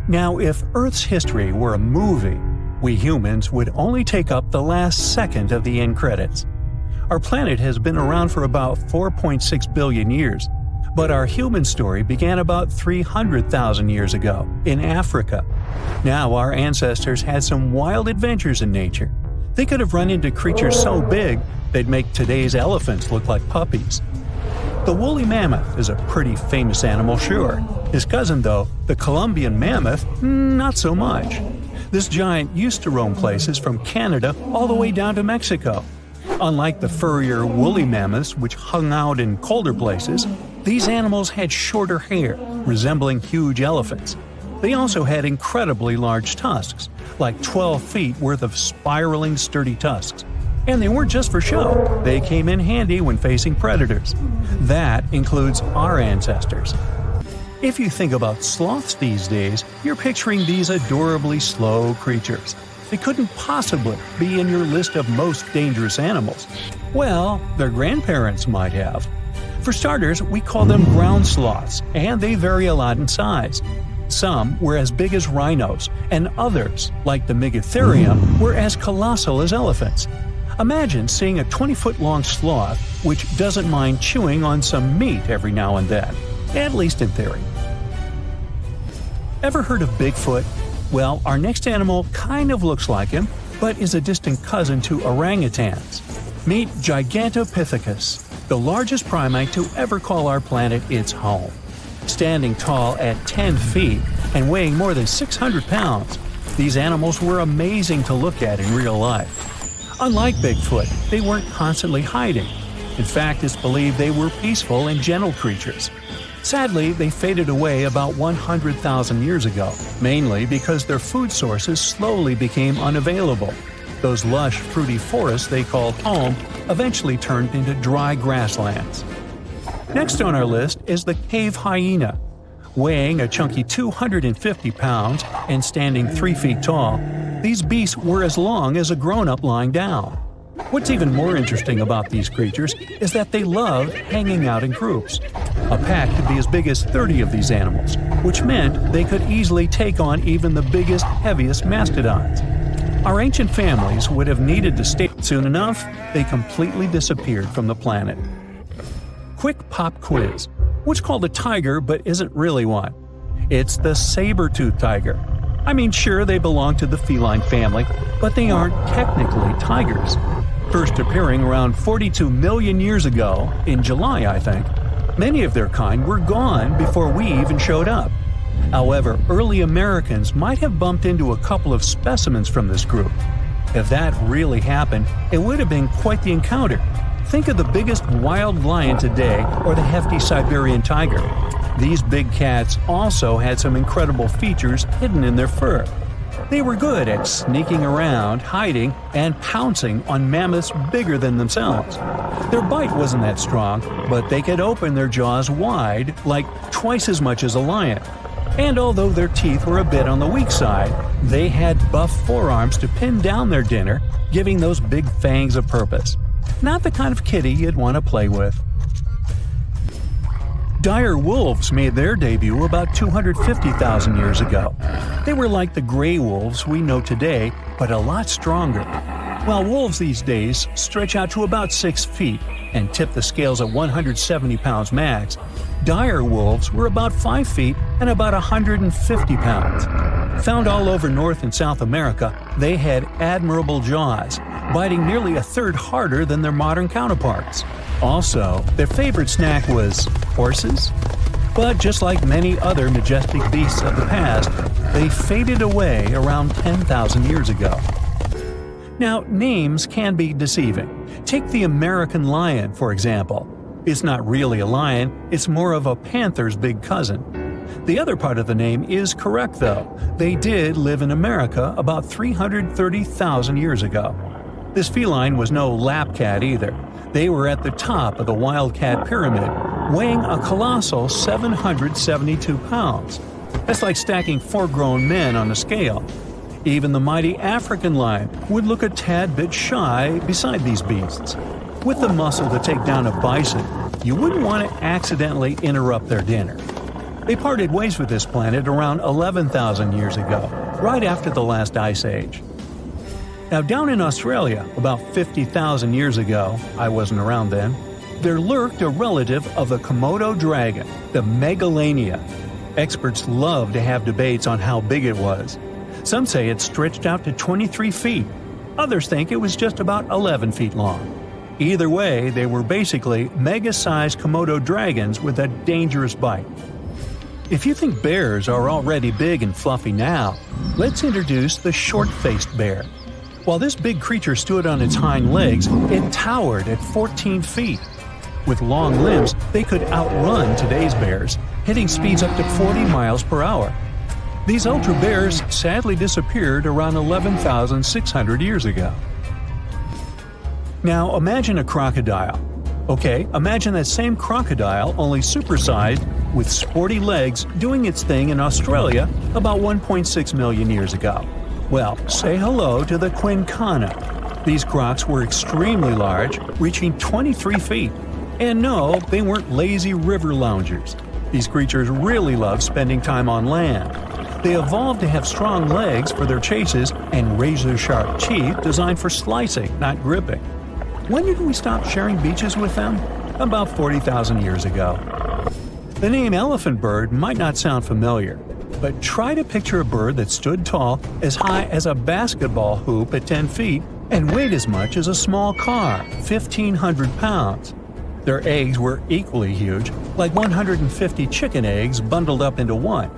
Now, if Earth's history were a movie, we humans would only take up the last second of the end credits. Our planet has been around for about 4.6 billion years, but our human story began about 300,000 years ago, in Africa. Now our ancestors had some wild adventures in nature. They could have run into creatures so big they'd make today's elephants look like puppies. The woolly mammoth is a pretty famous animal, sure. His cousin, though, the Columbian mammoth, not so much. This giant used to roam places from Canada all the way down to Mexico. Unlike the furrier woolly mammoths, which hung out in colder places, these animals had shorter hair, resembling huge elephants. They also had incredibly large tusks, like 12 feet worth of spiraling sturdy tusks. And they weren't just for show, they came in handy when facing predators. That includes our ancestors. If you think about sloths these days, you're picturing these adorably slow creatures. They couldn't possibly be in your list of most dangerous animals. Well, their grandparents might have. For starters, we call them ground sloths, and they vary a lot in size. Some were as big as rhinos, and others, like the Megatherium, were as colossal as elephants. Imagine seeing a 20-foot-long sloth which doesn't mind chewing on some meat every now and then, at least in theory. Ever heard of Bigfoot? Well, our next animal kind of looks like him, but is a distant cousin to orangutans. Meet Gigantopithecus, the largest primate to ever call our planet its home. Standing tall at 10 feet and weighing more than 600 pounds, these animals were amazing to look at in real life. Unlike Bigfoot, they weren't constantly hiding. In fact, it's believed they were peaceful and gentle creatures. Sadly, they faded away about 100,000 years ago, mainly because their food sources slowly became unavailable. Those lush, fruity forests they called home eventually turned into dry grasslands. Next on our list is the cave hyena. Weighing a chunky 250 pounds and standing 3 feet tall, these beasts were as long as a grown-up lying down. What's even more interesting about these creatures is that they love hanging out in groups. A pack could be as big as 30 of these animals, which meant they could easily take on even the biggest, heaviest mastodons. Our ancient families would have needed to stay soon enough, they completely disappeared from the planet. Quick pop quiz. What's called a tiger but isn't really one? It's the saber-toothed tiger. I mean, sure, they belong to the feline family, but they aren't technically tigers. First appearing around 42 million years ago, in July, I think. Many of their kind were gone before we even showed up. However, early Americans might have bumped into a couple of specimens from this group. If that really happened, it would have been quite the encounter. Think of the biggest wild lion today or the hefty Siberian tiger. These big cats also had some incredible features hidden in their fur. They were good at sneaking around, hiding, and pouncing on mammoths bigger than themselves. Their bite wasn't that strong, but they could open their jaws wide, like twice as much as a lion. And although their teeth were a bit on the weak side, they had buff forearms to pin down their dinner, giving those big fangs a purpose. Not the kind of kitty you'd want to play with. Dire wolves made their debut about 250,000 years ago. They were like the gray wolves we know today, but a lot stronger. While wolves these days stretch out to about 6 feet and tip the scales at 170 pounds max, dire wolves were about 5 feet and about 150 pounds. Found all over North and South America, they had admirable jaws, biting nearly a third harder than their modern counterparts. Also, their favorite snack was horses. But just like many other majestic beasts of the past, they faded away around 10,000 years ago. Now, names can be deceiving. Take the American lion, for example. It's not really a lion, it's more of a panther's big cousin. The other part of the name is correct, though. They did live in America about 330,000 years ago. This feline was no lap cat either. They were at the top of the wildcat pyramid, weighing a colossal 772 pounds. That's like stacking 4 grown men on a scale. Even the mighty African lion would look a tad bit shy beside these beasts. With the muscle to take down a bison, you wouldn't want to accidentally interrupt their dinner. They parted ways with this planet around 11,000 years ago, right after the last ice age. Now down in Australia, about 50,000 years ago, I wasn't around then, there lurked a relative of the Komodo dragon, the Megalania. Experts love to have debates on how big it was. Some say it stretched out to 23 feet. Others think it was just about 11 feet long. Either way, they were basically mega-sized Komodo dragons with a dangerous bite. If you think bears are already big and fluffy now, let's introduce the short-faced bear. While this big creature stood on its hind legs, it towered at 14 feet. With long limbs, they could outrun today's bears, hitting speeds up to 40 miles per hour. These ultra bears sadly disappeared around 11,600 years ago. Now imagine a crocodile. Okay, imagine that same crocodile, only supersized, with sporty legs, doing its thing in Australia about 1.6 million years ago. Well, say hello to the quincana. These crocs were extremely large, reaching 23 feet. And no, they weren't lazy river loungers. These creatures really love spending time on land. They evolved to have strong legs for their chases and razor-sharp teeth designed for slicing, not gripping. When did we stop sharing beaches with them? About 40,000 years ago. The name elephant bird might not sound familiar, but try to picture a bird that stood tall as high as a basketball hoop at 10 feet and weighed as much as a small car, 1,500 pounds. Their eggs were equally huge, like 150 chicken eggs bundled up into one.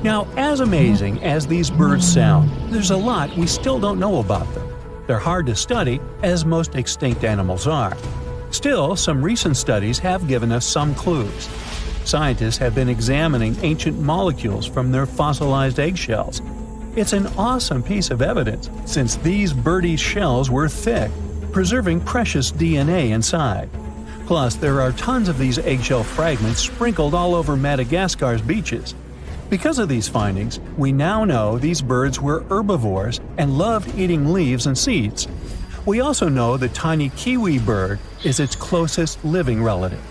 Now, as amazing as these birds sound, there's a lot we still don't know about them. They're hard to study, as most extinct animals are. Still, some recent studies have given us some clues. Scientists have been examining ancient molecules from their fossilized eggshells. It's an awesome piece of evidence, since these birdie shells were thick, preserving precious DNA inside. Plus, there are tons of these eggshell fragments sprinkled all over Madagascar's beaches. Because of these findings, we now know these birds were herbivores and loved eating leaves and seeds. We also know the tiny kiwi bird is its closest living relative.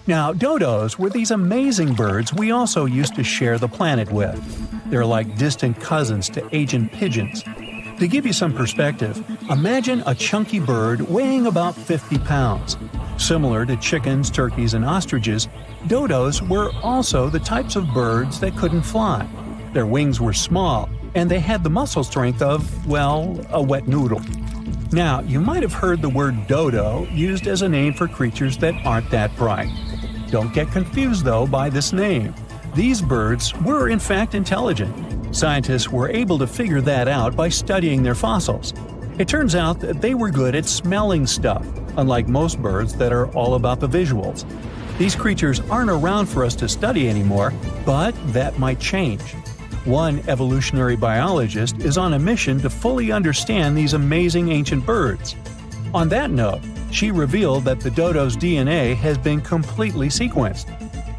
Now, dodos were these amazing birds we also used to share the planet with. They're like distant cousins to Asian pigeons. To give you some perspective, imagine a chunky bird weighing about 50 pounds. Similar to chickens, turkeys, and ostriches, dodos were also the types of birds that couldn't fly. Their wings were small, and they had the muscle strength of, well, a wet noodle. Now, you might have heard the word dodo used as a name for creatures that aren't that bright. Don't get confused, though, by this name. These birds were, in fact, intelligent. Scientists were able to figure that out by studying their fossils. It turns out that they were good at smelling stuff, unlike most birds that are all about the visuals. These creatures aren't around for us to study anymore, but that might change. One evolutionary biologist is on a mission to fully understand these amazing ancient birds. On that note, she revealed that the dodo's DNA has been completely sequenced.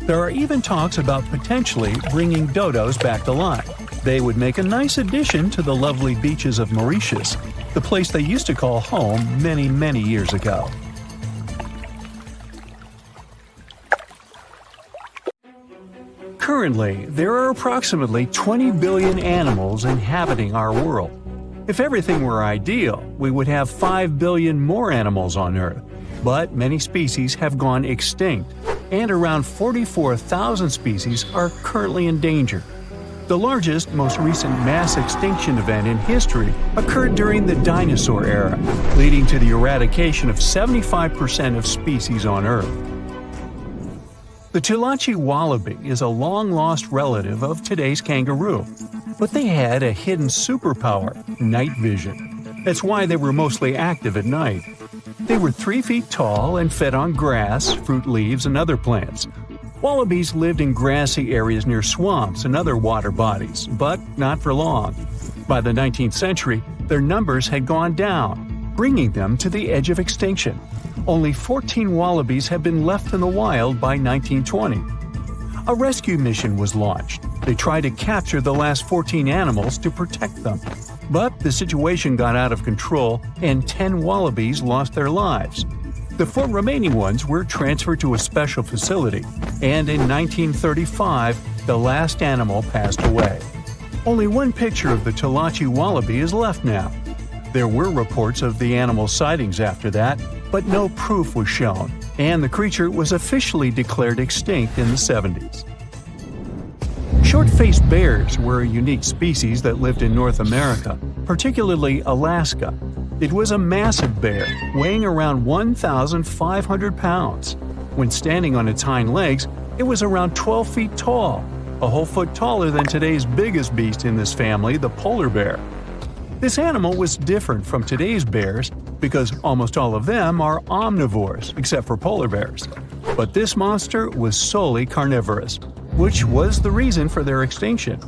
There are even talks about potentially bringing dodos back to life. They would make a nice addition to the lovely beaches of Mauritius, the place they used to call home many years ago. Currently, there are approximately 20 billion animals inhabiting our world. If everything were ideal, we would have 5 billion more animals on Earth. But many species have gone extinct, and around 44,000 species are currently in danger. The largest, most recent mass extinction event in history occurred during the dinosaur era, leading to the eradication of 75% of species on Earth. The Tulachi wallaby is a long-lost relative of today's kangaroo, but they had a hidden superpower, night vision. That's why they were mostly active at night. They were 3 feet tall and fed on grass, fruit leaves, and other plants. Wallabies lived in grassy areas near swamps and other water bodies, but not for long. By the 19th century, their numbers had gone down, bringing them to the edge of extinction. Only 14 wallabies had been left in the wild by 1920. A rescue mission was launched. They tried to capture the last 14 animals to protect them. But the situation got out of control and 10 wallabies lost their lives. The 4 remaining ones were transferred to a special facility, and in 1935, the last animal passed away. Only one picture of the Talachi wallaby is left now. There were reports of the animal's sightings after that, but no proof was shown, and the creature was officially declared extinct in the 70s. Short-faced bears were a unique species that lived in North America, particularly Alaska. It was a massive bear, weighing around 1,500 pounds. When standing on its hind legs, it was around 12 feet tall, a whole foot taller than today's biggest beast in this family, the polar bear. This animal was different from today's bears because almost all of them are omnivores, except for polar bears. But this monster was solely carnivorous, which was the reason for their extinction.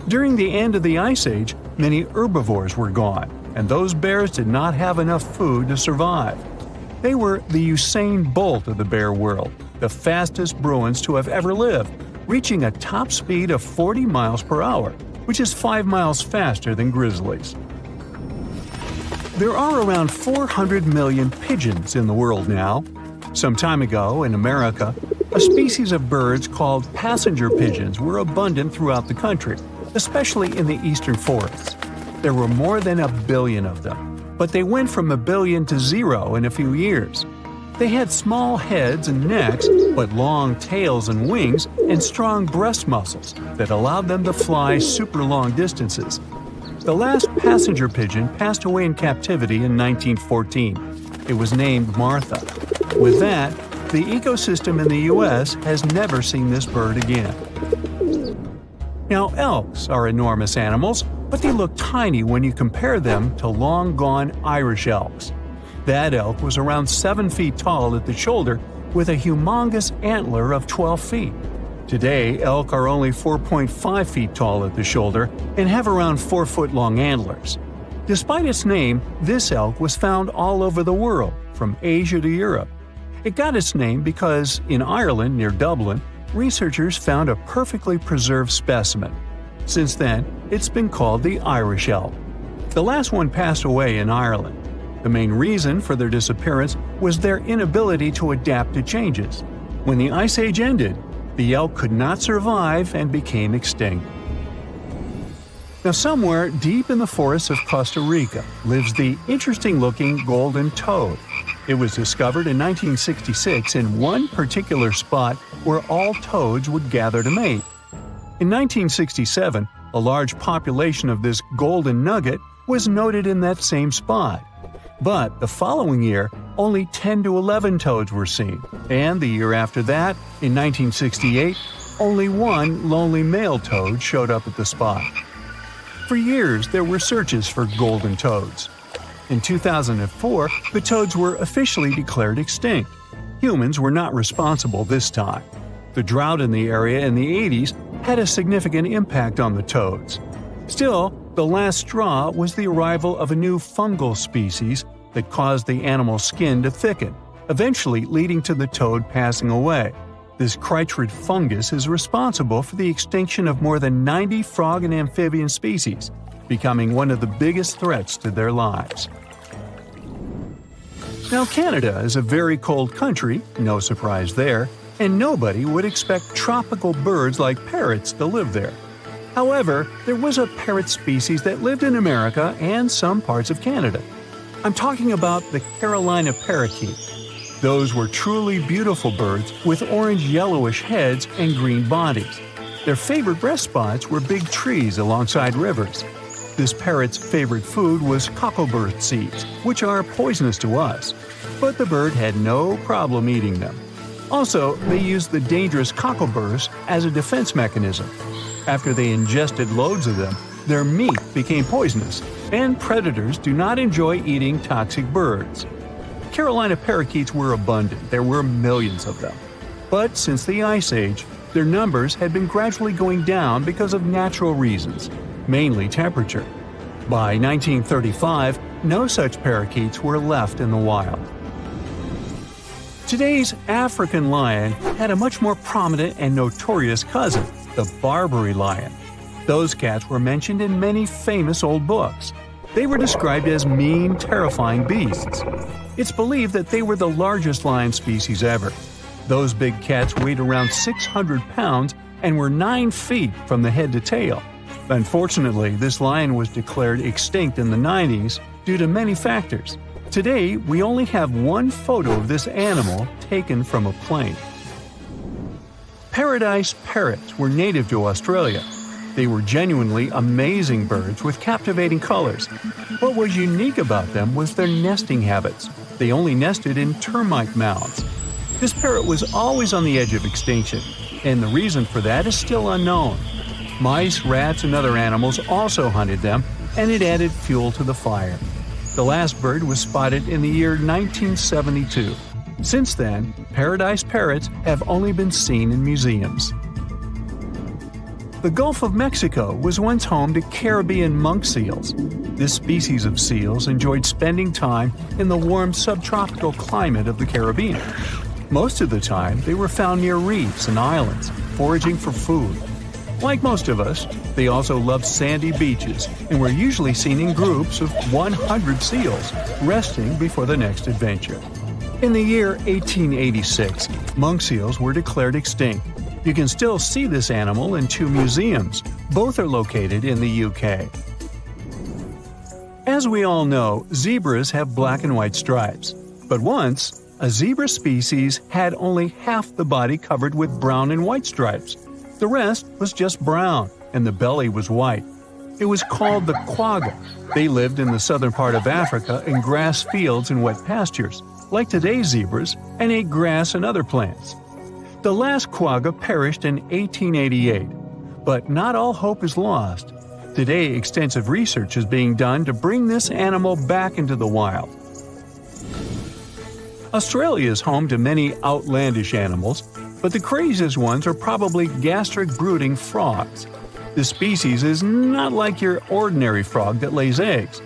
During the end of the Ice Age, many herbivores were gone, and those bears did not have enough food to survive. They were the Usain Bolt of the bear world, the fastest Bruins to have ever lived, reaching a top speed of 40 miles per hour, which is 5 miles faster than grizzlies. There are around 400 million pigeons in the world now. Some time ago, in America, a species of birds called passenger pigeons were abundant throughout the country, especially in the eastern forests. There were more than 1 billion of them, but they went from 1 billion to 0 in a few years. They had small heads and necks, but long tails and wings and strong breast muscles that allowed them to fly super long distances. The last passenger pigeon passed away in captivity in 1914. It was named Martha. With that, the ecosystem in the U.S. has never seen this bird again. Now, elks are enormous animals, but they look tiny when you compare them to long-gone Irish elks. That elk was around 7 feet tall at the shoulder with a humongous antler of 12 feet. Today, elk are only 4.5 feet tall at the shoulder and have around 4-foot-long antlers. Despite its name, this elk was found all over the world, from Asia to Europe. It got its name because, in Ireland near Dublin, researchers found a perfectly preserved specimen. Since then, it's been called the Irish elk. The last one passed away in Ireland. The main reason for their disappearance was their inability to adapt to changes. When the Ice Age ended, the elk could not survive and became extinct. Now, somewhere deep in the forests of Costa Rica lives the interesting-looking golden toad. It was discovered in 1966 in one particular spot where all toads would gather to mate. In 1967, a large population of this golden nugget was noted in that same spot. But the following year, only 10 to 11 toads were seen, and the year after that, in 1968, only one lonely male toad showed up at the spot. For years, there were searches for golden toads. In 2004, the toads were officially declared extinct. Humans were not responsible this time. The drought in the area in the 80s had a significant impact on the toads. Still, the last straw was the arrival of a new fungal species that caused the animal's skin to thicken, eventually leading to the toad passing away. This chytrid fungus is responsible for the extinction of more than 90 frog and amphibian species, becoming one of the biggest threats to their lives. Now, Canada is a very cold country, no surprise there, and nobody would expect tropical birds like parrots to live there. However, there was a parrot species that lived in America and some parts of Canada. I'm talking about the Carolina parakeet. Those were truly beautiful birds with orange-yellowish heads and green bodies. Their favorite rest spots were big trees alongside rivers. This parrot's favorite food was cocklebur seeds, which are poisonous to us, but the bird had no problem eating them. Also, they used the dangerous cockleburs as a defense mechanism. After they ingested loads of them, their meat became poisonous, and predators do not enjoy eating toxic birds. Carolina parakeets were abundant, there were millions of them. But since the Ice Age, their numbers had been gradually going down because of natural reasons, mainly temperature. By 1935, no such parakeets were left in the wild. Today's African lion had a much more prominent and notorious cousin, the Barbary lion. Those cats were mentioned in many famous old books. They were described as mean, terrifying beasts. It's believed that they were the largest lion species ever. Those big cats weighed around 600 pounds and were 9 feet from the head to tail. Unfortunately, this lion was declared extinct in the 90s due to many factors. Today, we only have one photo of this animal taken from a plane. Paradise parrots were native to Australia. They were genuinely amazing birds with captivating colors. What was unique about them was their nesting habits. They only nested in termite mounds. This parrot was always on the edge of extinction, and the reason for that is still unknown. Mice, rats, and other animals also hunted them, and it added fuel to the fire. The last bird was spotted in the year 1972. Since then, paradise parrots have only been seen in museums. The Gulf of Mexico was once home to Caribbean monk seals. This species of seals enjoyed spending time in the warm subtropical climate of the Caribbean. Most of the time, they were found near reefs and islands, foraging for food. Like most of us, they also loved sandy beaches and were usually seen in groups of 100 seals, resting before the next adventure. In the year 1886, monk seals were declared extinct. You can still see this animal in 2 museums. Both are located in the UK. As we all know, zebras have black and white stripes. But once, a zebra species had only half the body covered with brown and white stripes. The rest was just brown, and the belly was white. It was called the quagga. They lived in the southern part of Africa in grass fields and wet pastures, like today's zebras, and ate grass and other plants. The last quagga perished in 1888, but not all hope is lost. Today, extensive research is being done to bring this animal back into the wild. Australia is home to many outlandish animals, but the craziest ones are probably gastric brooding frogs. This species is not like your ordinary frog that lays eggs.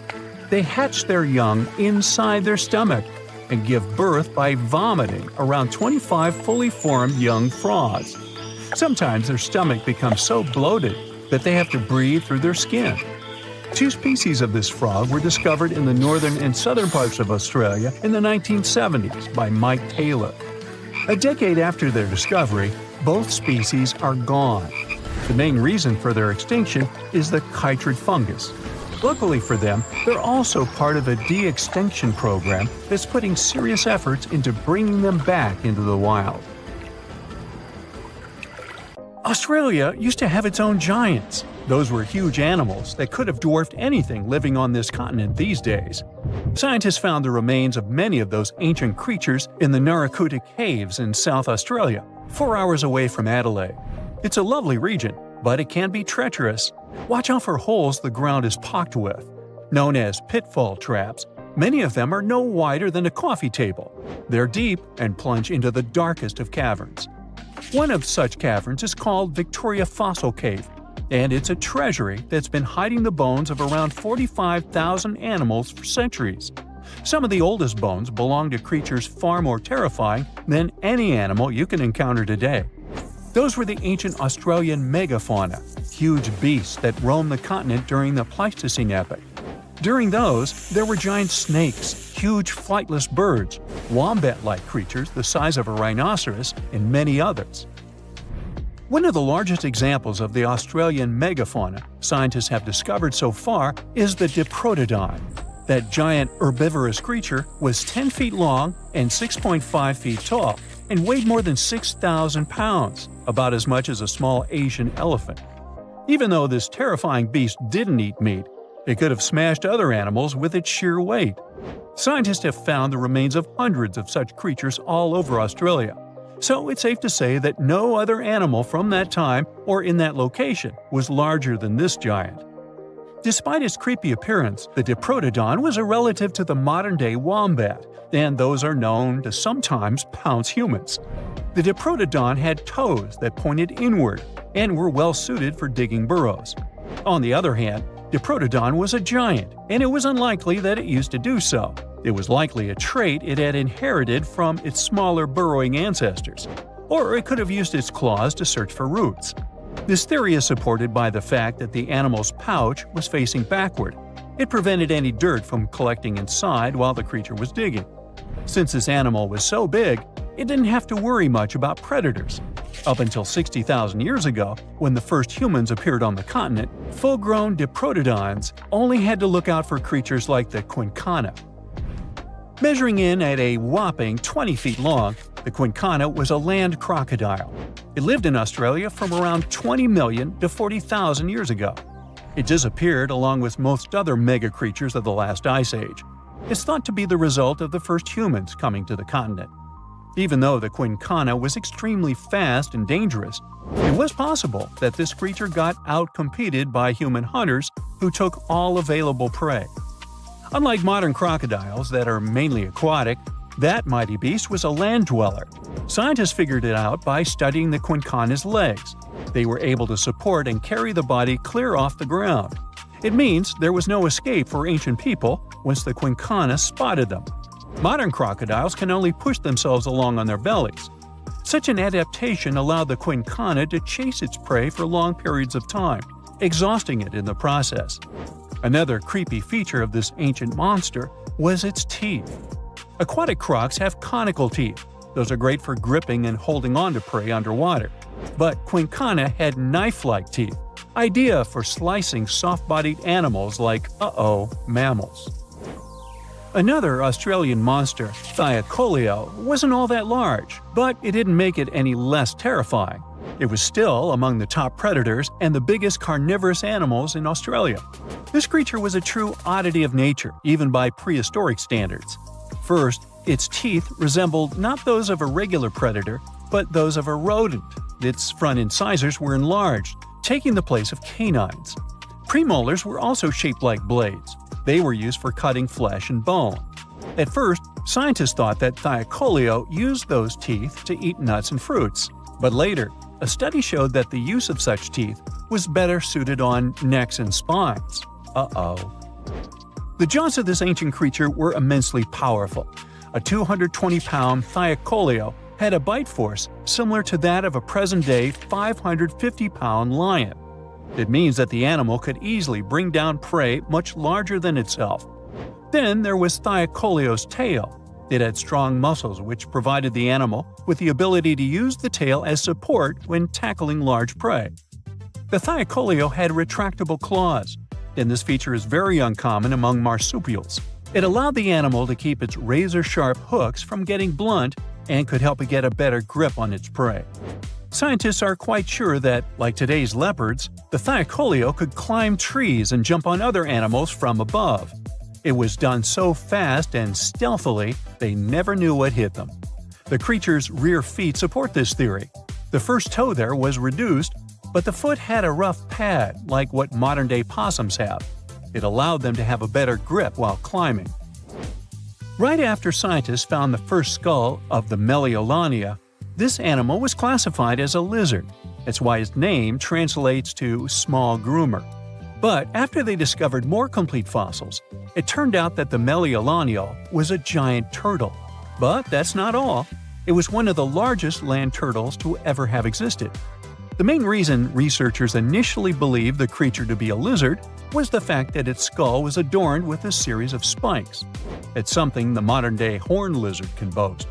They hatch their young inside their stomach and give birth by vomiting around 25 fully formed young frogs. Sometimes their stomach becomes so bloated that they have to breathe through their skin. 2 species of this frog were discovered in the northern and southern parts of Australia in the 1970s by Mike Taylor. A decade after their discovery, both species are gone. The main reason for their extinction is the chytrid fungus. Luckily for them, they're also part of a de-extinction program that's putting serious efforts into bringing them back into the wild. Australia used to have its own giants. Those were huge animals that could have dwarfed anything living on this continent these days. Scientists found the remains of many of those ancient creatures in the Narracuta Caves in South Australia, 4 hours away from Adelaide. It's a lovely region, but it can be treacherous. Watch out for holes the ground is pocked with. Known as pitfall traps, many of them are no wider than a coffee table. They're deep and plunge into the darkest of caverns. One of such caverns is called Victoria Fossil Cave, and it's a treasury that's been hiding the bones of around 45,000 animals for centuries. Some of the oldest bones belong to creatures far more terrifying than any animal you can encounter today. Those were the ancient Australian megafauna, huge beasts that roamed the continent during the Pleistocene epoch. During those, there were giant snakes, huge flightless birds, wombat-like creatures the size of a rhinoceros, and many others. One of the largest examples of the Australian megafauna scientists have discovered so far is the Diprotodon. That giant herbivorous creature was 10 feet long and 6.5 feet tall, and weighed more than 6,000 pounds, about as much as a small Asian elephant. Even though this terrifying beast didn't eat meat, it could have smashed other animals with its sheer weight. Scientists have found the remains of hundreds of such creatures all over Australia, so it's safe to say that no other animal from that time or in that location was larger than this giant. Despite its creepy appearance, the Diprotodon was a relative to the modern-day wombat, and those are known to sometimes pounce humans. The Diprotodon had toes that pointed inward and were well suited for digging burrows. On the other hand, Diprotodon was a giant, and it was unlikely that it used to do so. It was likely a trait it had inherited from its smaller burrowing ancestors, or it could have used its claws to search for roots. This theory is supported by the fact that the animal's pouch was facing backward. It prevented any dirt from collecting inside while the creature was digging. Since this animal was so big, it didn't have to worry much about predators. Up until 60,000 years ago, when the first humans appeared on the continent, full-grown diprotodons only had to look out for creatures like the quincana. Measuring in at a whopping 20 feet long, the quincana was a land crocodile. It lived in Australia from around 20 million to 40,000 years ago. It disappeared along with most other mega creatures of the last ice age. It's thought to be the result of the first humans coming to the continent. Even though the quincana was extremely fast and dangerous, it was possible that this creature got out-competed by human hunters who took all available prey. Unlike modern crocodiles that are mainly aquatic, that mighty beast was a land dweller. Scientists figured it out by studying the quincana's legs. They were able to support and carry the body clear off the ground. It means there was no escape for ancient people once the quincana spotted them. Modern crocodiles can only push themselves along on their bellies. Such an adaptation allowed the quincana to chase its prey for long periods of time, exhausting it in the process. Another creepy feature of this ancient monster was its teeth. Aquatic crocs have conical teeth. Those are great for gripping and holding on to prey underwater. But quincana had knife-like teeth, ideal for slicing soft-bodied animals like, mammals. Another Australian monster, Thylacoleo, wasn't all that large, but it didn't make it any less terrifying. It was still among the top predators and the biggest carnivorous animals in Australia. This creature was a true oddity of nature, even by prehistoric standards. First, its teeth resembled not those of a regular predator, but those of a rodent. Its front incisors were enlarged, taking the place of canines. Premolars were also shaped like blades. They were used for cutting flesh and bone. At first, scientists thought that Thylacoleo used those teeth to eat nuts and fruits. But later, a study showed that the use of such teeth was better suited on necks and spines. The jaws of this ancient creature were immensely powerful. A 220-pound Thylacoleo had a bite force similar to that of a present-day 550-pound lion. It means that the animal could easily bring down prey much larger than itself. Then there was Thylacoleo's tail. It had strong muscles which provided the animal with the ability to use the tail as support when tackling large prey. The Thylacoleo had retractable claws, and this feature is very uncommon among marsupials. It allowed the animal to keep its razor-sharp hooks from getting blunt and could help it get a better grip on its prey. Scientists are quite sure that, like today's leopards, the Thylacoleo could climb trees and jump on other animals from above. It was done so fast and stealthily they never knew what hit them. The creature's rear feet support this theory. The first toe there was reduced, but the foot had a rough pad like what modern-day possums have. It allowed them to have a better grip while climbing. Right after scientists found the first skull of the Meliolania, this animal was classified as a lizard. That's why its name translates to small groomer. But after they discovered more complete fossils, it turned out that the Meliolania was a giant turtle. But that's not all. It was one of the largest land turtles to ever have existed. The main reason researchers initially believed the creature to be a lizard was the fact that its skull was adorned with a series of spikes. It's something the modern-day horned lizard can boast.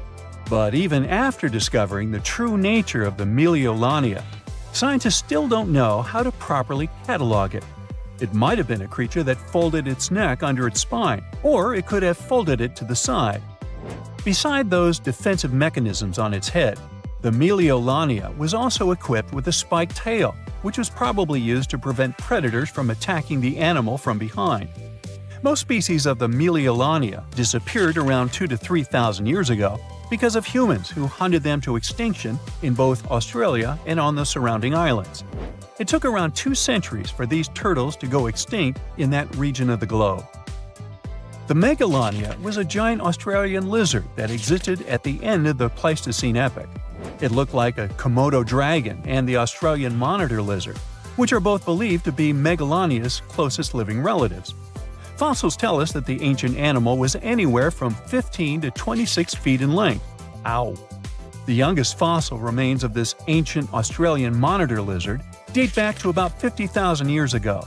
But even after discovering the true nature of the Meliolania, scientists still don't know how to properly catalog it. It might have been a creature that folded its neck under its spine, or it could have folded it to the side. Beside those defensive mechanisms on its head, the Meliolania was also equipped with a spiked tail, which was probably used to prevent predators from attacking the animal from behind. Most species of the Meliolania disappeared around 2,000 to 3,000 years ago because of humans who hunted them to extinction in both Australia and on the surrounding islands. It took around 2 centuries for these turtles to go extinct in that region of the globe. The Megalania was a giant Australian lizard that existed at the end of the Pleistocene epoch. It looked like a Komodo dragon and the Australian monitor lizard, which are both believed to be Megalania's closest living relatives. Fossils tell us that the ancient animal was anywhere from 15 to 26 feet in length. Ow! The youngest fossil remains of this ancient Australian monitor lizard date back to about 50,000 years ago.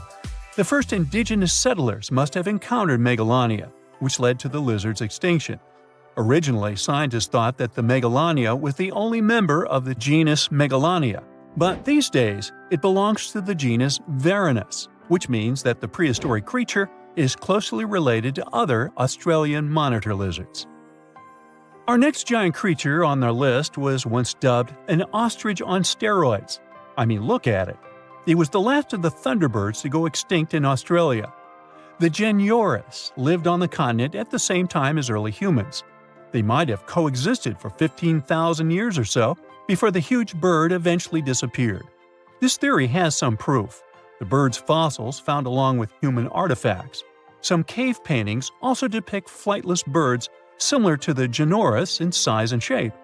The first indigenous settlers must have encountered Megalania, which led to the lizard's extinction. Originally, scientists thought that the Megalania was the only member of the genus Megalania, but these days it belongs to the genus Varanus, which means that the prehistoric creature is closely related to other Australian monitor lizards. Our next giant creature on the list was once dubbed an ostrich on steroids. I mean, look at it. It was the last of the thunderbirds to go extinct in Australia. The Genyornis lived on the continent at the same time as early humans. They might have coexisted for 15,000 years or so before the huge bird eventually disappeared. This theory has some proof. The bird's fossils found along with human artifacts. Some cave paintings also depict flightless birds similar to the Genyornis in size and shape.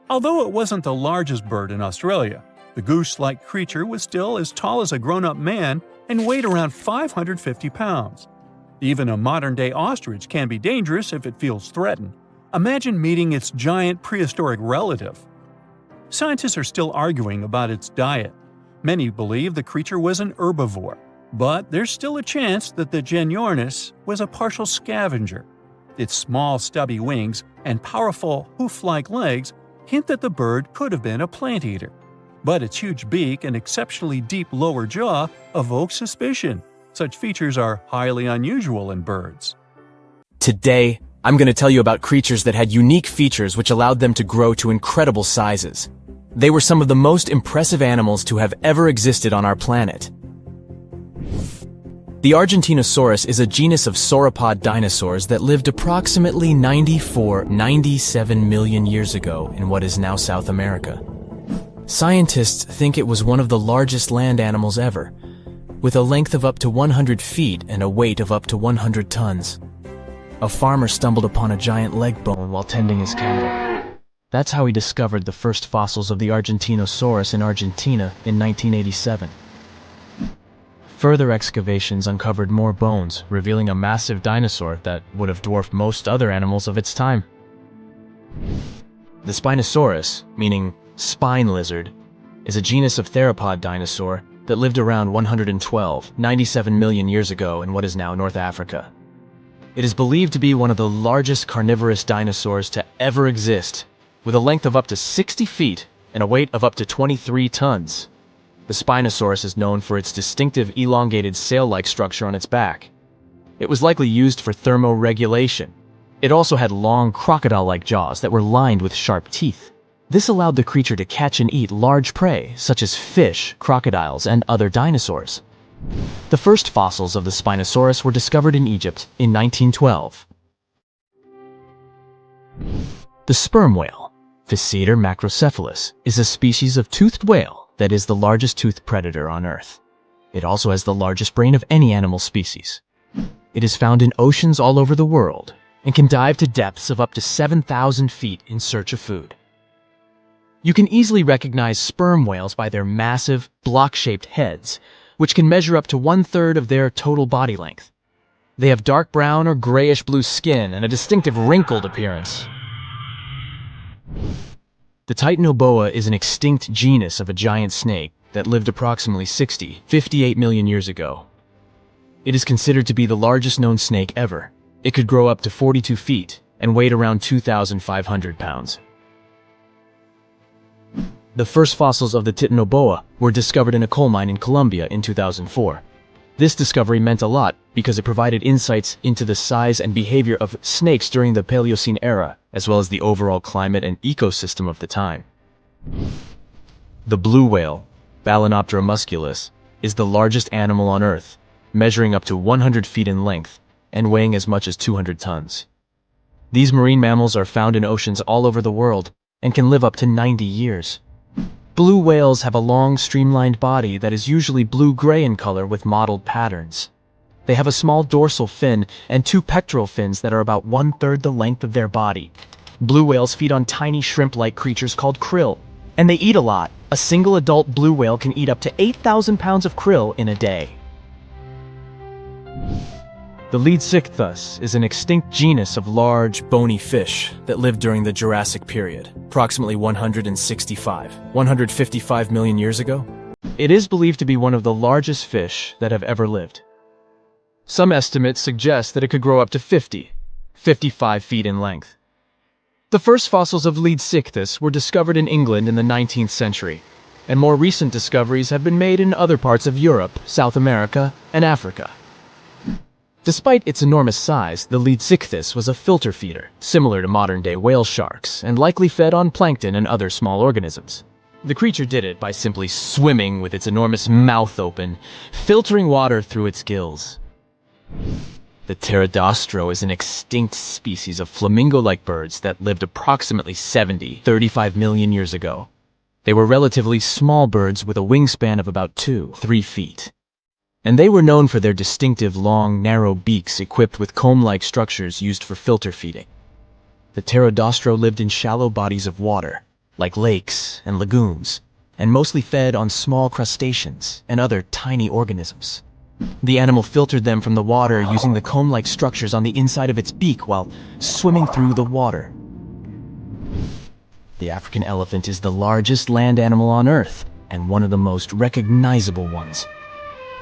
Although it wasn't the largest bird in Australia, the goose-like creature was still as tall as a grown-up man and weighed around 550 pounds. Even a modern-day ostrich can be dangerous if it feels threatened. Imagine meeting its giant prehistoric relative. Scientists are still arguing about its diet. Many believe the creature was an herbivore, but there's still a chance that the Genyornis was a partial scavenger. Its small, stubby wings and powerful hoof-like legs hint that the bird could have been a plant eater. But its huge beak and exceptionally deep lower jaw evoke suspicion. Such features are highly unusual in birds. Today, I'm going to tell you about creatures that had unique features which allowed them to grow to incredible sizes. They were some of the most impressive animals to have ever existed on our planet. The Argentinosaurus is a genus of sauropod dinosaurs that lived approximately 97 million years ago in what is now South America. Scientists think it was one of the largest land animals ever, with a length of up to 100 feet and a weight of up to 100 tons. A farmer stumbled upon a giant leg bone while tending his cattle. That's how he discovered the first fossils of the Argentinosaurus in Argentina in 1987. Further excavations uncovered more bones, revealing a massive dinosaur that would have dwarfed most other animals of its time. The Spinosaurus, meaning spine lizard, is a genus of theropod dinosaur that lived around 97 million years ago in what is now North Africa. It is believed to be one of the largest carnivorous dinosaurs to ever exist, with a length of up to 60 feet and a weight of up to 23 tons. The Spinosaurus is known for its distinctive elongated sail-like structure on its back. It was likely used for thermoregulation. It also had long crocodile-like jaws that were lined with sharp teeth. This allowed the creature to catch and eat large prey, such as fish, crocodiles, and other dinosaurs. The first fossils of the Spinosaurus were discovered in Egypt in 1912. The sperm whale, Physeter macrocephalus, is a species of toothed whale that is the largest toothed predator on Earth. It also has the largest brain of any animal species. It is found in oceans all over the world and can dive to depths of up to 7,000 feet in search of food. You can easily recognize sperm whales by their massive, block-shaped heads, which can measure up to 1/3 of their total body length. They have dark brown or grayish-blue skin and a distinctive wrinkled appearance. The Titanoboa is an extinct genus of a giant snake that lived approximately 58 million years ago. It is considered to be the largest known snake ever. It could grow up to 42 feet and weighed around 2,500 pounds. The first fossils of the Titanoboa were discovered in a coal mine in Colombia in 2004. This discovery meant a lot because it provided insights into the size and behavior of snakes during the Paleocene era, as well as the overall climate and ecosystem of the time. The blue whale, Balænoptera musculus, is the largest animal on Earth, measuring up to 100 feet in length and weighing as much as 200 tons. These marine mammals are found in oceans all over the world and can live up to 90 years. Blue whales have a long, streamlined body that is usually blue-gray in color with mottled patterns. They have a small dorsal fin and 2 pectoral fins that are about 1/3 the length of their body. Blue whales feed on tiny shrimp-like creatures called krill, and they eat a lot. A single adult blue whale can eat up to 8,000 pounds of krill in a day. The Leadsichthus is an extinct genus of large, bony fish that lived during the Jurassic period, approximately 155 million years ago. It is believed to be one of the largest fish that have ever lived. Some estimates suggest that it could grow up to 55 feet in length. The first fossils of Leadsichthys were discovered in England in the 19th century, and more recent discoveries have been made in other parts of Europe, South America, and Africa. Despite its enormous size, the Leadsichthys was a filter feeder, similar to modern-day whale sharks, and likely fed on plankton and other small organisms. The creature did it by simply swimming with its enormous mouth open, filtering water through its gills. The pterodostro is an extinct species of flamingo-like birds that lived approximately 35 million years ago. They were relatively small birds with a wingspan of about 2-3 feet. And they were known for their distinctive long, narrow beaks equipped with comb-like structures used for filter feeding. The pterodostro lived in shallow bodies of water, like lakes and lagoons, and mostly fed on small crustaceans and other tiny organisms. The animal filtered them from the water using the comb-like structures on the inside of its beak while swimming through the water. The African elephant is the largest land animal on Earth, and one of the most recognizable ones.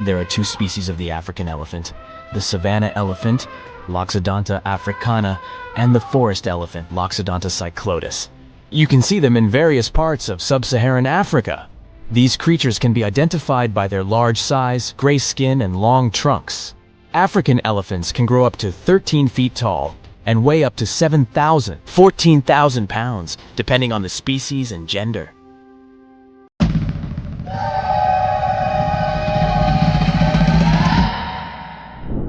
There are two species of the African elephant: the savanna elephant, Loxodonta africana, and the forest elephant, Loxodonta cyclotis. You can see them in various parts of sub-Saharan Africa. These creatures can be identified by their large size, gray skin, and long trunks. African elephants can grow up to 13 feet tall and weigh up to 14,000 pounds, depending on the species and gender.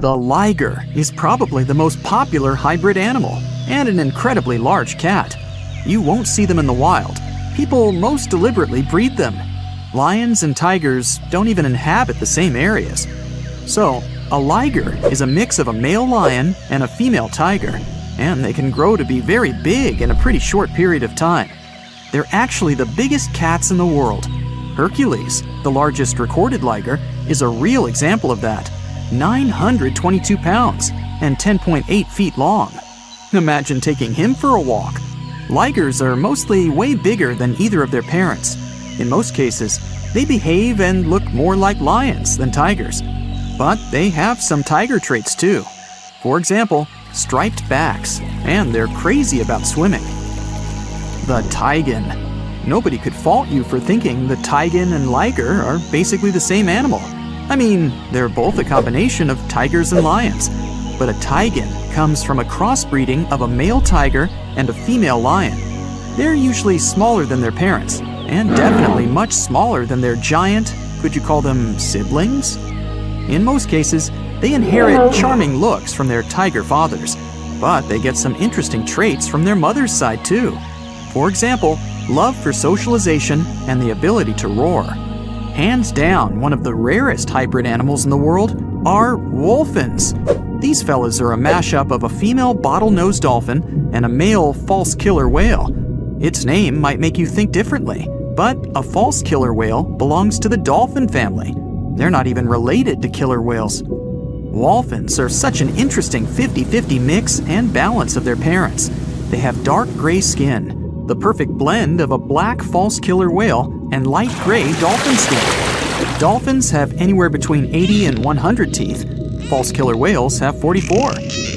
The liger is probably the most popular hybrid animal and an incredibly large cat. You won't see them in the wild. People most deliberately breed them. Lions and tigers don't even inhabit the same areas. So, a liger is a mix of a male lion and a female tiger, and they can grow to be very big in a pretty short period of time. They're actually the biggest cats in the world. Hercules, the largest recorded liger, is a real example of that. 922 pounds and 10.8 feet long. Imagine taking him for a walk. Ligers are mostly way bigger than either of their parents. In most cases, they behave and look more like lions than tigers. But they have some tiger traits too. For example, striped backs, and they're crazy about swimming. The taigen. Nobody could fault you for thinking the taigen and liger are basically the same animal. I mean, they're both a combination of tigers and lions, but a taigen comes from a crossbreeding of a male tiger and a female lion. They're usually smaller than their parents, and definitely much smaller than their giant, could you call them siblings? In most cases, they inherit charming looks from their tiger fathers, but they get some interesting traits from their mother's side too. For example, love for socialization and the ability to roar. Hands down, one of the rarest hybrid animals in the world are wolphins. These fellas are a mashup of a female bottlenose dolphin and a male false killer whale. Its name might make you think differently, but a false killer whale belongs to the dolphin family. They're not even related to killer whales. Wolphins are such an interesting 50-50 mix and balance of their parents. They have dark gray skin, the perfect blend of a black false killer whale and light gray dolphin skin. Dolphins have anywhere between 80 and 100 teeth. False killer whales have 44.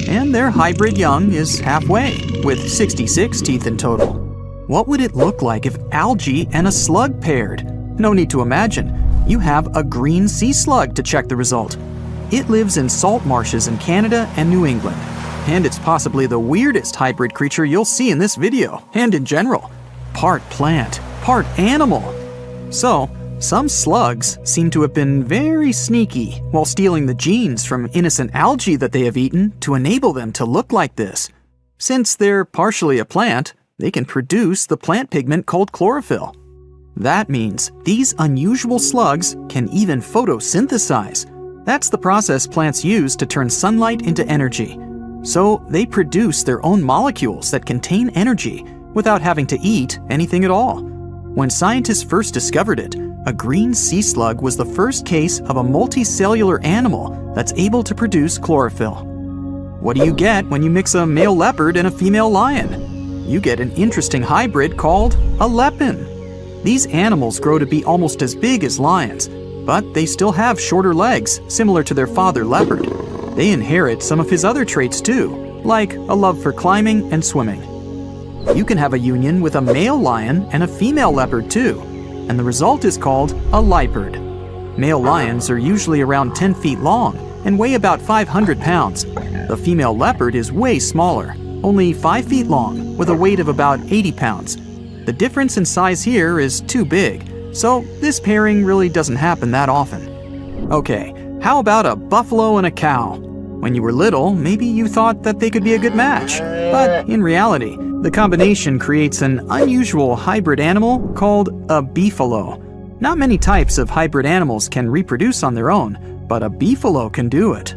And their hybrid young is halfway, with 66 teeth in total. What would it look like if algae and a slug paired? No need to imagine. You have a green sea slug to check the result. It lives in salt marshes in Canada and New England. And it's possibly the weirdest hybrid creature you'll see in this video, and in general. Part plant, part animal. So, some slugs seem to have been very sneaky while stealing the genes from innocent algae that they have eaten to enable them to look like this. Since they're partially a plant, they can produce the plant pigment called chlorophyll. That means these unusual slugs can even photosynthesize. That's the process plants use to turn sunlight into energy. So they produce their own molecules that contain energy without having to eat anything at all. When scientists first discovered it, a green sea slug was the first case of a multicellular animal that's able to produce chlorophyll. What do you get when you mix a male leopard and a female lion? You get an interesting hybrid called a lepin. These animals grow to be almost as big as lions, but they still have shorter legs, similar to their father leopard. They inherit some of his other traits too, like a love for climbing and swimming. You can have a union with a male lion and a female leopard too, and the result is called a leopard. Male lions are usually around 10 feet long and weigh about 500 pounds. The female leopard is way smaller, only 5 feet long, with a weight of about 80 pounds. The difference in size here is too big, so this pairing really doesn't happen that often. Okay, how about a buffalo and a cow? When you were little, maybe you thought that they could be a good match, but in reality, the combination creates an unusual hybrid animal called a beefalo. Not many types of hybrid animals can reproduce on their own, but a beefalo can do it.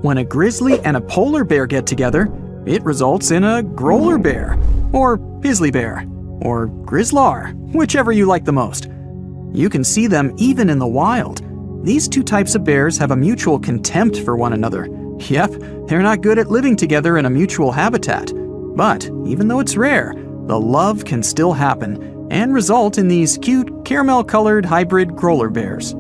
When a grizzly and a polar bear get together, it results in a growler bear, or grizzly bear, or grizzlar, whichever you like the most. You can see them even in the wild. These two types of bears have a mutual contempt for one another. Yep, they're not good at living together in a mutual habitat. But even though it's rare, the love can still happen and result in these cute caramel-colored hybrid growler bears.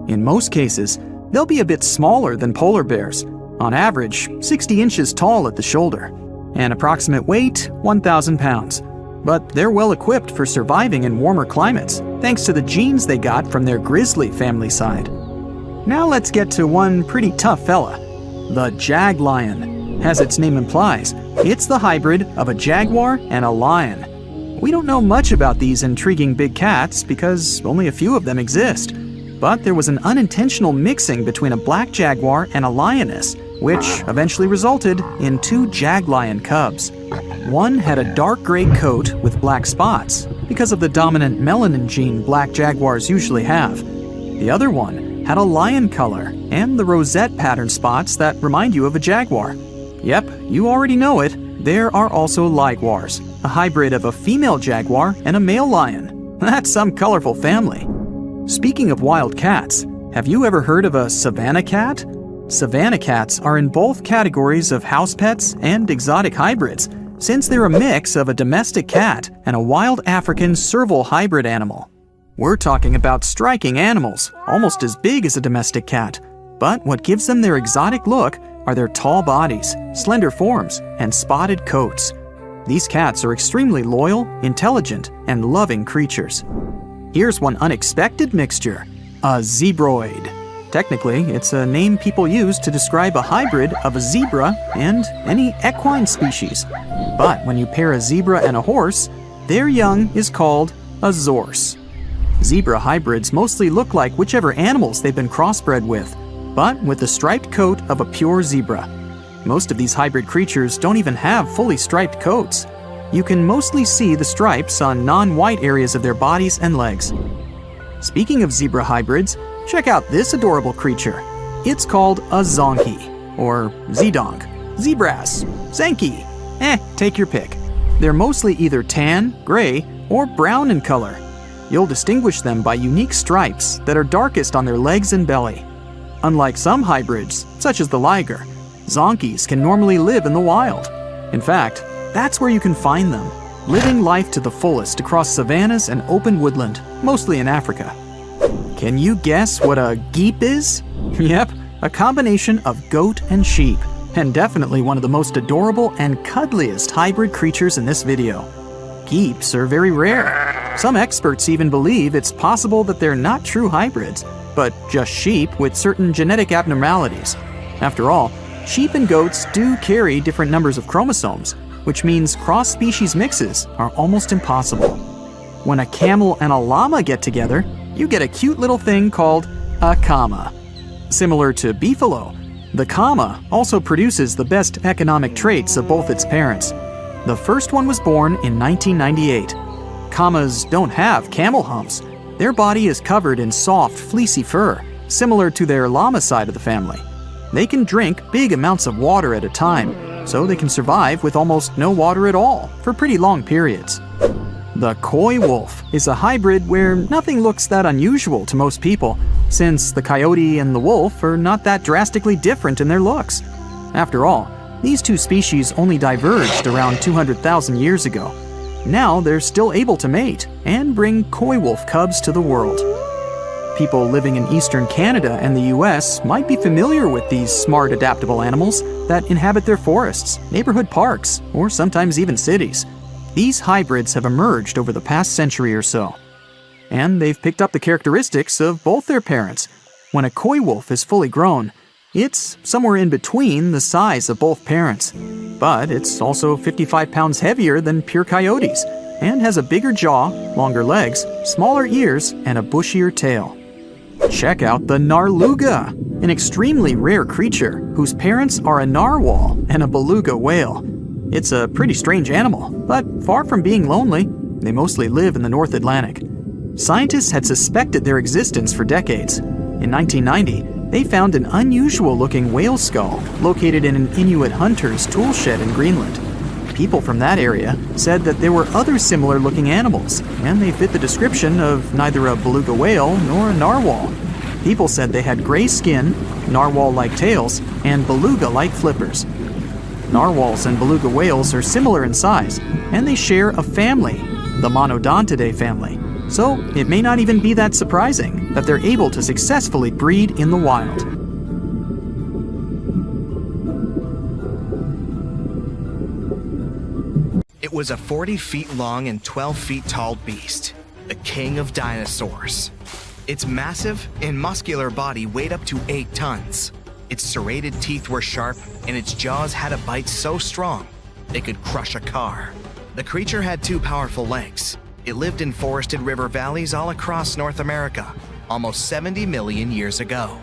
In most cases, they'll be a bit smaller than polar bears, on average 60 inches tall at the shoulder, and approximate weight 1,000 pounds. But they're well equipped for surviving in warmer climates, thanks to the genes they got from their grizzly family side. Now let's get to one pretty tough fella, the jag lion. As its name implies, it's the hybrid of a jaguar and a lion. We don't know much about these intriguing big cats because only a few of them exist. But there was an unintentional mixing between a black jaguar and a lioness, which eventually resulted in 2 jag lion cubs. One had a dark gray coat with black spots because of the dominant melanin gene black jaguars usually have. The other one had a lion color and the rosette pattern spots that remind you of a jaguar. Yep, you already know it. There are also ligwars, a hybrid of a female jaguar and a male lion. That's some colorful family. Speaking of wild cats, have you ever heard of a savanna cat? Savanna cats are in both categories of house pets and exotic hybrids, since they're a mix of a domestic cat and a wild African serval hybrid animal. We're talking about striking animals, almost as big as a domestic cat. But what gives them their exotic look are their tall bodies, slender forms, and spotted coats. These cats are extremely loyal, intelligent, and loving creatures. Here's one unexpected mixture, a zebroid. Technically, it's a name people use to describe a hybrid of a zebra and any equine species. But when you pair a zebra and a horse, their young is called a zorse. Zebra hybrids mostly look like whichever animals they've been crossbred with, but with the striped coat of a pure zebra. Most of these hybrid creatures don't even have fully striped coats. You can mostly see the stripes on non-white areas of their bodies and legs. Speaking of zebra hybrids, check out this adorable creature. It's called a zonkey, or zedonk, zebras, zenki. Take your pick. They're mostly either tan, gray, or brown in color. You'll distinguish them by unique stripes that are darkest on their legs and belly. Unlike some hybrids, such as the liger, zonkies can normally live in the wild. In fact, that's where you can find them, living life to the fullest across savannas and open woodland, mostly in Africa. Can you guess what a geep is? Yep, a combination of goat and sheep, and definitely one of the most adorable and cuddliest hybrid creatures in this video. Geeps are very rare. Some experts even believe it's possible that they're not true hybrids, but just sheep with certain genetic abnormalities. After all, sheep and goats do carry different numbers of chromosomes, which means cross-species mixes are almost impossible. When a camel and a llama get together, you get a cute little thing called a kama. Similar to beefalo, the kama also produces the best economic traits of both its parents. The first one was born in 1998. Kamas don't have camel humps. Their body is covered in soft, fleecy fur, similar to their llama side of the family. They can drink big amounts of water at a time, so they can survive with almost no water at all for pretty long periods. The coy wolf is a hybrid where nothing looks that unusual to most people, since the coyote and the wolf are not that drastically different in their looks. After all, these two species only diverged around 200,000 years ago. Now they're still able to mate and bring coy wolf cubs to the world. people living in eastern Canada and the US might be familiar with these smart, adaptable animals that inhabit their forests, neighborhood parks, or sometimes even cities. These hybrids have emerged over the past century or so, and they've picked up the characteristics of both their parents. When a coy wolf is fully grown, it's somewhere in between the size of both parents, but it's also 55 pounds heavier than pure coyotes and has a bigger jaw, longer legs, smaller ears, and a bushier tail. Check out the narluga, an extremely rare creature whose parents are a narwhal and a beluga whale. It's a pretty strange animal, but far from being lonely, they mostly live in the North Atlantic. Scientists had suspected their existence for decades. In 1990, they found an unusual-looking whale skull located in an Inuit hunter's tool shed in Greenland. People from that area said that there were other similar-looking animals, and they fit the description of neither a beluga whale nor a narwhal. People said they had gray skin, narwhal-like tails, and beluga-like flippers. Narwhals and beluga whales are similar in size, and they share a family, the Monodontidae family. So it may not even be that surprising that they're able to successfully breed in the wild. It was a 40 feet long and 12 feet tall beast, the king of dinosaurs. Its massive and muscular body weighed up to 8 tons. Its serrated teeth were sharp, and its jaws had a bite so strong they could crush a car. The creature had 2 powerful legs. It lived in forested river valleys all across North America, almost 70 million years ago.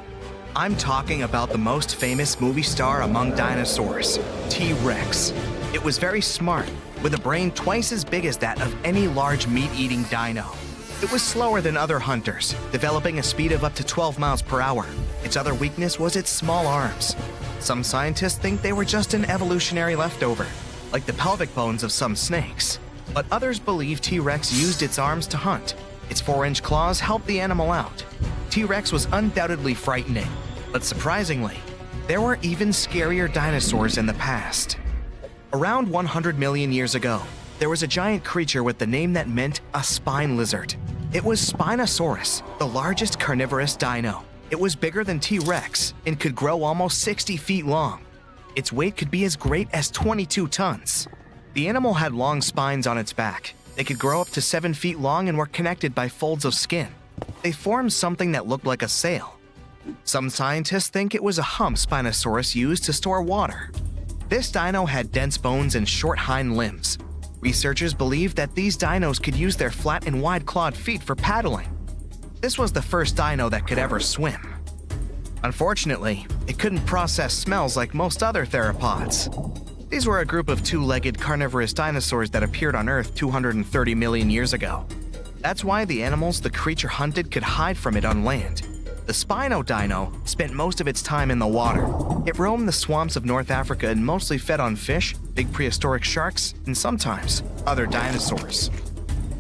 I'm talking about the most famous movie star among dinosaurs, T-Rex. It was very smart, with a brain twice as big as that of any large meat-eating dino. It was slower than other hunters, developing a speed of up to 12 miles per hour. Its other weakness was its small arms. Some scientists think they were just an evolutionary leftover, like the pelvic bones of some snakes. But others believe T-Rex used its arms to hunt. Its 4-inch claws helped the animal out. T-Rex was undoubtedly frightening, but surprisingly, there were even scarier dinosaurs in the past. Around 100 million years ago, there was a giant creature with the name that meant a spine lizard. It was Spinosaurus, the largest carnivorous dino. It was bigger than T-Rex and could grow almost 60 feet long. Its weight could be as great as 22 tons. The animal had long spines on its back. They could grow up to 7 feet long and were connected by folds of skin. They formed something that looked like a sail. Some scientists think it was a hump Spinosaurus used to store water. This dino had dense bones and short hind limbs. Researchers believe that these dinos could use their flat and wide-clawed feet for paddling. This was the first dino that could ever swim. Unfortunately, it couldn't process smells like most other theropods. These were a group of 2-legged carnivorous dinosaurs that appeared on Earth 230 million years ago. That's why the animals the creature hunted could hide from it on land. The Spino dino spent most of its time in the water. It roamed the swamps of North Africa and mostly fed on fish, big prehistoric sharks, and sometimes other dinosaurs.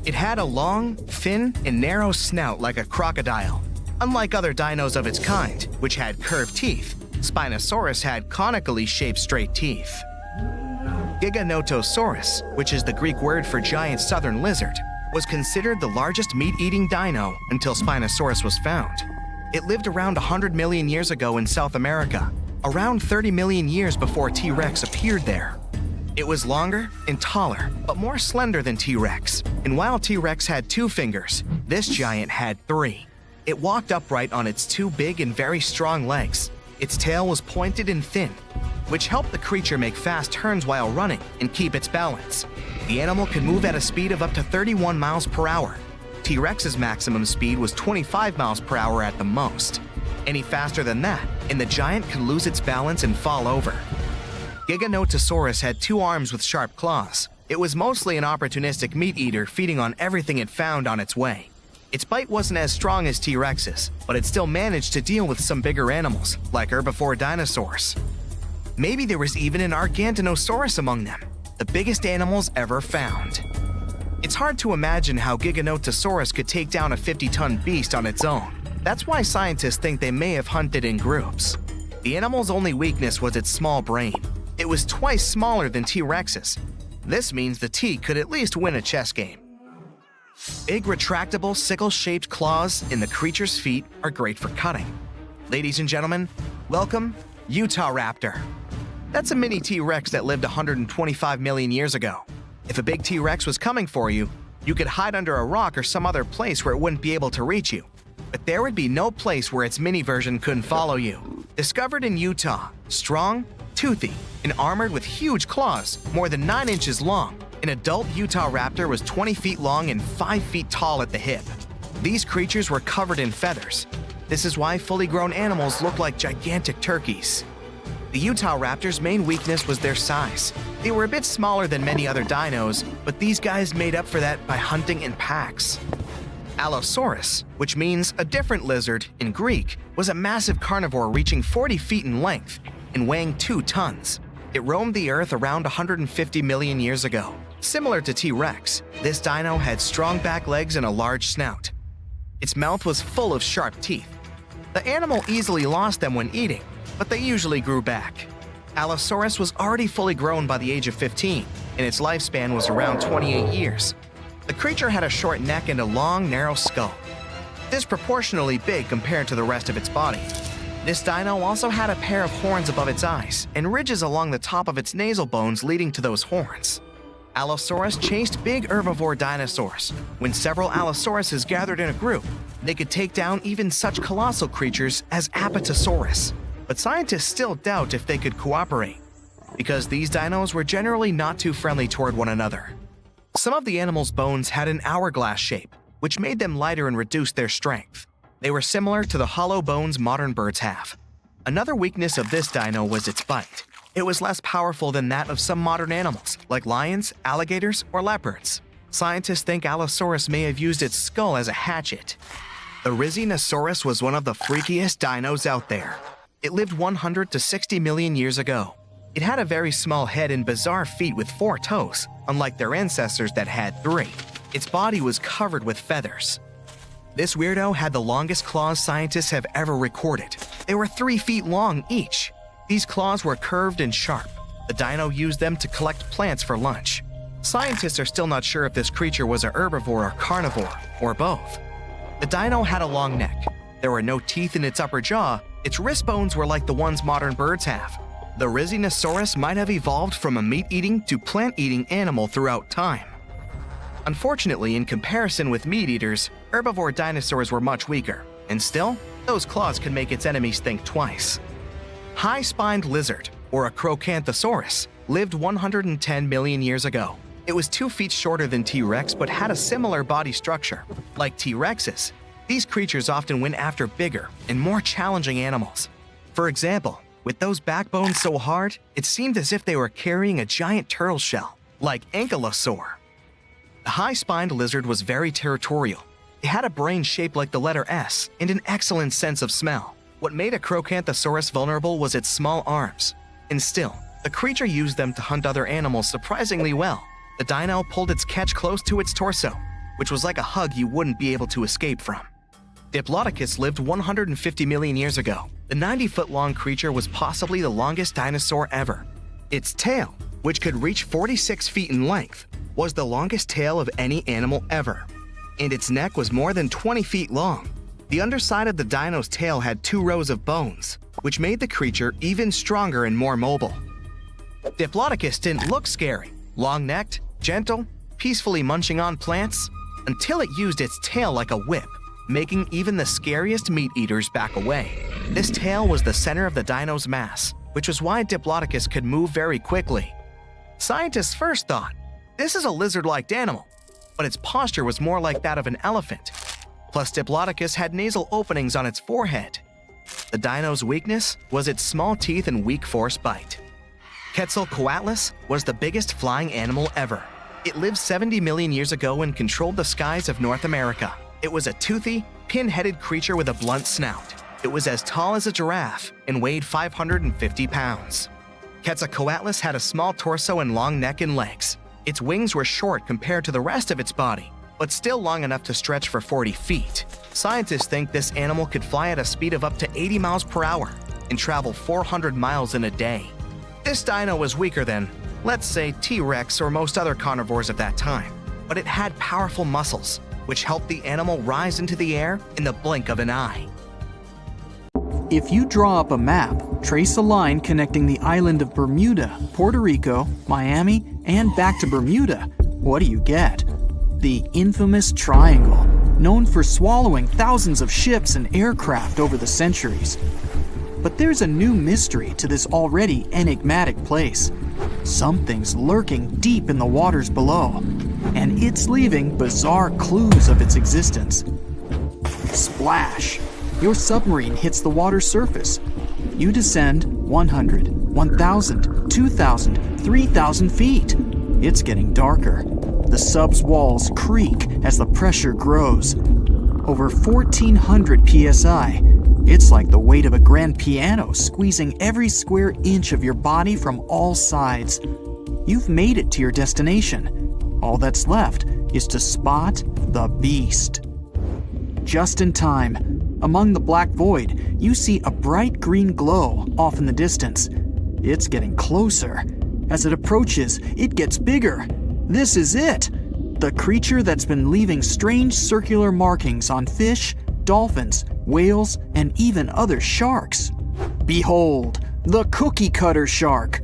It had a long, thin, and narrow snout like a crocodile. Unlike other dinos of its kind, which had curved teeth, Spinosaurus had conically shaped straight teeth. Giganotosaurus, which is the Greek word for giant southern lizard, was considered the largest meat-eating dino until Spinosaurus was found. It lived around 100 million years ago in South America, around 30 million years before T-Rex appeared there. It was longer and taller, but more slender than T-Rex, and while T-Rex had 2 fingers, this giant had 3. It walked upright on its 2 big and very strong legs. Its tail was pointed and thin, which helped the creature make fast turns while running and keep its balance. The animal could move at a speed of up to 31 miles per hour. T-Rex's maximum speed was 25 miles per hour at the most. Any faster than that, and the giant could lose its balance and fall over. Giganotosaurus had 2 arms with sharp claws. It was mostly an opportunistic meat-eater feeding on everything it found on its way. Its bite wasn't as strong as T-Rex's, but it still managed to deal with some bigger animals, like herbivore dinosaurs. Maybe there was even an Argentinosaurus among them, the biggest animals ever found. It's hard to imagine how Giganotosaurus could take down a 50-ton beast on its own. That's why scientists think they may have hunted in groups. The animal's only weakness was its small brain. It was twice smaller than T-Rex's. This means the T could at least win a chess game. Big retractable sickle-shaped claws in the creature's feet are great for cutting. Ladies and gentlemen, welcome Utah Raptor. That's a mini T-Rex that lived 125 million years ago. If a big T-Rex was coming for you, you could hide under a rock or some other place where it wouldn't be able to reach you. But there would be no place where its mini version couldn't follow you. Discovered in Utah, strong, toothy, and armored with huge claws, more than 9 inches long, an adult Utah Raptor was 20 feet long and 5 feet tall at the hip. These creatures were covered in feathers. This is why fully grown animals look like gigantic turkeys. The Utah Raptor's main weakness was their size. They were a bit smaller than many other dinos, but these guys made up for that by hunting in packs. Allosaurus, which means a different lizard in Greek, was a massive carnivore reaching 40 feet in length and weighing 2 tons. It roamed the Earth around 150 million years ago. Similar to T-Rex, this dino had strong back legs and a large snout. Its mouth was full of sharp teeth. The animal easily lost them when eating, but they usually grew back. Allosaurus was already fully grown by the age of 15, and its lifespan was around 28 years. The creature had a short neck and a long, narrow skull, disproportionately big compared to the rest of its body. This dino also had a pair of horns above its eyes and ridges along the top of its nasal bones leading to those horns. Allosaurus chased big herbivore dinosaurs. When several Allosauruses gathered in a group, they could take down even such colossal creatures as Apatosaurus. But scientists still doubt if they could cooperate, because these dinos were generally not too friendly toward one another. Some of the animal's bones had an hourglass shape, which made them lighter and reduced their strength. They were similar to the hollow bones modern birds have. Another weakness of this dino was its bite. It was less powerful than that of some modern animals, like lions, alligators, or leopards. Scientists think Allosaurus may have used its skull as a hatchet. The Rhizinosaurus was one of the freakiest dinos out there. It lived 100 to 60 million years ago. It had a very small head and bizarre feet with 4 toes, unlike their ancestors that had 3. Its body was covered with feathers. This weirdo had the longest claws scientists have ever recorded. They were 3 feet long each. These claws were curved and sharp. The dino used them to collect plants for lunch. Scientists are still not sure if this creature was a herbivore or carnivore, or both. The dino had a long neck. There were no teeth in its upper jaw. Its wrist bones were like the ones modern birds have. The Rhizinosaurus might have evolved from a meat-eating to plant-eating animal throughout time. Unfortunately, in comparison with meat-eaters, herbivore dinosaurs were much weaker, and still, those claws could make its enemies think twice. High-spined lizard, or a Crocanthrosaurus, lived 110 million years ago. It was 2 feet shorter than T-Rex but had a similar body structure. Like T-Rexes, these creatures often went after bigger and more challenging animals. For example, with those backbones so hard, it seemed as if they were carrying a giant turtle shell, like Ankylosaur. The high-spined lizard was very territorial. It had a brain shaped like the letter S and an excellent sense of smell. What made a Crocanthrosaurus vulnerable was its small arms. And still, the creature used them to hunt other animals surprisingly well. The dino pulled its catch close to its torso, which was like a hug you wouldn't be able to escape from. Diplodocus lived 150 million years ago. The 90-foot-long creature was possibly the longest dinosaur ever. Its tail, which could reach 46 feet in length, was the longest tail of any animal ever. And its neck was more than 20 feet long. The underside of the dino's tail had 2 rows of bones, which made the creature even stronger and more mobile. Diplodocus didn't look scary, long-necked, gentle, peacefully munching on plants, until it used its tail like a whip, making even the scariest meat-eaters back away. This tail was the center of the dino's mass, which was why Diplodocus could move very quickly. Scientists first thought, this is a lizard-like animal, but its posture was more like that of an elephant. Plus, Diplodocus had nasal openings on its forehead. The dino's weakness was its small teeth and weak force bite. Quetzalcoatlus was the biggest flying animal ever. It lived 70 million years ago and controlled the skies of North America. It was a toothy, pin-headed creature with a blunt snout. It was as tall as a giraffe and weighed 550 pounds. Quetzalcoatlus had a small torso and long neck and legs. Its wings were short compared to the rest of its body, but still long enough to stretch for 40 feet. Scientists think this animal could fly at a speed of up to 80 miles per hour and travel 400 miles in a day. This dino was weaker than, let's say, T-Rex or most other carnivores of that time, but it had powerful muscles, which help the animal rise into the air in the blink of an eye. If you draw up a map, trace a line connecting the island of Bermuda, Puerto Rico, Miami, and back to Bermuda, what do you get? The infamous triangle, known for swallowing thousands of ships and aircraft over the centuries. But there's a new mystery to this already enigmatic place. Something's lurking deep in the waters below, and it's leaving bizarre clues of its existence. Splash! Your submarine hits the water surface. You descend 100, 1,000, 2,000, 3,000 feet. It's getting darker. The sub's walls creak as the pressure grows. Over 1,400 psi. It's like the weight of a grand piano squeezing every square inch of your body from all sides. You've made it to your destination. All that's left is to spot the beast. Just in time, among the black void, you see a bright green glow off in the distance. It's getting closer. As it approaches, it gets bigger. This is it! The creature that's been leaving strange circular markings on fish, dolphins, whales, and even other sharks. Behold, the cookie cutter shark!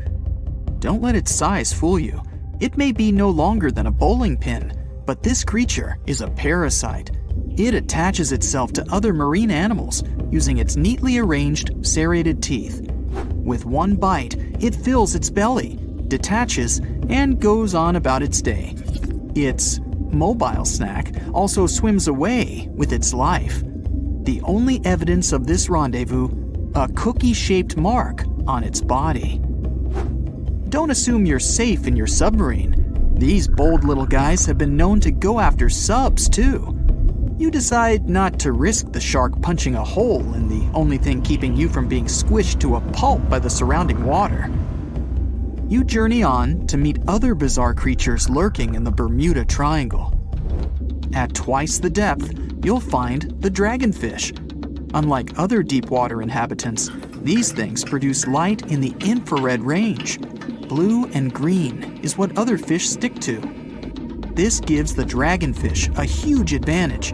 Don't let its size fool you. It may be no longer than a bowling pin, but this creature is a parasite. It attaches itself to other marine animals using its neatly arranged, serrated teeth. With one bite, it fills its belly, detaches, and goes on about its day. Its mobile snack also swims away with its life. The only evidence of this rendezvous, a cookie-shaped mark on its body. Don't assume you're safe in your submarine. These bold little guys have been known to go after subs too. You decide not to risk the shark punching a hole in the only thing keeping you from being squished to a pulp by the surrounding water. You journey on to meet other bizarre creatures lurking in the Bermuda Triangle. At twice the depth, you'll find the dragonfish. Unlike other deep water inhabitants, these things produce light in the infrared range. Blue and green is what other fish stick to. This gives the dragonfish a huge advantage.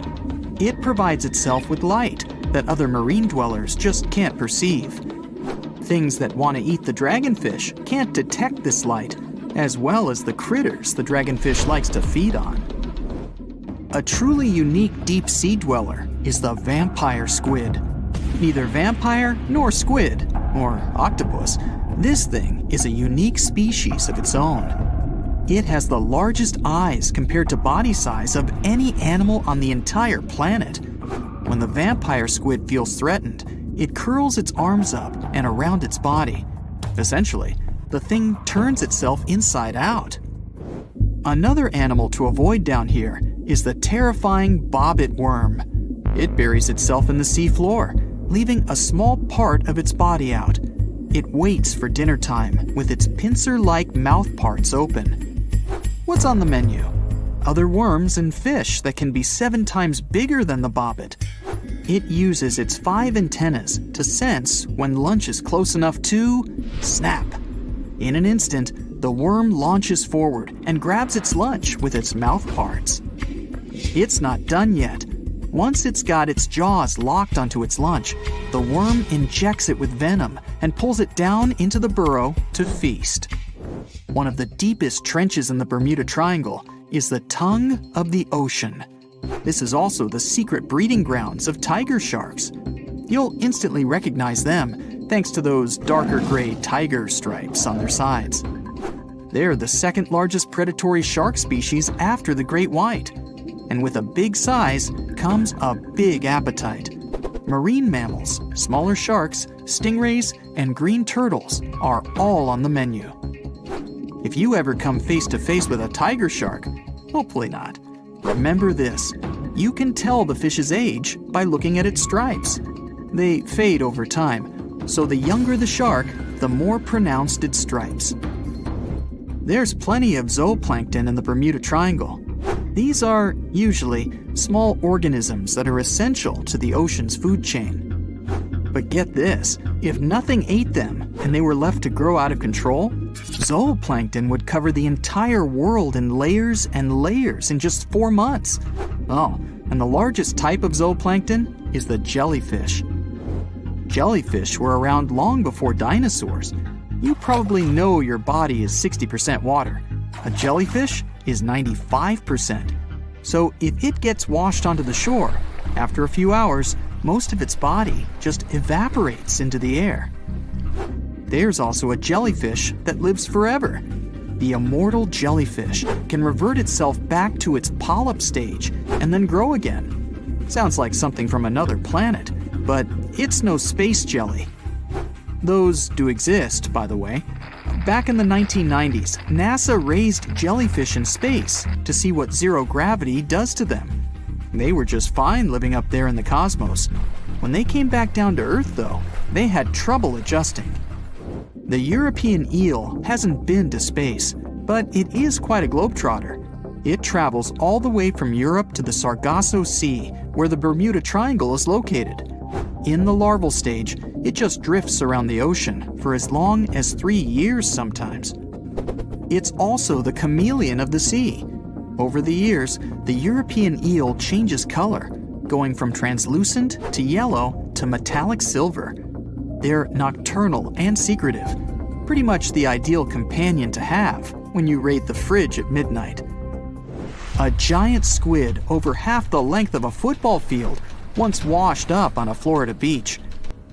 It provides itself with light that other marine dwellers just can't perceive. Things that want to eat the dragonfish can't detect this light, as well as the critters the dragonfish likes to feed on. A truly unique deep-sea dweller is the vampire squid. Neither vampire nor squid, or octopus, this thing is a unique species of its own. It has the largest eyes compared to body size of any animal on the entire planet. When the vampire squid feels threatened, it curls its arms up and around its body. Essentially, the thing turns itself inside out. Another animal to avoid down here is the terrifying bobbit worm. It buries itself in the seafloor, leaving a small part of its body out. It waits for dinner time with its pincer-like mouth parts open. What's on the menu? Other worms and fish that can be 7 times bigger than the bobbit. It uses its 5 antennas to sense when lunch is close enough to snap. In an instant, the worm launches forward and grabs its lunch with its mouth parts. It's not done yet. Once it's got its jaws locked onto its lunch, the worm injects it with venom and pulls it down into the burrow to feast. One of the deepest trenches in the Bermuda Triangle is the tongue of the ocean. This is also the secret breeding grounds of tiger sharks. You'll instantly recognize them thanks to those darker gray tiger stripes on their sides. They're the second largest predatory shark species after the great white. And with a big size comes a big appetite. Marine mammals, smaller sharks, stingrays, and green turtles are all on the menu. If you ever come face to face with a tiger shark, hopefully not, remember this: you can tell the fish's age by looking at its stripes. They fade over time, so the younger the shark, the more pronounced its stripes. There's plenty of zooplankton in the Bermuda Triangle. These are, usually, small organisms that are essential to the ocean's food chain. But get this, if nothing ate them and they were left to grow out of control, zooplankton would cover the entire world in layers and layers in just 4 months. Oh, and the largest type of zooplankton is the jellyfish. Jellyfish were around long before dinosaurs. You probably know your body is 60% water. A jellyfish is 95%. So if it gets washed onto the shore, after a few hours, most of its body just evaporates into the air. There's also a jellyfish that lives forever. The immortal jellyfish can revert itself back to its polyp stage and then grow again. Sounds like something from another planet, but it's no space jelly. Those do exist, by the way. Back in the 1990s, NASA raised jellyfish in space to see what zero gravity does to them. They were just fine living up there in the cosmos. When they came back down to Earth, though, they had trouble adjusting. The European eel hasn't been to space, but it is quite a globetrotter. It travels all the way from Europe to the Sargasso Sea, where the Bermuda Triangle is located. In the larval stage, it just drifts around the ocean for as long as 3 years sometimes. It's also the chameleon of the sea. Over the years, the European eel changes color, going from translucent to yellow to metallic silver. They're nocturnal and secretive, pretty much the ideal companion to have when you raid the fridge at midnight. A giant squid over half the length of a football field once washed up on a Florida beach.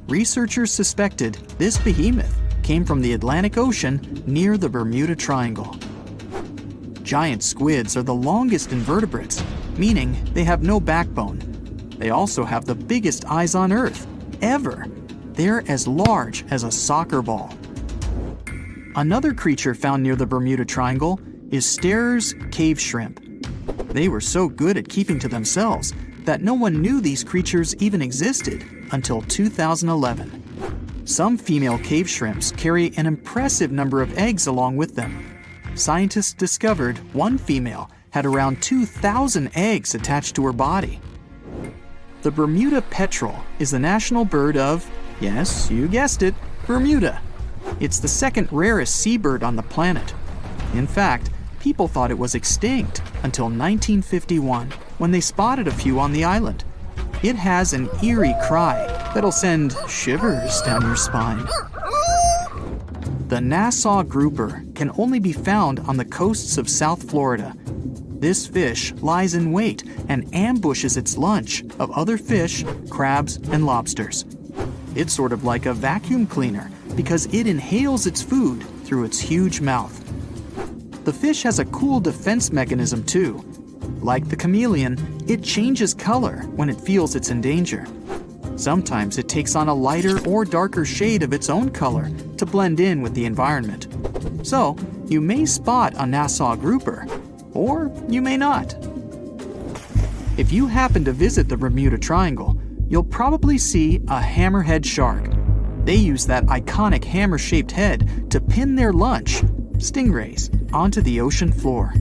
Researchers suspected this behemoth came from the Atlantic Ocean near the Bermuda Triangle. Giant squids are the longest invertebrates, meaning they have no backbone. They also have the biggest eyes on Earth, ever. They're as large as a soccer ball. Another creature found near the Bermuda Triangle is Sterer's cave shrimp. They were so good at keeping to themselves that no one knew these creatures even existed until 2011. Some female cave shrimps carry an impressive number of eggs along with them. Scientists discovered one female had around 2,000 eggs attached to her body. The Bermuda petrel is the national bird of, yes, you guessed it, Bermuda. It's the second rarest seabird on the planet. In fact, people thought it was extinct until 1951, when they spotted a few on the island. It has an eerie cry that'll send shivers down your spine. The Nassau grouper can only be found on the coasts of South Florida. This fish lies in wait and ambushes its lunch of other fish, crabs, and lobsters. It's sort of like a vacuum cleaner because it inhales its food through its huge mouth. The fish has a cool defense mechanism too. Like the chameleon, it changes color when it feels it's in danger. Sometimes it takes on a lighter or darker shade of its own color to blend in with the environment. So, you may spot a Nassau grouper, or you may not. If you happen to visit the Bermuda Triangle, you'll probably see a hammerhead shark. They use that iconic hammer-shaped head to pin their lunch, stingrays, onto the ocean floor.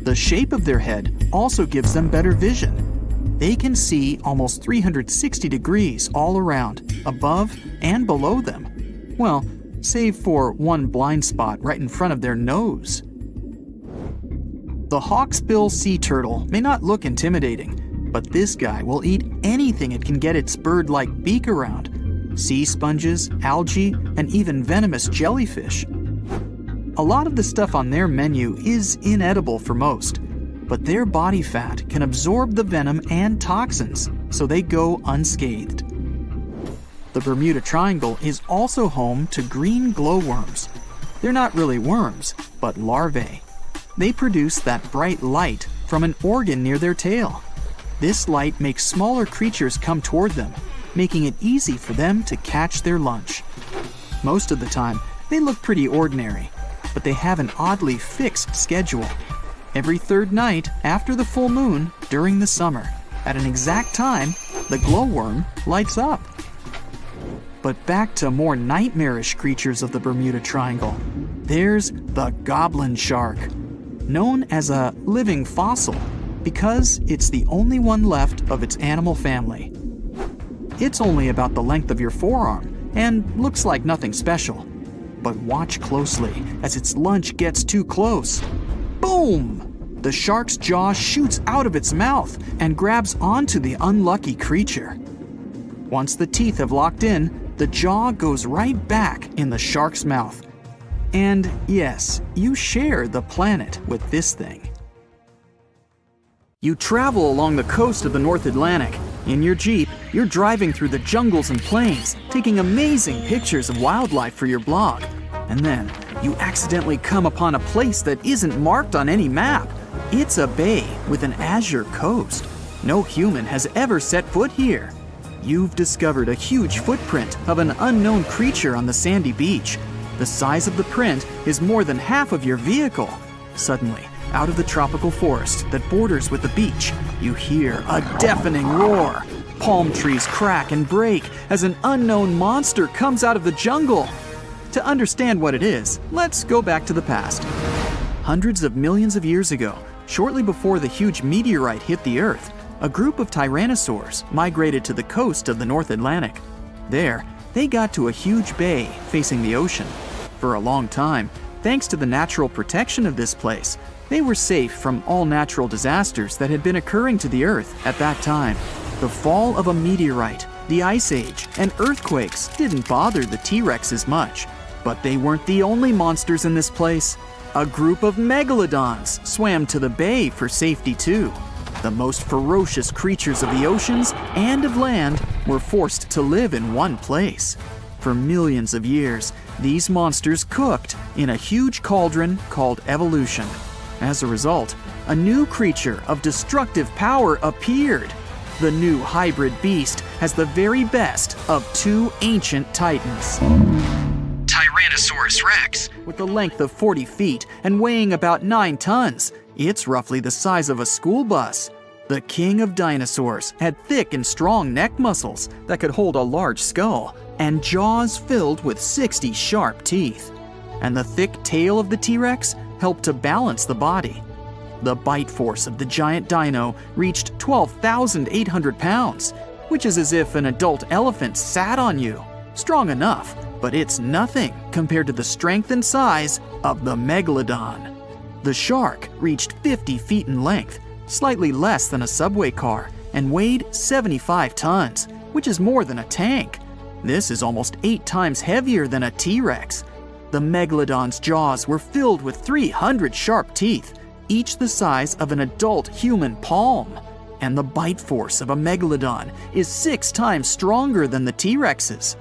The shape of their head also gives them better vision. They can see almost 360 degrees all around, above and below them. Well, save for one blind spot right in front of their nose. The hawksbill sea turtle may not look intimidating, but this guy will eat anything it can get its bird-like beak around. Sea sponges, algae, and even venomous jellyfish. A lot of the stuff on their menu is inedible for most, but their body fat can absorb the venom and toxins, so they go unscathed. The Bermuda Triangle is also home to green glowworms. They're not really worms, but larvae. They produce that bright light from an organ near their tail. This light makes smaller creatures come toward them, making it easy for them to catch their lunch. Most of the time, they look pretty ordinary, but they have an oddly fixed schedule. Every third night after the full moon during the summer, at an exact time, the glowworm lights up. But back to more nightmarish creatures of the Bermuda Triangle. There's the goblin shark, known as a living fossil because it's the only one left of its animal family. It's only about the length of your forearm and looks like nothing special. But watch closely as its lunch gets too close. Boom! the shark's jaw shoots out of its mouth and grabs onto the unlucky creature. Once the teeth have locked in, the jaw goes right back in the shark's mouth. And yes, you share the planet with this thing. You travel along the coast of the North Atlantic. In your Jeep, you're driving through the jungles and plains, taking amazing pictures of wildlife for your blog. And then, you accidentally come upon a place that isn't marked on any map. It's a bay with an azure coast. No human has ever set foot here. You've discovered a huge footprint of an unknown creature on the sandy beach. The size of the print is more than half of your vehicle. Suddenly, out of the tropical forest that borders with the beach, you hear a deafening roar. Palm trees crack and break as an unknown monster comes out of the jungle. To understand what it is, let's go back to the past. Hundreds of millions of years ago, shortly before the huge meteorite hit the Earth, a group of tyrannosaurs migrated to the coast of the North Atlantic. There, they got to a huge bay facing the ocean. For a long time, thanks to the natural protection of this place, they were safe from all natural disasters that had been occurring to the Earth at that time. The fall of a meteorite, the Ice Age, and earthquakes didn't bother the T-Rexes much. But they weren't the only monsters in this place. A group of megalodons swam to the bay for safety too. The most ferocious creatures of the oceans and of land were forced to live in one place. For millions of years, these monsters cooked in a huge cauldron called evolution. As a result, a new creature of destructive power appeared. The new hybrid beast has the very best of two ancient titans. Tyrannosaurus Rex, with a length of 40 feet and weighing about 9 tons. It's roughly the size of a school bus. The king of dinosaurs had thick and strong neck muscles that could hold a large skull, and jaws filled with 60 sharp teeth. And the thick tail of the T-Rex helped to balance the body. The bite force of the giant dino reached 12,800 pounds, which is as if an adult elephant sat on you. Strong enough, but it's nothing compared to the strength and size of the megalodon. The shark reached 50 feet in length, slightly less than a subway car, and weighed 75 tons, which is more than a tank. This is almost 8 times heavier than a T-Rex. The megalodon's jaws were filled with 300 sharp teeth, each the size of an adult human palm. And the bite force of a megalodon is 6 times stronger than the T-Rex's.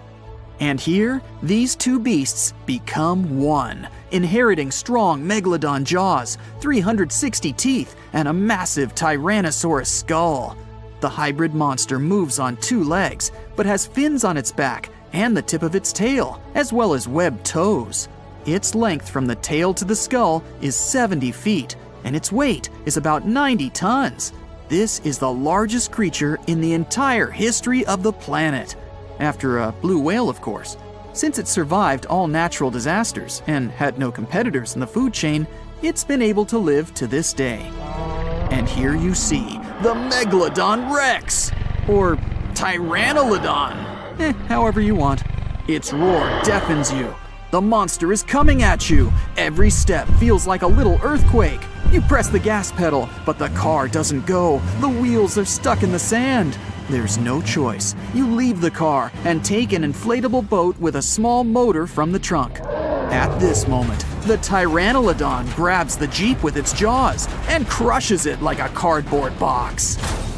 And here, these two beasts become one, inheriting strong megalodon jaws, 360 teeth, and a massive Tyrannosaurus skull. The hybrid monster moves on 2 legs, but has fins on its back and the tip of its tail, as well as webbed toes. Its length from the tail to the skull is 70 feet, and its weight is about 90 tons. This is the largest creature in the entire history of the planet. After a blue whale, of course. Since it survived all natural disasters and had no competitors in the food chain, it's been able to live to this day. And here you see the Megalodon Rex, or Tyrannolodon, however you want. Its roar deafens you. The monster is coming at you. Every step feels like a little earthquake. You press the gas pedal, but the car doesn't go. The wheels are stuck in the sand. There's no choice. You leave the car and take an inflatable boat with a small motor from the trunk. At this moment, the Tyrannolodon grabs the Jeep with its jaws and crushes it like a cardboard box.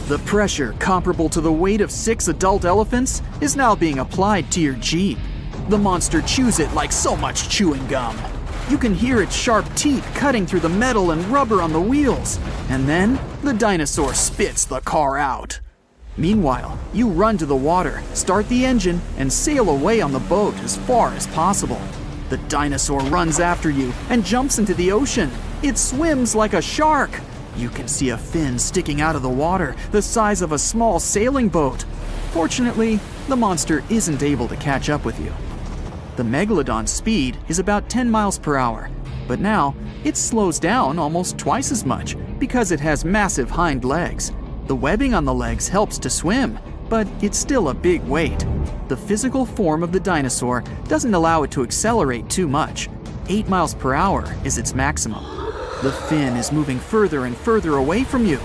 The pressure, comparable to the weight of 6 adult elephants, is now being applied to your Jeep. The monster chews it like so much chewing gum. You can hear its sharp teeth cutting through the metal and rubber on the wheels. And then, the dinosaur spits the car out. Meanwhile, you run to the water, start the engine, and sail away on the boat as far as possible. The dinosaur runs after you and jumps into the ocean. It swims like a shark. You can see a fin sticking out of the water, the size of a small sailing boat. Fortunately, the monster isn't able to catch up with you. The megalodon's speed is about 10 miles per hour, but now it slows down almost twice as much because it has massive hind legs. The webbing on the legs helps to swim, but it's still a big weight. The physical form of the dinosaur doesn't allow it to accelerate too much. 8 miles per hour is its maximum. The fin is moving further and further away from you.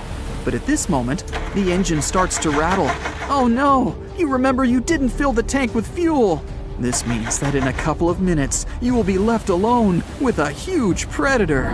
But at this moment, the engine starts to rattle. Oh no! You remember you didn't fill the tank with fuel! This means that in a couple of minutes, you will be left alone with a huge predator.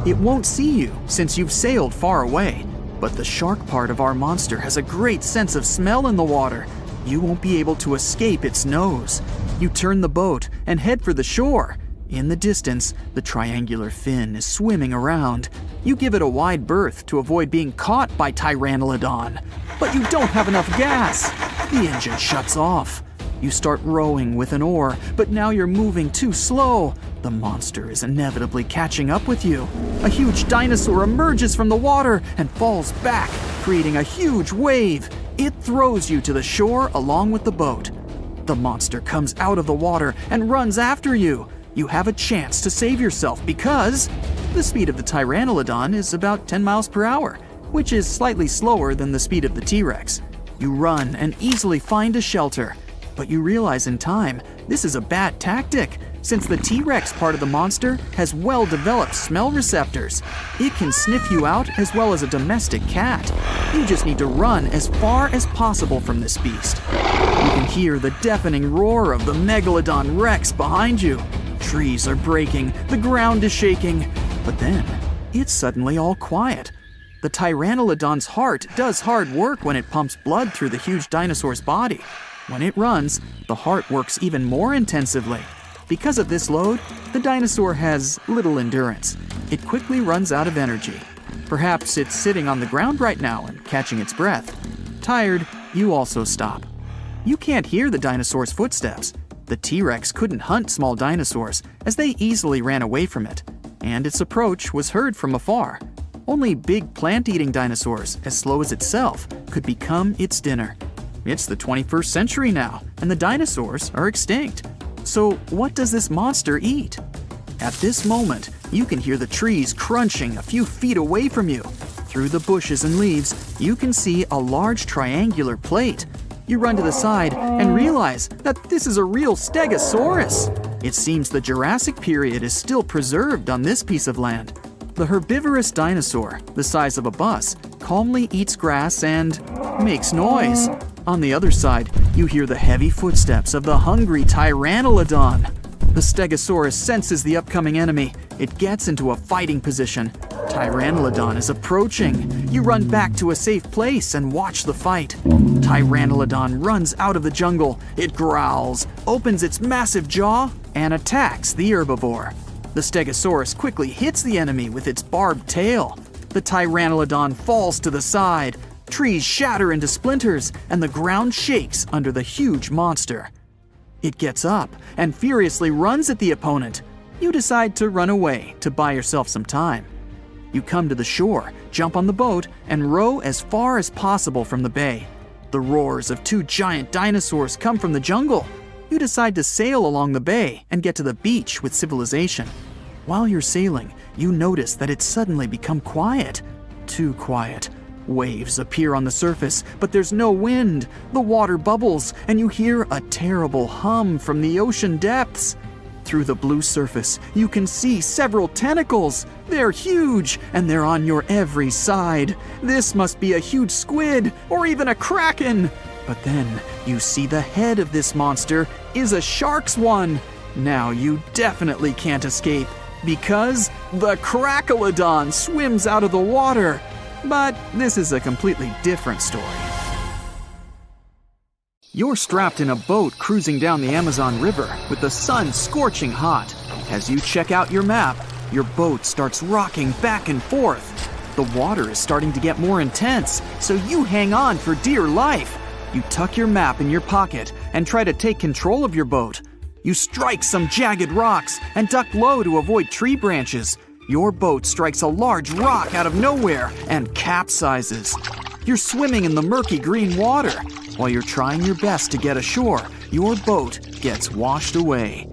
It won't see you since you've sailed far away, but the shark part of our monster has a great sense of smell in the water. You won't be able to escape its nose. You turn the boat and head for the shore. In the distance, the triangular fin is swimming around. You give it a wide berth to avoid being caught by Tyrannolodon. But you don't have enough gas. The engine shuts off. You start rowing with an oar, but now you're moving too slow. The monster is inevitably catching up with you. A huge dinosaur emerges from the water and falls back, creating a huge wave. It throws you to the shore along with the boat. The monster comes out of the water and runs after you. You have a chance to save yourself because the speed of the Tyrannolodon is about 10 miles per hour, which is slightly slower than the speed of the T-Rex. You run and easily find a shelter. But you realize in time, this is a bad tactic, since the T-Rex part of the monster has well-developed smell receptors. It can sniff you out as well as a domestic cat. You just need to run as far as possible from this beast. You can hear the deafening roar of the Megalodon Rex behind you. Trees are breaking, the ground is shaking, but then it's suddenly all quiet. The Tyrannolodon's heart does hard work when it pumps blood through the huge dinosaur's body. When it runs, the heart works even more intensively. Because of this load, the dinosaur has little endurance. It quickly runs out of energy. Perhaps it's sitting on the ground right now and catching its breath. Tired, you also stop. You can't hear the dinosaur's footsteps. The T-Rex couldn't hunt small dinosaurs, as they easily ran away from it, and its approach was heard from afar. Only big plant-eating dinosaurs, as slow as itself, could become its dinner. It's the 21st century now, and the dinosaurs are extinct. So what does this monster eat? At this moment, you can hear the trees crunching a few feet away from you. Through the bushes and leaves, you can see a large triangular plate. You run to the side and realize that this is a real Stegosaurus. It seems the Jurassic period is still preserved on this piece of land. The herbivorous dinosaur, the size of a bus, calmly eats grass and makes noise. On the other side, you hear the heavy footsteps of the hungry Tyrannolodon. The Stegosaurus senses the upcoming enemy. It gets into a fighting position. Tyrannolodon is approaching. You run back to a safe place and watch the fight. Tyrannolodon runs out of the jungle. It growls, opens its massive jaw, and attacks the herbivore. The Stegosaurus quickly hits the enemy with its barbed tail. The Tyrannolodon falls to the side. Trees shatter into splinters, and the ground shakes under the huge monster. It gets up and furiously runs at the opponent. You decide to run away to buy yourself some time. You come to the shore, jump on the boat, and row as far as possible from the bay. The roars of two giant dinosaurs come from the jungle. You decide to sail along the bay and get to the beach with civilization. While you're sailing, you notice that it's suddenly become quiet. Too quiet. Waves appear on the surface, but there's no wind. The water bubbles, and you hear a terrible hum from the ocean depths. Through the blue surface, you can see several tentacles. They're huge, and they're on your every side. This must be a huge squid, or even a kraken. But then, you see the head of this monster is a shark's one. Now you definitely can't escape, because the Crackalodon swims out of the water. But this is a completely different story. You're strapped in a boat cruising down the Amazon River with the sun scorching hot. As you check out your map, your boat starts rocking back and forth. The water is starting to get more intense, so you hang on for dear life. You tuck your map in your pocket and try to take control of your boat. You strike some jagged rocks and duck low to avoid tree branches. Your boat strikes a large rock out of nowhere and capsizes. You're swimming in the murky green water. While you're trying your best to get ashore, your boat gets washed away.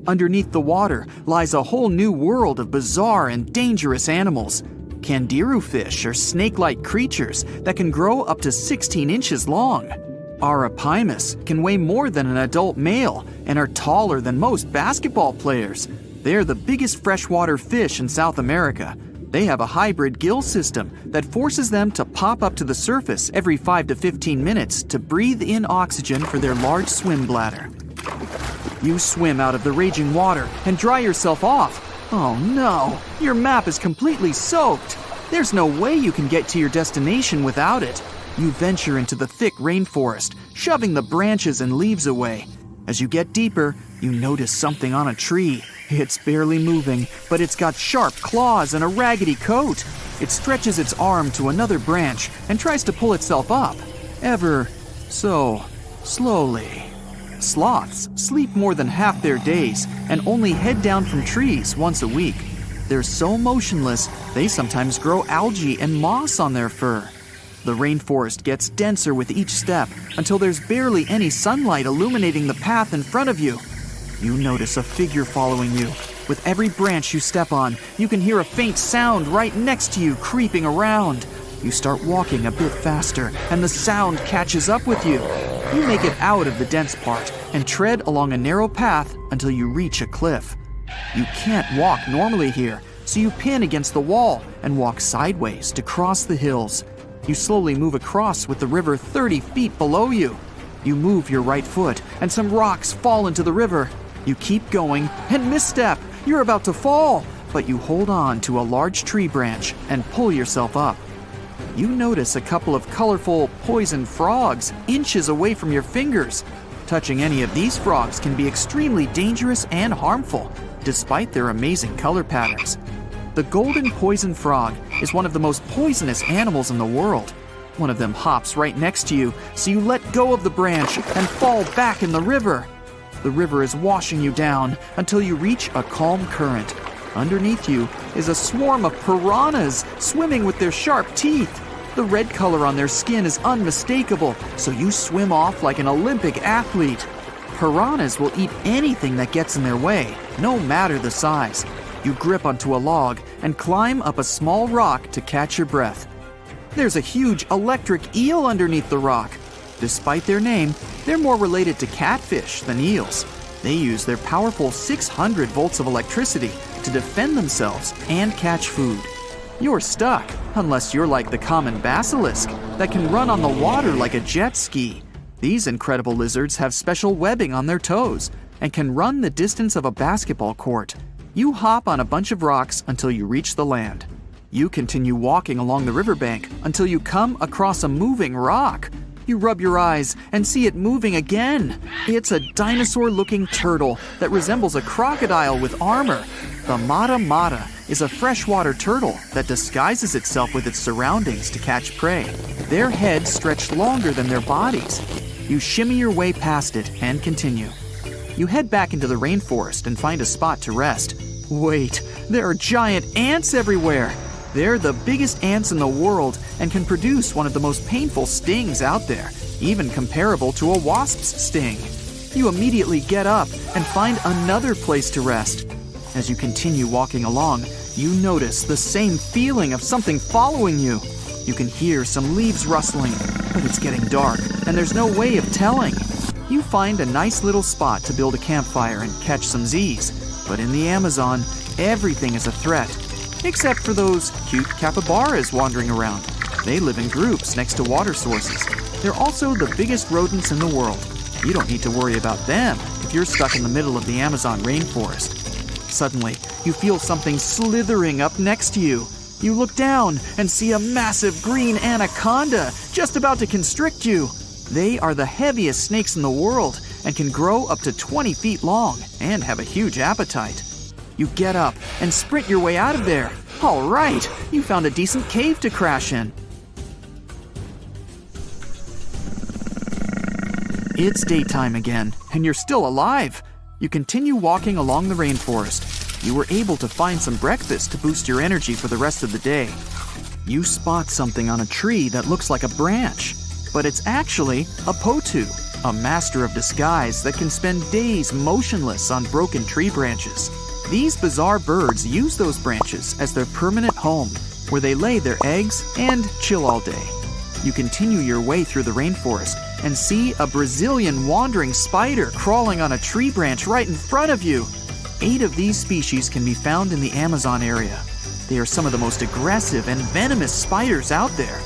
Underneath the water lies a whole new world of bizarre and dangerous animals. Candiru fish are snake-like creatures that can grow up to 16 inches long. Arapimus can weigh more than an adult male and are taller than most basketball players. They are the biggest freshwater fish in South America. They have a hybrid gill system that forces them to pop up to the surface every 5 to 15 minutes to breathe in oxygen for their large swim bladder. You swim out of the raging water and dry yourself off. Oh no, your map is completely soaked. There's no way you can get to your destination without it. You venture into the thick rainforest, shoving the branches and leaves away. As you get deeper, you notice something on a tree. It's barely moving, but it's got sharp claws and a raggedy coat. It stretches its arm to another branch and tries to pull itself up, ever so slowly. Sloths sleep more than half their days and only head down from trees once a week. They're so motionless, they sometimes grow algae and moss on their fur. The rainforest gets denser with each step until there's barely any sunlight illuminating the path in front of you. You notice a figure following you. With every branch you step on, you can hear a faint sound right next to you creeping around. You start walking a bit faster, and the sound catches up with you. You make it out of the dense part and tread along a narrow path until you reach a cliff. You can't walk normally here, so you pin against the wall and walk sideways to cross the hills. You slowly move across with the river 30 feet below you. You move your right foot, and some rocks fall into the river. You keep going and misstep. You're about to fall, but you hold on to a large tree branch and pull yourself up. You notice a couple of colorful, poison frogs inches away from your fingers. Touching any of these frogs can be extremely dangerous and harmful, despite their amazing color patterns. The golden poison frog is one of the most poisonous animals in the world. One of them hops right next to you, so you let go of the branch and fall back in the river. The river is washing you down until you reach a calm current. Underneath you is a swarm of piranhas swimming with their sharp teeth. The red color on their skin is unmistakable, so you swim off like an Olympic athlete. Piranhas will eat anything that gets in their way, no matter the size. You grip onto a log and climb up a small rock to catch your breath. There's a huge electric eel underneath the rock. Despite their name, they're more related to catfish than eels. They use their powerful 600 volts of electricity to defend themselves and catch food. You're stuck, unless you're like the common basilisk that can run on the water like a jet ski. These incredible lizards have special webbing on their toes and can run the distance of a basketball court. You hop on a bunch of rocks until you reach the land. You continue walking along the riverbank until you come across a moving rock. You rub your eyes and see it moving again. It's a dinosaur-looking turtle that resembles a crocodile with armor. The mata mata is a freshwater turtle that disguises itself with its surroundings to catch prey. Their heads stretch longer than their bodies. You shimmy your way past it and continue. You head back into the rainforest and find a spot to rest. Wait, there are giant ants everywhere. They're the biggest ants in the world and can produce one of the most painful stings out there, even comparable to a wasp's sting. You immediately get up and find another place to rest. As you continue walking along, you notice the same feeling of something following you. You can hear some leaves rustling, but it's getting dark and there's no way of telling. You find a nice little spot to build a campfire and catch some Z's. But in the Amazon, everything is a threat, except for those cute capybaras wandering around. They live in groups next to water sources. They're also the biggest rodents in the world. You don't need to worry about them if you're stuck in the middle of the Amazon rainforest. Suddenly, you feel something slithering up next to you. You look down and see a massive green anaconda just about to constrict you. They are the heaviest snakes in the world and can grow up to 20 feet long and have a huge appetite. You get up and sprint your way out of there. All right, you found a decent cave to crash in. It's daytime again, and you're still alive. You continue walking along the rainforest. You were able to find some breakfast to boost your energy for the rest of the day. You spot something on a tree that looks like a branch, but it's actually a potu, a master of disguise that can spend days motionless on broken tree branches. These bizarre birds use those branches as their permanent home, where they lay their eggs and chill all day. You continue your way through the rainforest and see a Brazilian wandering spider crawling on a tree branch right in front of you. 8 of these species can be found in the Amazon area. They are some of the most aggressive and venomous spiders out there.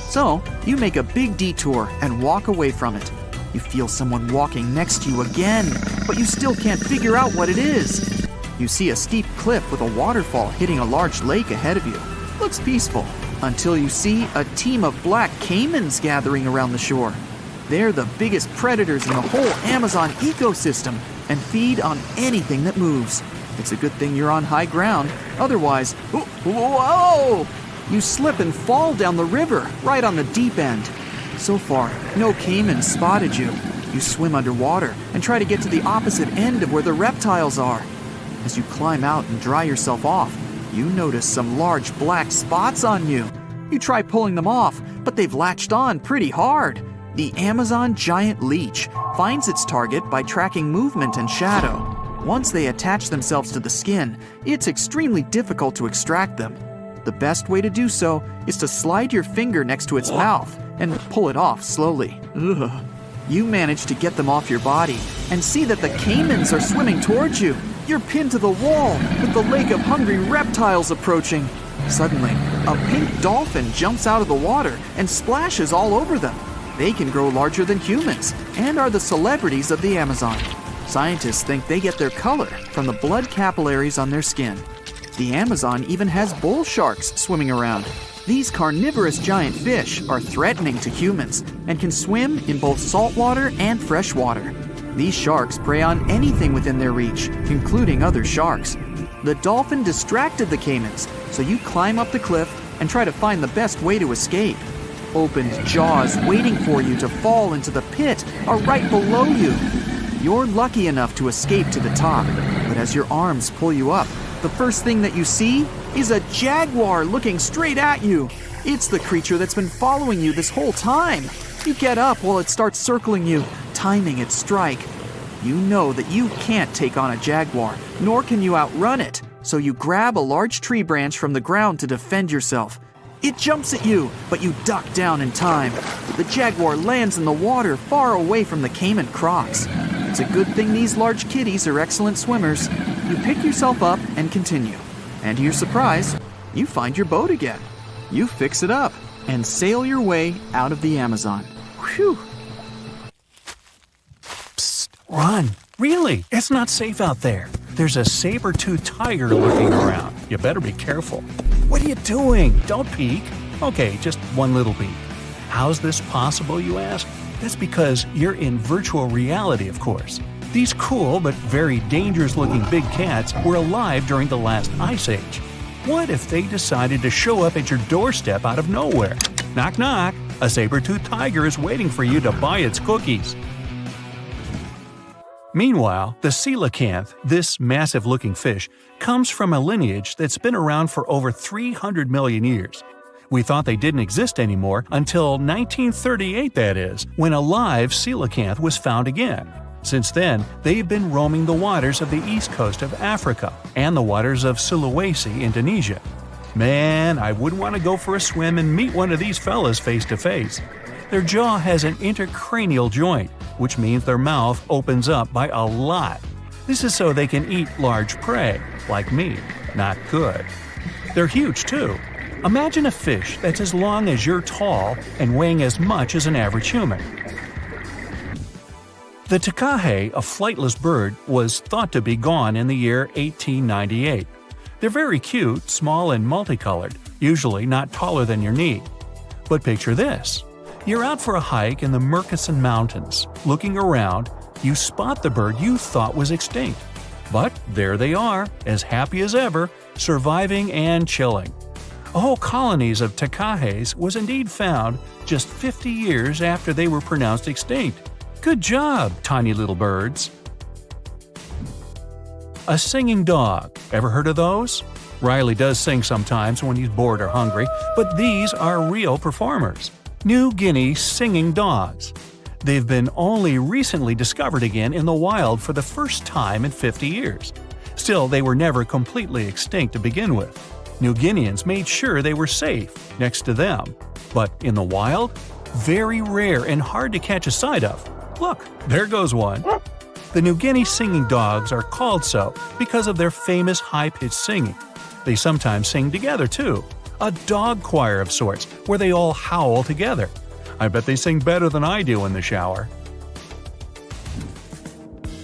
So, you make a big detour and walk away from it. You feel someone walking next to you again, but you still can't figure out what it is. You see a steep cliff with a waterfall hitting a large lake ahead of you. Looks peaceful, until you see a team of black caimans gathering around the shore. They're the biggest predators in the whole Amazon ecosystem and feed on anything that moves. It's a good thing you're on high ground, otherwise, whoa! You slip and fall down the river, right on the deep end. So far, no caimans spotted you. You swim underwater and try to get to the opposite end of where the reptiles are. As you climb out and dry yourself off, you notice some large black spots on you. You try pulling them off, but they've latched on pretty hard. The Amazon giant leech finds its target by tracking movement and shadow. Once they attach themselves to the skin, it's extremely difficult to extract them. The best way to do so is to slide your finger next to its mouth and pull it off slowly. Ugh. You manage to get them off your body and see that the caimans are swimming towards you. You're pinned to the wall with the lake of hungry reptiles approaching. Suddenly, a pink dolphin jumps out of the water and splashes all over them. They can grow larger than humans and are the celebrities of the Amazon. Scientists think they get their color from the blood capillaries on their skin. The Amazon even has bull sharks swimming around. These carnivorous giant fish are threatening to humans and can swim in both saltwater and freshwater. These sharks prey on anything within their reach, including other sharks. The dolphin distracted the caimans, so you climb up the cliff and try to find the best way to escape. Opened jaws waiting for you to fall into the pit are right below you. You're lucky enough to escape to the top, but as your arms pull you up, the first thing that you see is a jaguar looking straight at you. It's the creature that's been following you this whole time. You get up while it starts circling you, timing its strike. You know that you can't take on a jaguar, nor can you outrun it, so you grab a large tree branch from the ground to defend yourself. It jumps at you, but you duck down in time. The jaguar lands in the water far away from the caiman crocs. It's a good thing these large kitties are excellent swimmers. You pick yourself up and continue. And to your surprise, you find your boat again. You fix it up and sail your way out of the Amazon. Whew! Psst, run! Really, it's not safe out there. There's a saber-toothed tiger lurking around. You better be careful. What are you doing? Don't peek. Okay, just one little peek. How's this possible, you ask? That's because you're in virtual reality, of course. These cool but very dangerous-looking big cats were alive during the last ice age. What if they decided to show up at your doorstep out of nowhere? Knock knock, a saber-toothed tiger is waiting for you to buy its cookies. Meanwhile, the coelacanth, this massive-looking fish, comes from a lineage that's been around for over 300 million years. We thought they didn't exist anymore until 1938, that is, when a live coelacanth was found again. Since then, they've been roaming the waters of the east coast of Africa and the waters of Sulawesi, Indonesia. Man, I wouldn't want to go for a swim and meet one of these fellas face to face. Their jaw has an intercranial joint, which means their mouth opens up by a lot. This is so they can eat large prey, like me. Not good. They're huge, too. Imagine a fish that's as long as you're tall and weighing as much as an average human. The takahe, a flightless bird, was thought to be gone in the year 1898. They're very cute, small and multicolored, usually not taller than your knee. But picture this. You're out for a hike in the Murchison Mountains. Looking around, you spot the bird you thought was extinct. But there they are, as happy as ever, surviving and chilling. Whole colonies of takahes was indeed found just 50 years after they were pronounced extinct. Good job, tiny little birds. A singing dog. Ever heard of those? Riley does sing sometimes when he's bored or hungry, but these are real performers. New Guinea singing dogs. They've been only recently discovered again in the wild for the first time in 50 years. Still, they were never completely extinct to begin with. New Guineans made sure they were safe next to them. But in the wild, very rare and hard to catch a sight of. Look, there goes one. The New Guinea singing dogs are called so because of their famous high-pitched singing. They sometimes sing together too, a dog choir of sorts where they all howl together. I bet they sing better than I do in the shower.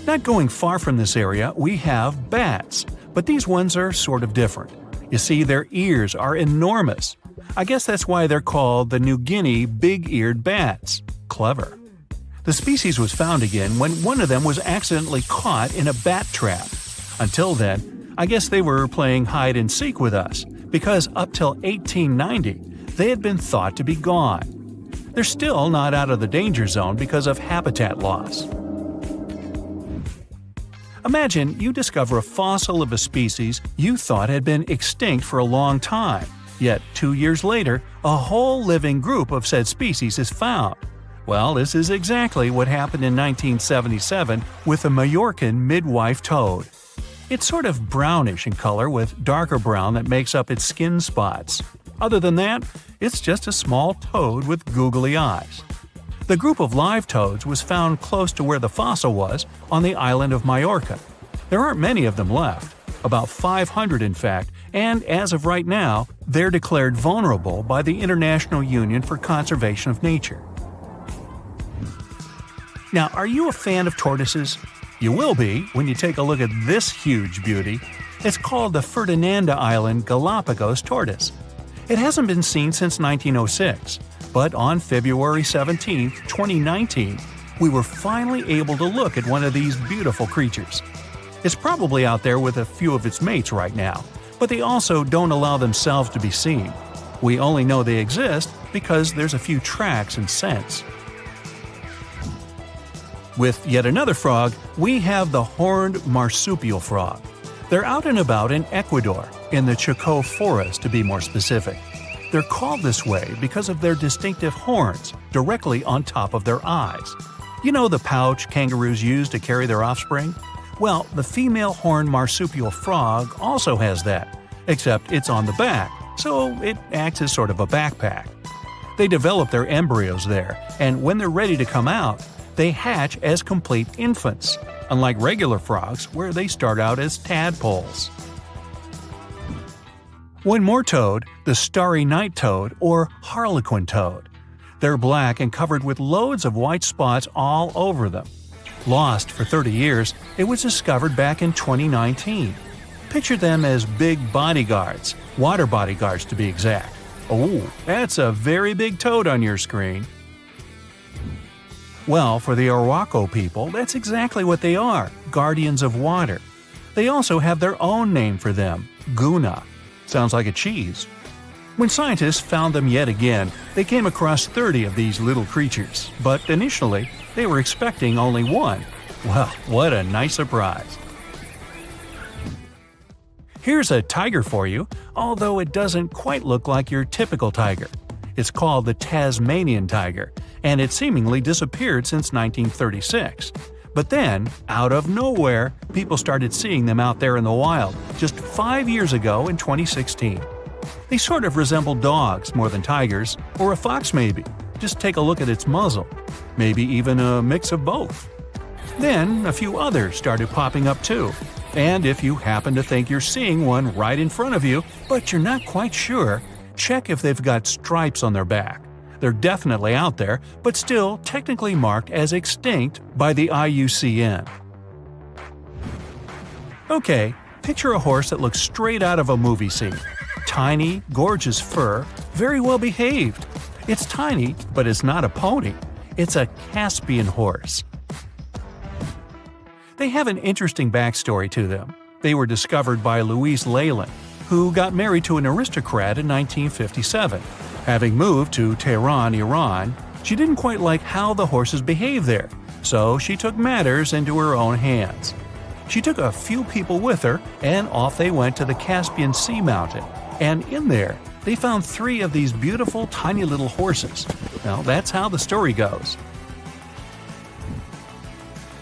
Not going far from this area, we have bats, but these ones are sort of different. You see, their ears are enormous. I guess that's why they're called the New Guinea big-eared bats. Clever. The species was found again when one of them was accidentally caught in a bat trap. Until then, I guess they were playing hide-and-seek with us, because up till 1890, they had been thought to be gone. They're still not out of the danger zone because of habitat loss. Imagine you discover a fossil of a species you thought had been extinct for a long time, yet 2 years later, a whole living group of said species is found. Well, this is exactly what happened in 1977 with the Majorcan midwife toad. It's sort of brownish in color with darker brown that makes up its skin spots. Other than that, it's just a small toad with googly eyes. The group of live toads was found close to where the fossil was, on the island of Majorca. There aren't many of them left, about 500 in fact, and as of right now, they're declared vulnerable by the International Union for Conservation of Nature. Now, are you a fan of tortoises? You will be when you take a look at this huge beauty. It's called the Ferdinanda Island Galapagos tortoise. It hasn't been seen since 1906. But on February 17, 2019, we were finally able to look at one of these beautiful creatures. It's probably out there with a few of its mates right now, but they also don't allow themselves to be seen. We only know they exist because there's a few tracks and scents. With yet another frog, we have the horned marsupial frog. They're out and about in Ecuador, in the Chocó Forest to be more specific. They're called this way because of their distinctive horns directly on top of their eyes. You know the pouch kangaroos use to carry their offspring? Well, the female horned marsupial frog also has that, except it's on the back, so it acts as sort of a backpack. They develop their embryos there, and when they're ready to come out, they hatch as complete infants, unlike regular frogs where they start out as tadpoles. One more toad, the starry night toad or harlequin toad. They're black and covered with loads of white spots all over them. Lost for 30 years, it was discovered back in 2019. Picture them as big bodyguards, water bodyguards to be exact. Oh, that's a very big toad on your screen. Well, for the Arhuaco people, that's exactly what they are, guardians of water. They also have their own name for them, Guna. Sounds like a cheese. When scientists found them yet again, they came across 30 of these little creatures, but initially, they were expecting only one. Well, what a nice surprise. Here's a tiger for you, although it doesn't quite look like your typical tiger. It's called the Tasmanian tiger, and it seemingly disappeared since 1936. But then, out of nowhere, people started seeing them out there in the wild just 5 years ago in 2016. They sort of resemble dogs more than tigers, or a fox maybe. Just take a look at its muzzle. Maybe even a mix of both. Then, a few others started popping up too. And if you happen to think you're seeing one right in front of you, but you're not quite sure, check if they've got stripes on their back. They're definitely out there, but still technically marked as extinct by the IUCN. Okay, picture a horse that looks straight out of a movie scene. Tiny, gorgeous fur, very well behaved. It's tiny, but it's not a pony. It's a Caspian horse. They have an interesting backstory to them. They were discovered by Louise Leyland, who got married to an aristocrat in 1957. Having moved to Tehran, Iran, she didn't quite like how the horses behaved there, so she took matters into her own hands. She took a few people with her, and off they went to the Caspian Sea mountain. And in there, they found 3 of these beautiful tiny little horses. Now, that's how the story goes.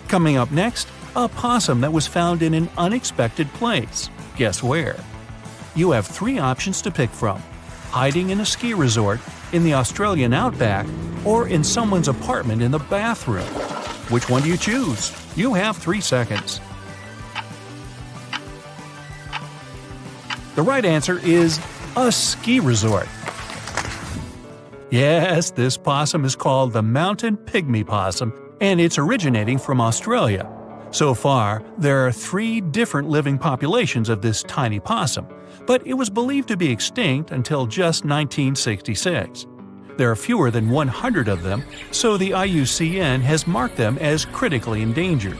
Coming up next, a possum that was found in an unexpected place. Guess where? You have 3 options to pick from: hiding in a ski resort, in the Australian outback, or in someone's apartment in the bathroom. Which one do you choose? You have 3 seconds. The right answer is a ski resort. Yes, this possum is called the mountain pygmy possum, and it's originating from Australia. So far, there are 3 different living populations of this tiny possum, but it was believed to be extinct until just 1966. There are fewer than 100 of them, so the IUCN has marked them as critically endangered.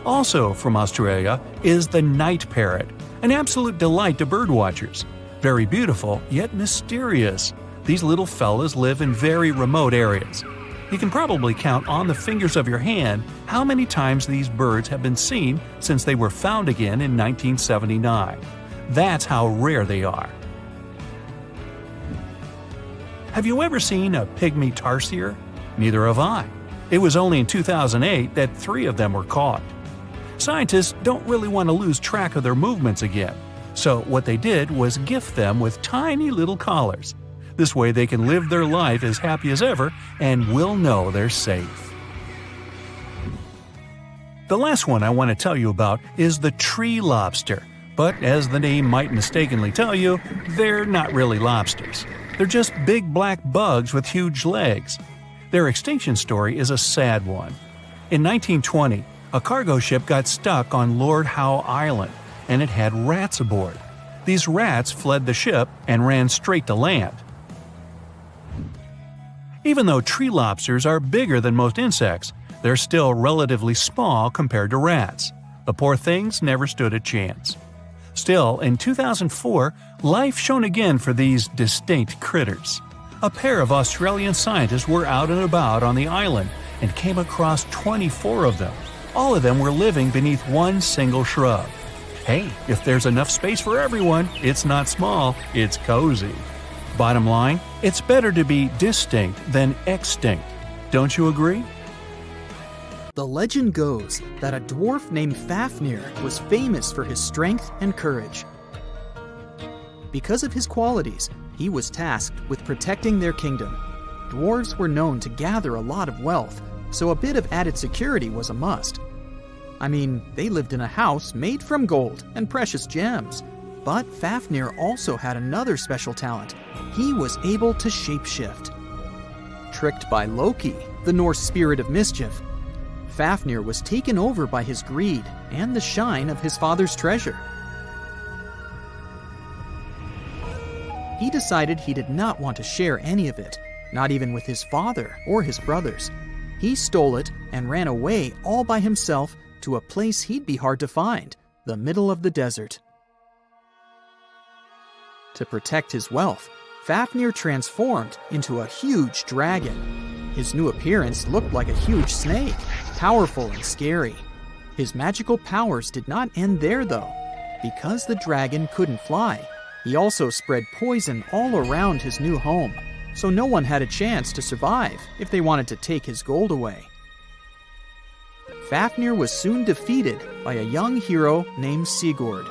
Also from Australia is the night parrot, an absolute delight to birdwatchers. Very beautiful, yet mysterious. These little fellas live in very remote areas. You can probably count on the fingers of your hand how many times these birds have been seen since they were found again in 1979. That's how rare they are. Have you ever seen a pygmy tarsier? Neither have I. It was only in 2008 that 3 of them were caught. Scientists don't really want to lose track of their movements again, so what they did was gift them with tiny little collars. This way they can live their life as happy as ever and will know they're safe. The last one I want to tell you about is the tree lobster, but as the name might mistakenly tell you, they're not really lobsters. They're just big black bugs with huge legs. Their extinction story is a sad one. In 1920, a cargo ship got stuck on Lord Howe Island, and it had rats aboard. These rats fled the ship and ran straight to land. Even though tree lobsters are bigger than most insects, they're still relatively small compared to rats. The poor things never stood a chance. Still, in 2004, life shone again for these distinct critters. A pair of Australian scientists were out and about on the island and came across 24 of them. All of them were living beneath one single shrub. Hey, if there's enough space for everyone, it's not small, it's cozy. Bottom line, it's better to be distinct than extinct. Don't you agree? The legend goes that a dwarf named Fafnir was famous for his strength and courage. Because of his qualities, he was tasked with protecting their kingdom. Dwarves were known to gather a lot of wealth, so a bit of added security was a must. I mean, they lived in a house made from gold and precious gems. But Fafnir also had another special talent. He was able to shapeshift. Tricked by Loki, the Norse spirit of mischief, Fafnir was taken over by his greed and the shine of his father's treasure. He decided he did not want to share any of it, not even with his father or his brothers. He stole it and ran away all by himself to a place he'd be hard to find, the middle of the desert. To protect his wealth, Fafnir transformed into a huge dragon. His new appearance looked like a huge snake, powerful and scary. His magical powers did not end there, though. Because the dragon couldn't fly, he also spread poison all around his new home, so no one had a chance to survive if they wanted to take his gold away. Fafnir was soon defeated by a young hero named Sigurd.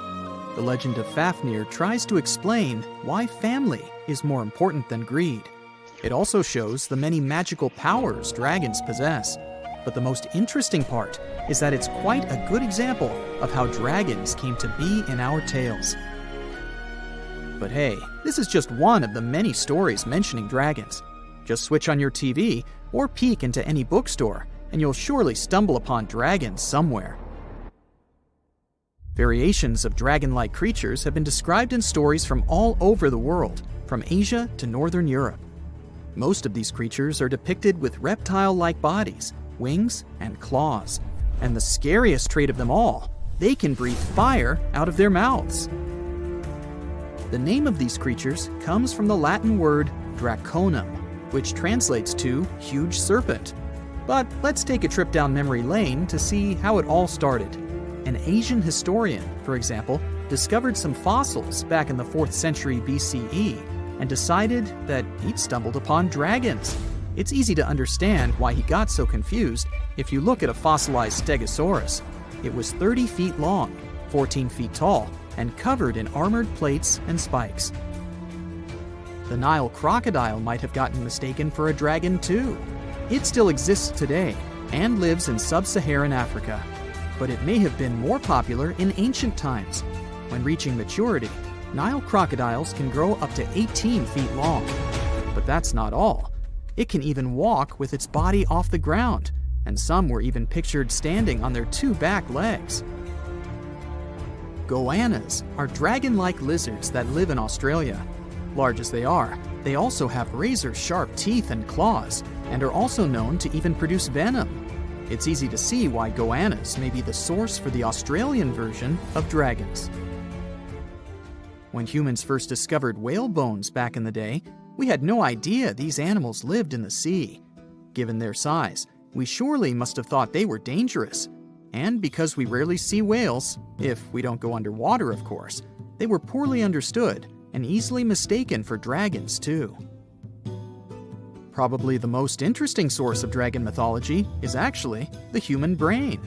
The legend of Fafnir tries to explain why family is more important than greed. It also shows the many magical powers dragons possess. But the most interesting part is that it's quite a good example of how dragons came to be in our tales. But hey, this is just one of the many stories mentioning dragons. Just switch on your TV or peek into any bookstore, and you'll surely stumble upon dragons somewhere. Variations of dragon-like creatures have been described in stories from all over the world, from Asia to Northern Europe. Most of these creatures are depicted with reptile-like bodies, wings, and claws. And the scariest trait of them all, they can breathe fire out of their mouths. The name of these creatures comes from the Latin word draconum, which translates to huge serpent. But let's take a trip down memory lane to see how it all started. An Asian historian, for example, discovered some fossils back in the 4th century BCE and decided that he'd stumbled upon dragons. It's easy to understand why he got so confused if you look at a fossilized Stegosaurus. It was 30 feet long, 14 feet tall, and covered in armored plates and spikes. The Nile crocodile might have gotten mistaken for a dragon too. It still exists today and lives in sub-Saharan Africa, but it may have been more popular in ancient times. When reaching maturity, Nile crocodiles can grow up to 18 feet long. But that's not all. It can even walk with its body off the ground, and some were even pictured standing on their two back legs. Goannas are dragon-like lizards that live in Australia. Large as they are, they also have razor-sharp teeth and claws, and are also known to even produce venom. It's easy to see why goannas may be the source for the Australian version of dragons. When humans first discovered whale bones back in the day, we had no idea these animals lived in the sea. Given their size, we surely must have thought they were dangerous. And because we rarely see whales, if we don't go underwater of course, they were poorly understood and easily mistaken for dragons too. Probably the most interesting source of dragon mythology is actually the human brain.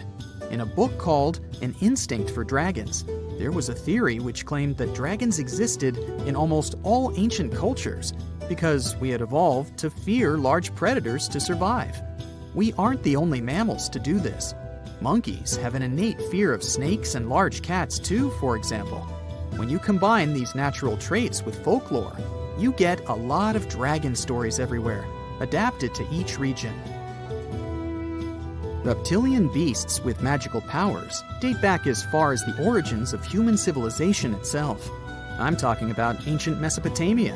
In a book called An Instinct for Dragons, there was a theory which claimed that dragons existed in almost all ancient cultures because we had evolved to fear large predators to survive. We aren't the only mammals to do this. Monkeys have an innate fear of snakes and large cats too, for example. When you combine these natural traits with folklore, you get a lot of dragon stories everywhere, adapted to each region. Reptilian beasts with magical powers date back as far as the origins of human civilization itself. I'm talking about ancient Mesopotamia.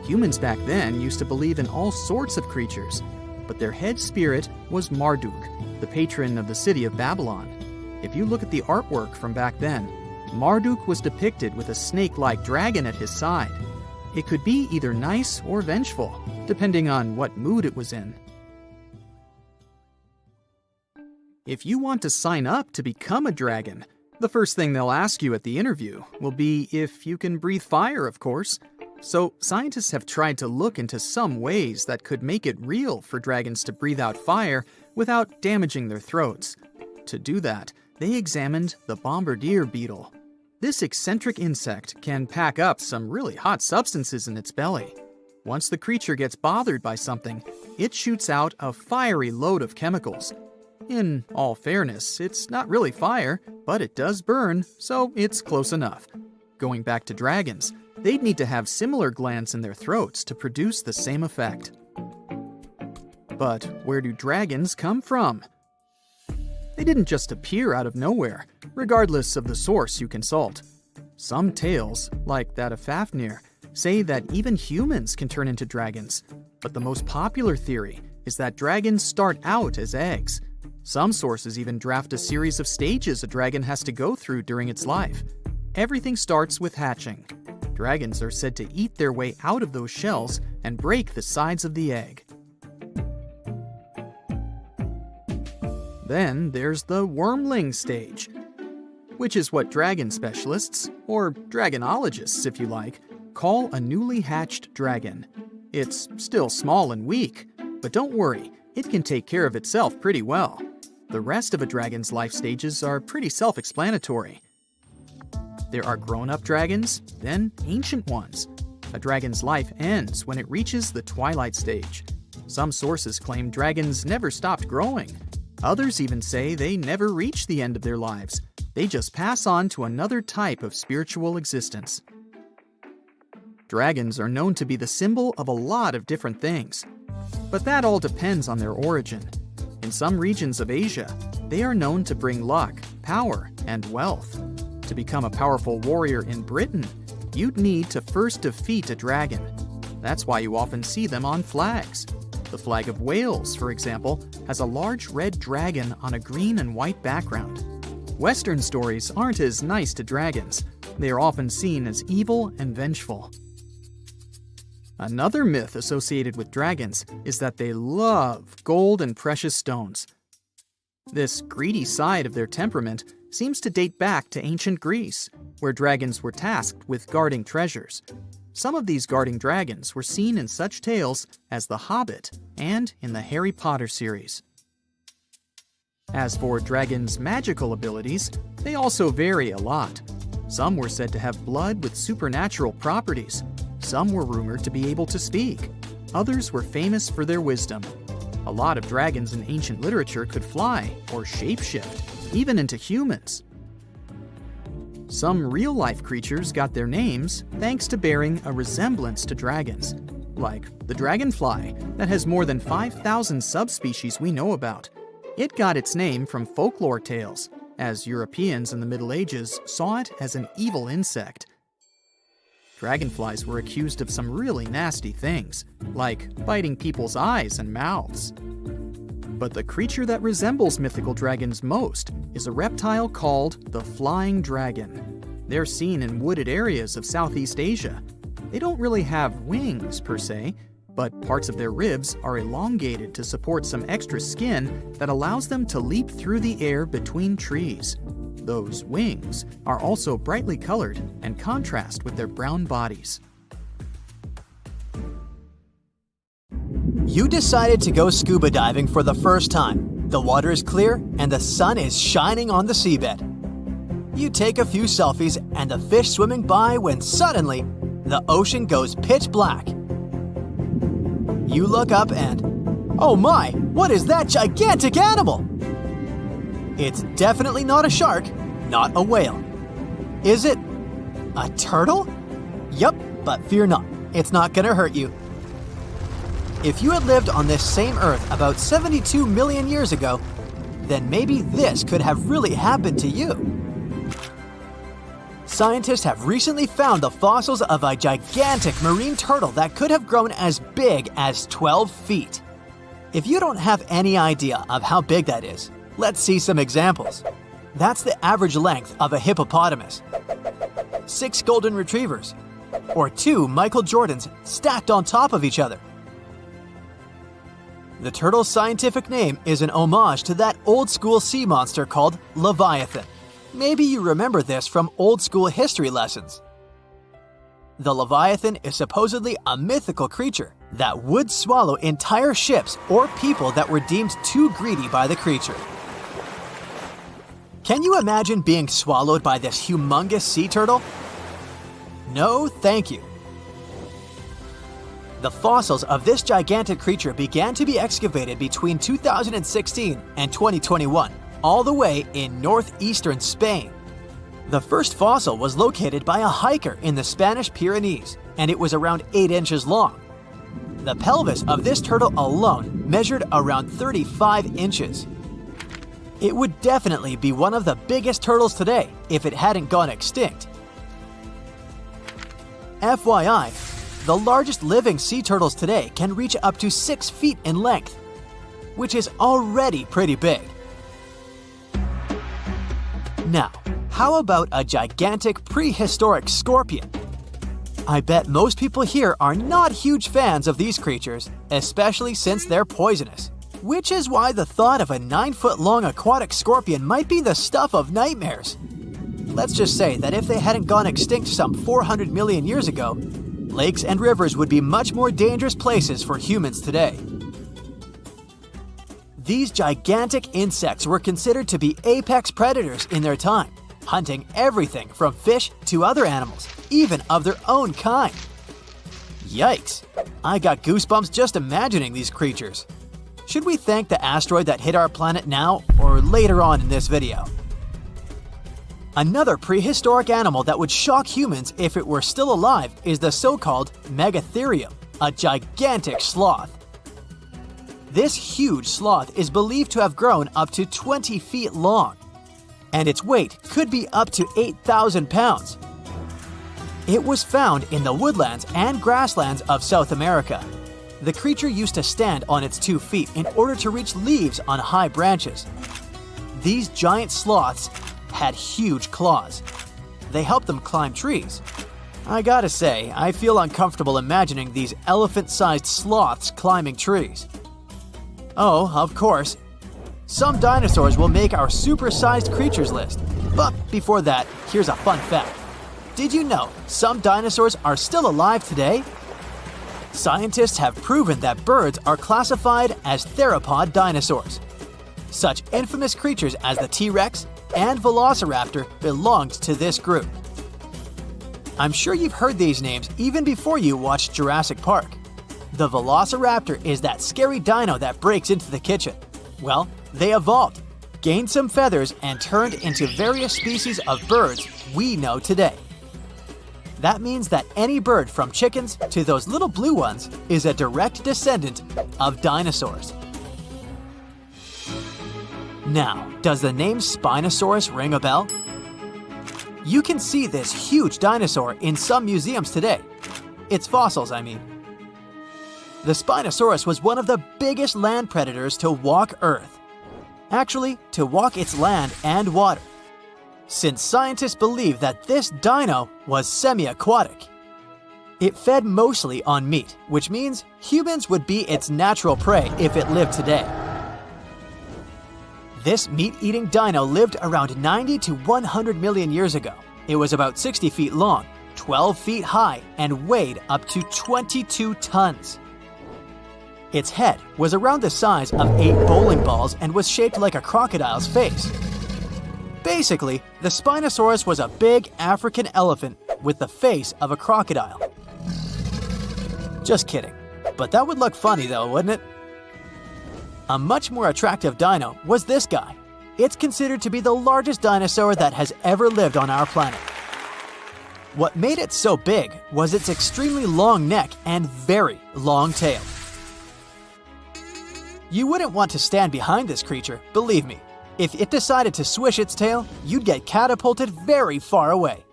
Humans back then used to believe in all sorts of creatures, but their head spirit was Marduk, the patron of the city of Babylon. If you look at the artwork from back then, Marduk was depicted with a snake-like dragon at his side. It could be either nice or vengeful, depending on what mood it was in. If you want to sign up to become a dragon, the first thing they'll ask you at the interview will be if you can breathe fire, of course. So scientists have tried to look into some ways that could make it real for dragons to breathe out fire without damaging their throats. To do that, they examined the bombardier beetle. This eccentric insect can pack up some really hot substances in its belly. Once the creature gets bothered by something, it shoots out a fiery load of chemicals. In all fairness, it's not really fire, but it does burn, so it's close enough. Going back to dragons, they'd need to have similar glands in their throats to produce the same effect. But where do dragons come from? They didn't just appear out of nowhere, regardless of the source you consult. Some tales, like that of Fafnir, say that even humans can turn into dragons, but the most popular theory is that dragons start out as eggs. Some sources even draft a series of stages a dragon has to go through during its life. Everything starts with hatching. Dragons are said to eat their way out of those shells and break the sides of the egg. Then there's the wormling stage, which is what dragon specialists, or dragonologists if you like, call a newly hatched dragon. It's still small and weak, but don't worry, it can take care of itself pretty well. The rest of a dragon's life stages are pretty self-explanatory. There are grown-up dragons, then ancient ones. A dragon's life ends when it reaches the twilight stage. Some sources claim dragons never stopped growing. Others even say they never reach the end of their lives. They just pass on to another type of spiritual existence. Dragons are known to be the symbol of a lot of different things. But that all depends on their origin. In some regions of Asia, they are known to bring luck, power, and wealth. To become a powerful warrior in Britain, you'd need to first defeat a dragon. That's why you often see them on flags. The flag of Wales, for example, has a large red dragon on a green and white background. Western stories aren't as nice to dragons. They are often seen as evil and vengeful. Another myth associated with dragons is that they love gold and precious stones. This greedy side of their temperament seems to date back to ancient Greece, where dragons were tasked with guarding treasures. Some of these guarding dragons were seen in such tales as The Hobbit and in the Harry Potter series. As for dragons' magical abilities, they also vary a lot. Some were said to have blood with supernatural properties. Some were rumored to be able to speak. Others were famous for their wisdom. A lot of dragons in ancient literature could fly or shapeshift, even into humans. Some real-life creatures got their names thanks to bearing a resemblance to dragons, like the dragonfly that has more than 5,000 subspecies we know about. It got its name from folklore tales, as Europeans in the Middle Ages saw it as an evil insect. Dragonflies were accused of some really nasty things, like biting people's eyes and mouths. But the creature that resembles mythical dragons most is a reptile called the flying dragon. They're seen in wooded areas of Southeast Asia. They don't really have wings per se, but parts of their ribs are elongated to support some extra skin that allows them to leap through the air between trees. Those wings are also brightly colored and contrast with their brown bodies. You decided to go scuba diving for the first time. The water is clear and the sun is shining on the seabed. You take a few selfies and the fish swimming by when suddenly the ocean goes pitch black. You look up and, oh my, what is that gigantic animal? It's definitely not a shark, not a whale. Is it a turtle? Yup, but fear not, it's not gonna hurt you. If you had lived on this same Earth about 72 million years ago, then maybe this could have really happened to you. Scientists have recently found the fossils of a gigantic marine turtle that could have grown as big as 12 feet. If you don't have any idea of how big that is, let's see some examples. That's the average length of a hippopotamus, 6 golden retrievers, or 2 Michael Jordans stacked on top of each other. The turtle's scientific name is an homage to that old-school sea monster called Leviathan. Maybe you remember this from old-school history lessons. The Leviathan is supposedly a mythical creature that would swallow entire ships or people that were deemed too greedy by the creature. Can you imagine being swallowed by this humongous sea turtle? No, thank you. The fossils of this gigantic creature began to be excavated between 2016 and 2021, all the way in northeastern Spain. The first fossil was located by a hiker in the Spanish Pyrenees, and it was around 8 inches long. The pelvis of this turtle alone measured around 35 inches. It would definitely be one of the biggest turtles today if it hadn't gone extinct. FYI, the largest living sea turtles today can reach up to 6 feet in length, which is already pretty big. Now, how about a gigantic prehistoric scorpion? I bet most people here are not huge fans of these creatures, especially since they're poisonous, which is why the thought of a 9-foot-long aquatic scorpion might be the stuff of nightmares. Let's just say that if they hadn't gone extinct some 400 million years ago, lakes and rivers would be much more dangerous places for humans today. These gigantic insects were considered to be apex predators in their time, hunting everything from fish to other animals, even of their own kind. Yikes! I got goosebumps just imagining these creatures. Should we thank the asteroid that hit our planet now or later on in this video? Another prehistoric animal that would shock humans if it were still alive is the so-called Megatherium, a gigantic sloth. This huge sloth is believed to have grown up to 20 feet long, and its weight could be up to 8,000 pounds. It was found in the woodlands and grasslands of South America. The creature used to stand on its 2 feet in order to reach leaves on high branches. These giant sloths had huge claws. They helped them climb trees. I gotta say, I feel uncomfortable imagining these elephant-sized sloths climbing trees. Oh, of course, some dinosaurs will make our super-sized creatures list. But before that, here's a fun fact. Did you know some dinosaurs are still alive today? Scientists have proven that birds are classified as theropod dinosaurs. Such infamous creatures as the T-Rex and Velociraptor belonged to this group. I'm sure you've heard these names even before you watched Jurassic Park. The velociraptor is that scary dino that breaks into the kitchen. Well, they evolved, gained some feathers, and turned into various species of birds we know today. That means that any bird from chickens to those little blue ones is a direct descendant of dinosaurs. Now, does the name Spinosaurus ring a bell? You can see this huge dinosaur in some museums today. Its fossils, I mean. The Spinosaurus was one of the biggest land predators to walk Earth. Actually, to walk its land and water, since scientists believe that this dino was semi-aquatic. It fed mostly on meat, which means humans would be its natural prey if it lived today. This meat-eating dino lived around 90 to 100 million years ago. It was about 60 feet long, 12 feet high, and weighed up to 22 tons. Its head was around the size of 8 bowling balls and was shaped like a crocodile's face. Basically, the Spinosaurus was a big African elephant with the face of a crocodile. Just kidding. But that would look funny though, wouldn't it? A much more attractive dino was this guy. It's considered to be the largest dinosaur that has ever lived on our planet. What made it so big was its extremely long neck and very long tail. You wouldn't want to stand behind this creature, believe me. If it decided to swish its tail, you'd get catapulted very far away.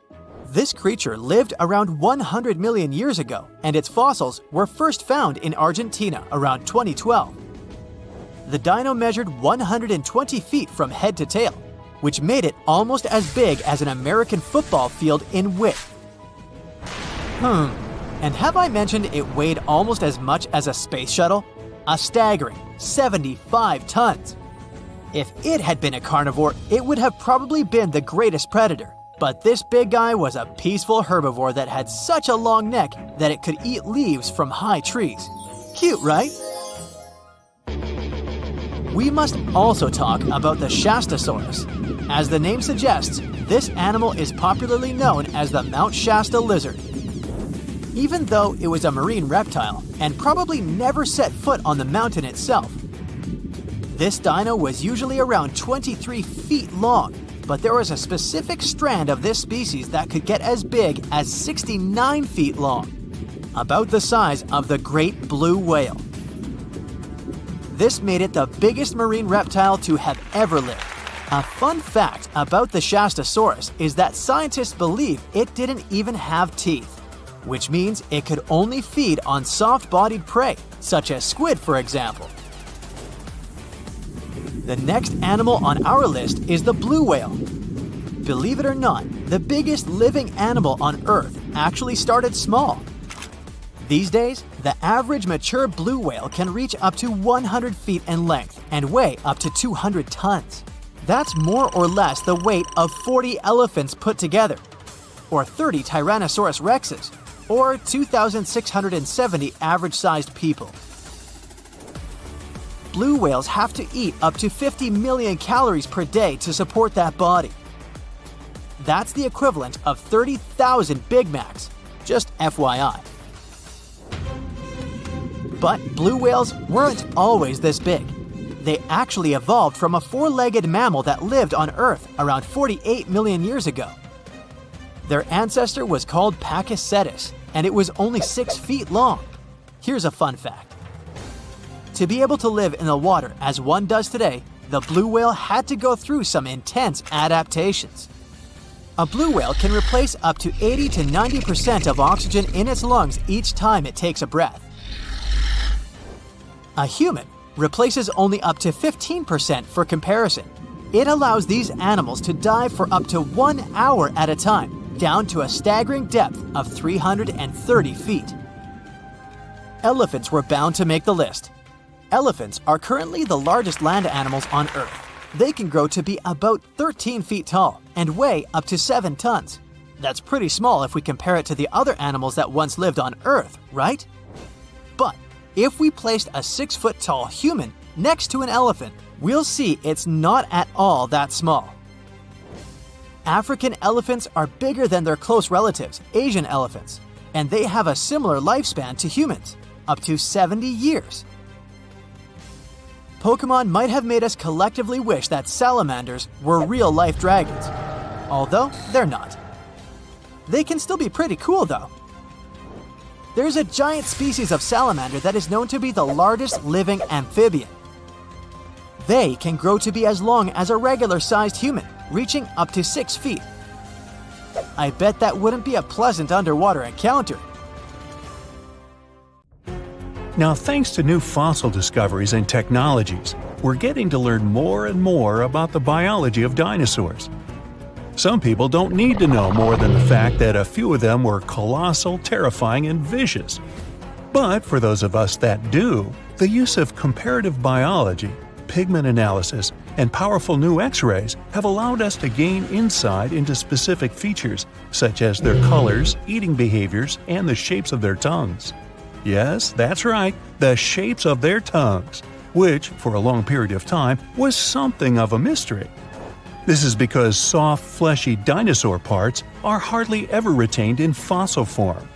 This creature lived around 100 million years ago, and its fossils were first found in Argentina around 2012. The dino measured 120 feet from head to tail, which made it almost as big as an American football field in width. And have I mentioned it weighed almost as much as a space shuttle? A staggering 75 tons. If it had been a carnivore, it would have probably been the greatest predator. But this big guy was a peaceful herbivore that had such a long neck that it could eat leaves from high trees. Cute, right? We must also talk about the Shastasaurus. As the name suggests, this animal is popularly known as the Mount Shasta lizard. Even though it was a marine reptile and probably never set foot on the mountain itself, this dino was usually around 23 feet long, but there was a specific strand of this species that could get as big as 69 feet long, about the size of the great blue whale. This made it the biggest marine reptile to have ever lived. A fun fact about the Shastasaurus is that scientists believe it didn't even have teeth, which means it could only feed on soft-bodied prey, such as squid, for example. The next animal on our list is the blue whale. Believe it or not, the biggest living animal on Earth actually started small. These days, the average mature blue whale can reach up to 100 feet in length and weigh up to 200 tons. That's more or less the weight of 40 elephants put together, or 30 Tyrannosaurus rexes, or 2,670 average-sized people. Blue whales have to eat up to 50 million calories per day to support that body. That's the equivalent of 30,000 Big Macs, just FYI. But blue whales weren't always this big. They actually evolved from a four-legged mammal that lived on Earth around 48 million years ago. Their ancestor was called Pakicetus, and it was only 6 feet long. Here's a fun fact. To be able to live in the water as one does today, the blue whale had to go through some intense adaptations. A blue whale can replace up to 80 to 90% of oxygen in its lungs each time it takes a breath. A human replaces only up to 15% for comparison. It allows these animals to dive for up to 1 hour at a time, down to a staggering depth of 330 feet. Elephants were bound to make the list. Elephants are currently the largest land animals on Earth. They can grow to be about 13 feet tall and weigh up to 7 tons. That's pretty small if we compare it to the other animals that once lived on Earth, right? But if we placed a 6-foot-tall human next to an elephant, we'll see it's not at all that small. African elephants are bigger than their close relatives, Asian elephants, and they have a similar lifespan to humans. up to 70 years. Pokemon might have made us collectively wish that salamanders were real-life dragons, although they're not. They can still be pretty cool though. There's a giant species of salamander that is known to be the largest living amphibian. They can grow to be as long as a regular-sized human, reaching up to 6 feet. I bet that wouldn't be a pleasant underwater encounter. Now, thanks to new fossil discoveries and technologies, we're getting to learn more and more about the biology of dinosaurs. Some people don't need to know more than the fact that a few of them were colossal, terrifying, and vicious. But for those of us that do, the use of comparative biology, pigment analysis, and powerful new X-rays have allowed us to gain insight into specific features, such as their colors, eating behaviors, and the shapes of their tongues. Yes, that's right, the shapes of their tongues, which, for a long period of time, was something of a mystery. This is because soft, fleshy dinosaur parts are hardly ever retained in fossil form.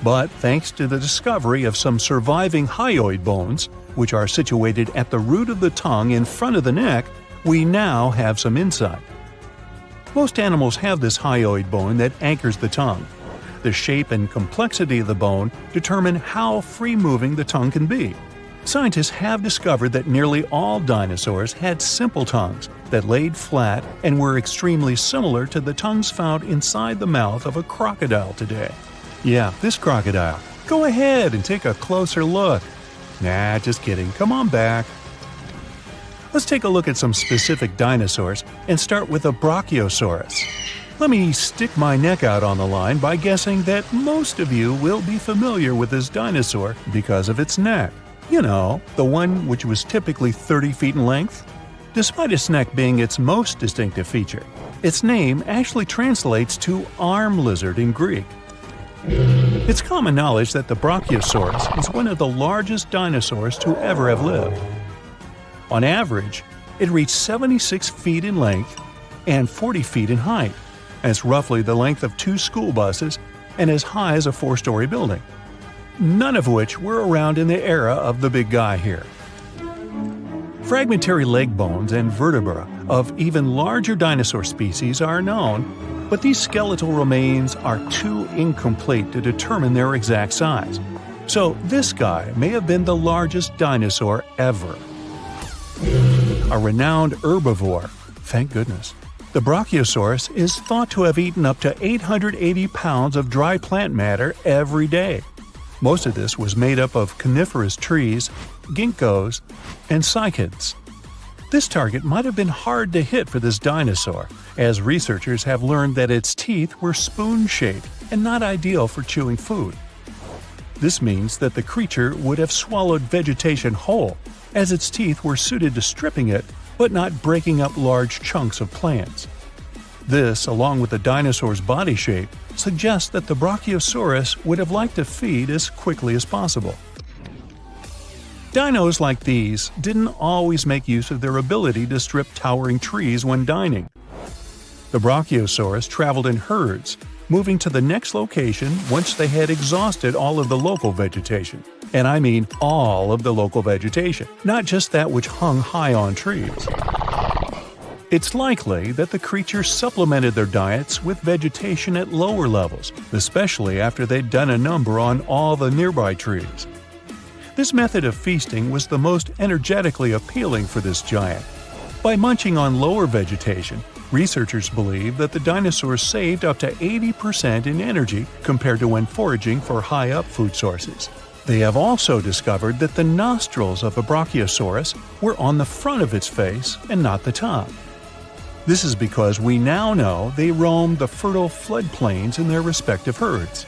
But thanks to the discovery of some surviving hyoid bones, which are situated at the root of the tongue in front of the neck, we now have some insight. Most animals have this hyoid bone that anchors the tongue. The shape and complexity of the bone determine how free-moving the tongue can be. Scientists have discovered that nearly all dinosaurs had simple tongues that laid flat and were extremely similar to the tongues found inside the mouth of a crocodile today. Yeah, this crocodile. Go ahead and take a closer look. Nah, just kidding. Come on back. Let's take a look at some specific dinosaurs and start with the Brachiosaurus. Let me stick my neck out on the line by guessing that most of you will be familiar with this dinosaur because of its neck. You know, the one which was typically 30 feet in length. Despite its neck being its most distinctive feature, its name actually translates to arm lizard in Greek. It's common knowledge that the Brachiosaurus is one of the largest dinosaurs to ever have lived. On average, it reached 76 feet in length and 40 feet in height. That's roughly the length of 2 school buses and as high as a 4-story building. None of which were around in the era of the big guy here. Fragmentary leg bones and vertebra of even larger dinosaur species are known, but these skeletal remains are too incomplete to determine their exact size. So this guy may have been the largest dinosaur ever. A renowned herbivore, thank goodness. The Brachiosaurus is thought to have eaten up to 880 pounds of dry plant matter every day. Most of this was made up of coniferous trees, ginkgos, and cycads. This target might have been hard to hit for this dinosaur, as researchers have learned that its teeth were spoon-shaped and not ideal for chewing food. This means that the creature would have swallowed vegetation whole, as its teeth were suited to stripping it but not breaking up large chunks of plants. This, along with the dinosaur's body shape, suggests that the Brachiosaurus would have liked to feed as quickly as possible. Dinos like these didn't always make use of their ability to strip towering trees when dining. The Brachiosaurus traveled in herds, moving to the next location once they had exhausted all of the local vegetation. And I mean all of the local vegetation, not just that which hung high on trees. It's likely that the creatures supplemented their diets with vegetation at lower levels, especially after they'd done a number on all the nearby trees. This method of feasting was the most energetically appealing for this giant. By munching on lower vegetation, researchers believe that the dinosaurs saved up to 80% in energy compared to when foraging for high-up food sources. They have also discovered that the nostrils of a Brachiosaurus were on the front of its face and not the top. This is because we now know they roamed the fertile floodplains in their respective herds.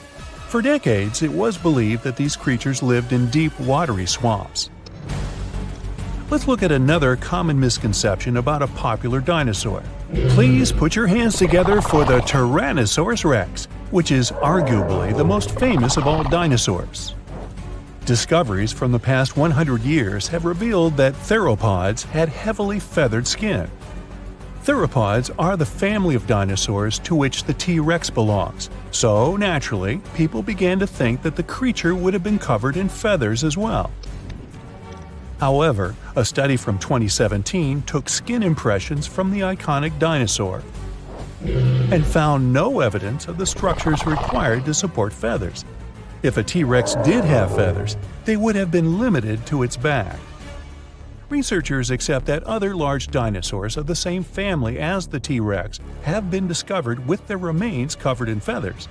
For decades, it was believed that these creatures lived in deep, watery swamps. Let's look at another common misconception about a popular dinosaur. Please put your hands together for the Tyrannosaurus rex, which is arguably the most famous of all dinosaurs. Discoveries from the past 100 years have revealed that theropods had heavily feathered skin. Theropods are the family of dinosaurs to which the T-Rex belongs, so naturally, people began to think that the creature would have been covered in feathers as well. However, a study from 2017 took skin impressions from the iconic dinosaur and found no evidence of the structures required to support feathers. If a T-Rex did have feathers, they would have been limited to its back. Researchers accept that other large dinosaurs of the same family as the T-Rex have been discovered with their remains covered in feathers.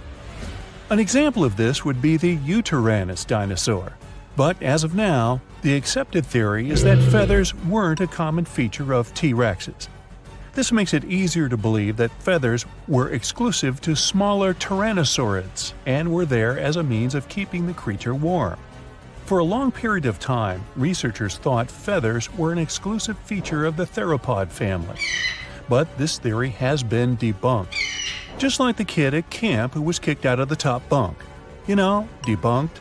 An example of this would be the Yutyrannus dinosaur. But as of now, the accepted theory is that feathers weren't a common feature of T-Rexes. This makes it easier to believe that feathers were exclusive to smaller tyrannosaurids and were there as a means of keeping the creature warm. For a long period of time, researchers thought feathers were an exclusive feature of the theropod family. But this theory has been debunked. Just like the kid at camp who was kicked out of the top bunk. You know, debunked.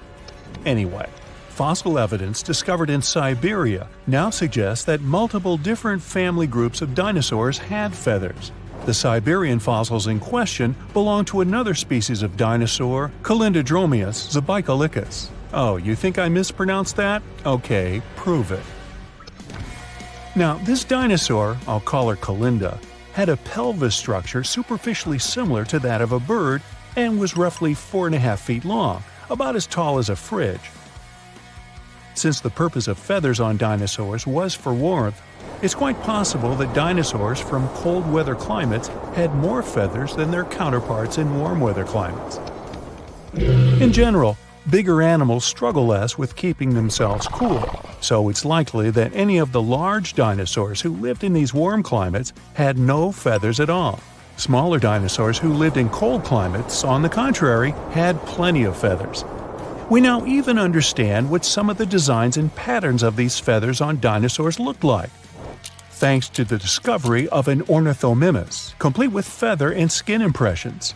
Anyway, fossil evidence discovered in Siberia now suggests that multiple different family groups of dinosaurs had feathers. The Siberian fossils in question belong to another species of dinosaur, Calindrodromeus zebucolicus. Oh, you think I mispronounced that? Okay, prove it. Now, this dinosaur, I'll call her Calinda, had a pelvis structure superficially similar to that of a bird and was roughly 4.5 feet long, about as tall as a fridge. Since the purpose of feathers on dinosaurs was for warmth, it's quite possible that dinosaurs from cold weather climates had more feathers than their counterparts in warm weather climates. In general, bigger animals struggle less with keeping themselves cool, so it's likely that any of the large dinosaurs who lived in these warm climates had no feathers at all. Smaller dinosaurs who lived in cold climates, on the contrary, had plenty of feathers. We now even understand what some of the designs and patterns of these feathers on dinosaurs looked like, thanks to the discovery of an ornithomimus, complete with feather and skin impressions.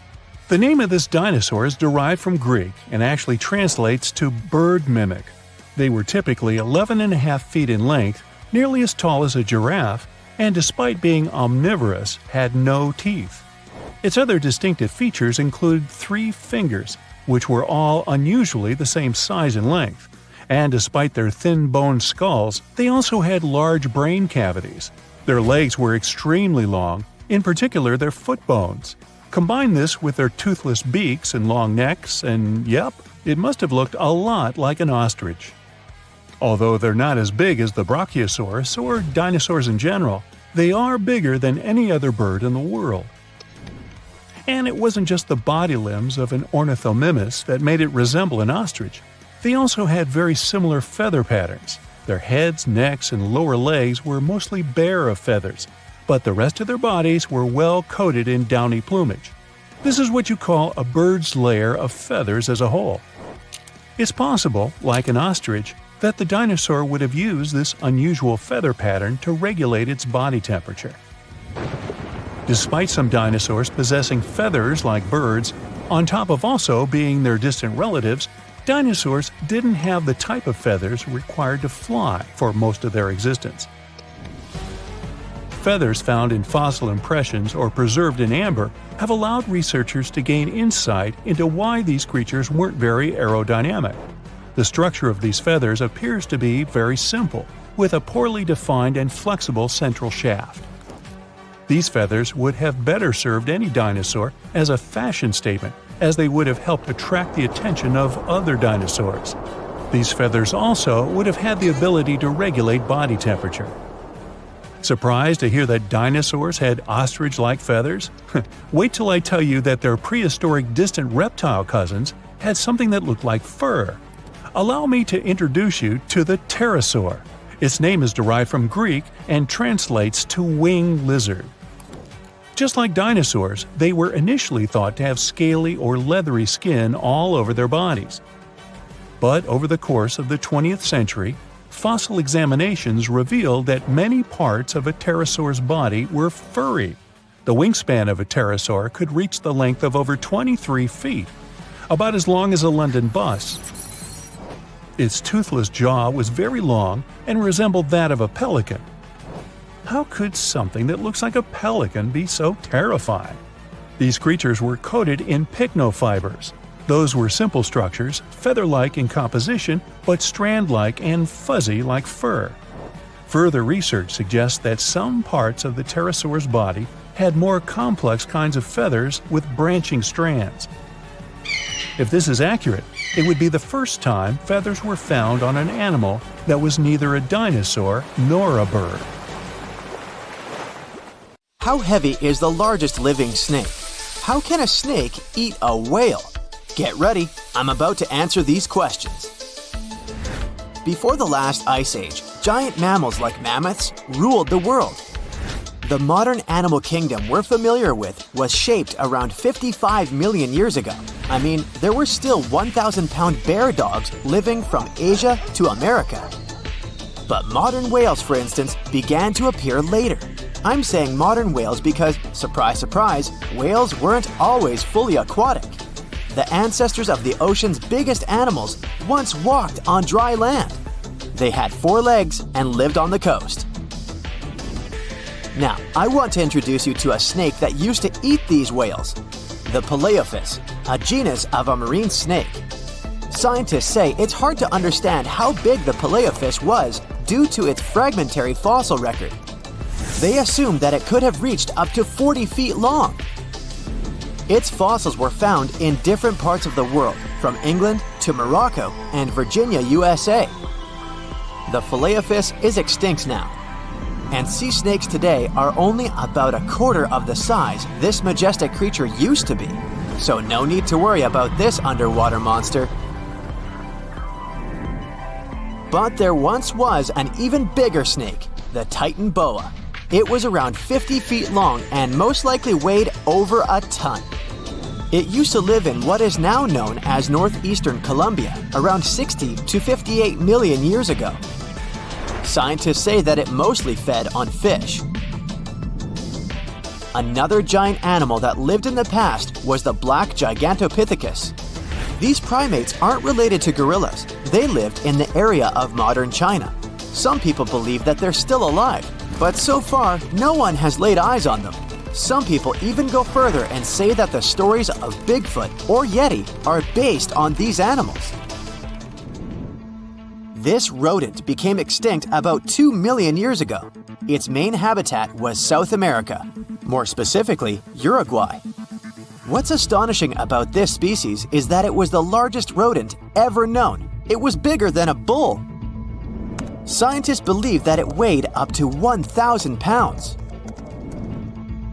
The name of this dinosaur is derived from Greek and actually translates to bird mimic. They were typically 11.5 feet in length, nearly as tall as a giraffe, and despite being omnivorous, had no teeth. Its other distinctive features include 3 fingers, which were all unusually the same size and length, and despite their thin-boned skulls, they also had large brain cavities. Their legs were extremely long, in particular their foot bones. Combine this with their toothless beaks and long necks, and yep, it must have looked a lot like an ostrich. Although they're not as big as the Brachiosaurus or dinosaurs in general, they are bigger than any other bird in the world. And it wasn't just the body limbs of an ornithomimus that made it resemble an ostrich. They also had very similar feather patterns. Their heads, necks, and lower legs were mostly bare of feathers, but the rest of their bodies were well coated in downy plumage. This is what you call a bird's layer of feathers as a whole. It's possible, like an ostrich, that the dinosaur would have used this unusual feather pattern to regulate its body temperature. Despite some dinosaurs possessing feathers like birds, on top of also being their distant relatives, dinosaurs didn't have the type of feathers required to fly for most of their existence. Feathers found in fossil impressions or preserved in amber have allowed researchers to gain insight into why these creatures weren't very aerodynamic. The structure of these feathers appears to be very simple, with a poorly defined and flexible central shaft. These feathers would have better served any dinosaur as a fashion statement, as they would have helped attract the attention of other dinosaurs. These feathers also would have had the ability to regulate body temperature. Surprised to hear that dinosaurs had ostrich-like feathers? Wait till I tell you that their prehistoric distant reptile cousins had something that looked like fur. Allow me to introduce you to the pterosaur. Its name is derived from Greek and translates to winged lizard. Just like dinosaurs, they were initially thought to have scaly or leathery skin all over their bodies. But over the course of the 20th century, fossil examinations revealed that many parts of a pterosaur's body were furry. The wingspan of a pterosaur could reach the length of over 23 feet, about as long as a London bus. Its toothless jaw was very long and resembled that of a pelican. How could something that looks like a pelican be so terrifying? These creatures were coated in pycnofibers. Those were simple structures, feather-like in composition, but strand-like and fuzzy like fur. Further research suggests that some parts of the pterosaur's body had more complex kinds of feathers with branching strands. If this is accurate, it would be the first time feathers were found on an animal that was neither a dinosaur nor a bird. How heavy is the largest living snake? How can a snake eat a whale? Get ready, I'm about to answer these questions. Before the last ice age, giant mammals like mammoths ruled the world. The modern animal kingdom we're familiar with was shaped around 55 million years ago. I mean, there were still 1,000-pound bear dogs living from Asia to America. But modern whales, for instance, began to appear later. I'm saying modern whales because, surprise, surprise, whales weren't always fully aquatic. The ancestors of the ocean's biggest animals once walked on dry land. They had 4 legs and lived on the coast. Now, I want to introduce you to a snake that used to eat these whales, the Paleophis, a genus of a marine snake. Scientists say it's hard to understand how big the Paleophis was due to its fragmentary fossil record. They assumed that it could have reached up to 40 feet long. Its fossils were found in different parts of the world, from England to Morocco and Virginia, USA. The Paleophis is extinct now, and sea snakes today are only about a quarter of the size this majestic creature used to be. So no need to worry about this underwater monster. But there once was an even bigger snake, the Titan boa. It was around 50 feet long and most likely weighed over a ton. It used to live in what is now known as northeastern Colombia around 60 to 58 million years ago. Scientists say that it mostly fed on fish. Another giant animal that lived in the past was the black Gigantopithecus. These primates aren't related to gorillas. They lived in the area of modern China. Some people believe that they're still alive, but so far, no one has laid eyes on them. Some people even go further and say that the stories of Bigfoot or Yeti are based on these animals. This rodent became extinct about 2 million years ago. Its main habitat was South America, more specifically, Uruguay. What's astonishing about this species is that it was the largest rodent ever known. It was bigger than a bull. Scientists believe that it weighed up to 1,000 pounds.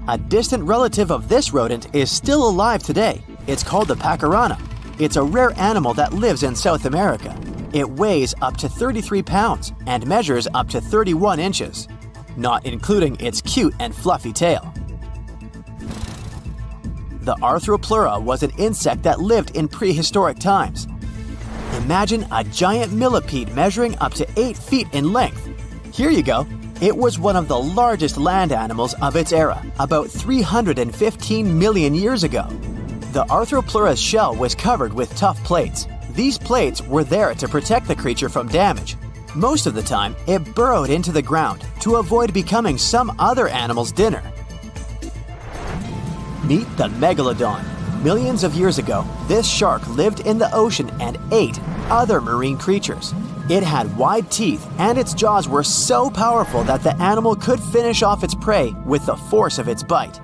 A distant relative of this rodent is still alive today. It's called the pacarana. It's a rare animal that lives in South America. It weighs up to 33 pounds and measures up to 31 inches, not including its cute and fluffy tail. The Arthropleura was an insect that lived in prehistoric times. Imagine a giant millipede measuring up to 8 feet in length. Here you go. It was one of the largest land animals of its era, about 315 million years ago. The Arthropleura's shell was covered with tough plates. These plates were there to protect the creature from damage. Most of the time, it burrowed into the ground to avoid becoming some other animal's dinner. Meet the Megalodon. Millions of years ago, this shark lived in the ocean and ate other marine creatures. It had wide teeth, and its jaws were so powerful that the animal could finish off its prey with the force of its bite.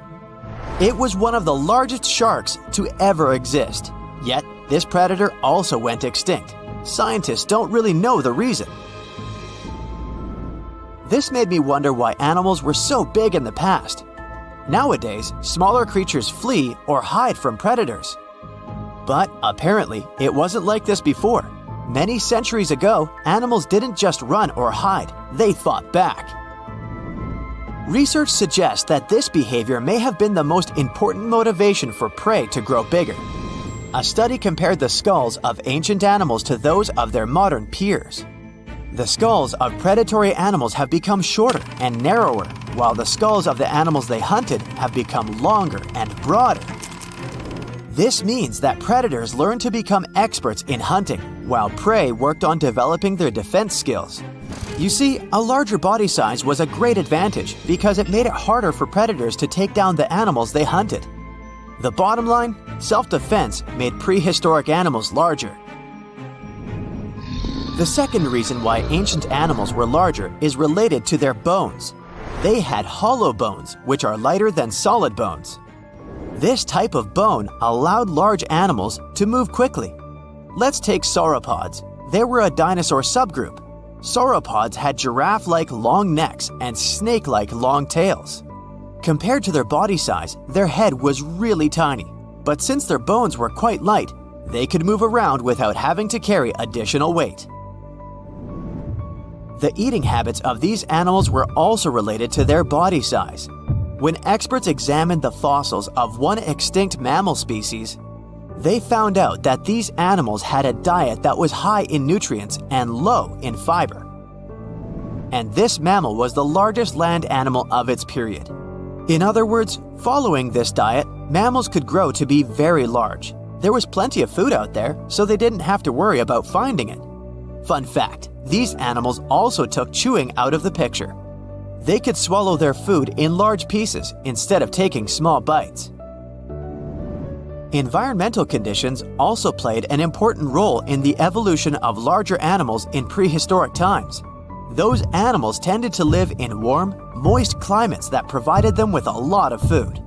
It was one of the largest sharks to ever exist. Yet, this predator also went extinct. Scientists don't really know the reason. This made me wonder why animals were so big in the past. Nowadays, smaller creatures flee or hide from predators. But apparently, it wasn't like this before. Many centuries ago, animals didn't just run or hide, they fought back. Research suggests that this behavior may have been the most important motivation for prey to grow bigger. A study compared the skulls of ancient animals to those of their modern peers. The skulls of predatory animals have become shorter and narrower, while the skulls of the animals they hunted have become longer and broader. This means that predators learned to become experts in hunting, while prey worked on developing their defense skills. You see, a larger body size was a great advantage because it made it harder for predators to take down the animals they hunted. The bottom line, self-defense made prehistoric animals larger. The second reason why ancient animals were larger is related to their bones. They had hollow bones, which are lighter than solid bones. This type of bone allowed large animals to move quickly. Let's take sauropods. They were a dinosaur subgroup. Sauropods had giraffe-like long necks and snake-like long tails. Compared to their body size, their head was really tiny. But since their bones were quite light, they could move around without having to carry additional weight. The eating habits of these animals were also related to their body size. When experts examined the fossils of one extinct mammal species, they found out that these animals had a diet that was high in nutrients and low in fiber. And this mammal was the largest land animal of its period. In other words, following this diet, mammals could grow to be very large. There was plenty of food out there, so they didn't have to worry about finding it. Fun fact, these animals also took chewing out of the picture. They could swallow their food in large pieces instead of taking small bites. Environmental conditions also played an important role in the evolution of larger animals in prehistoric times. Those animals tended to live in warm, moist climates that provided them with a lot of food.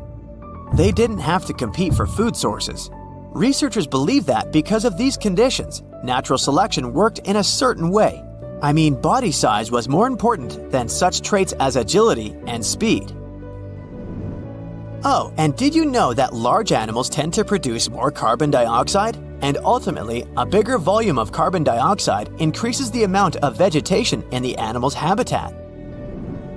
They didn't have to compete for food sources. Researchers believe that because of these conditions, natural selection worked in a certain way. I mean, body size was more important than such traits as agility and speed. Oh, and did you know that large animals tend to produce more carbon dioxide? And ultimately, a bigger volume of carbon dioxide increases the amount of vegetation in the animal's habitat.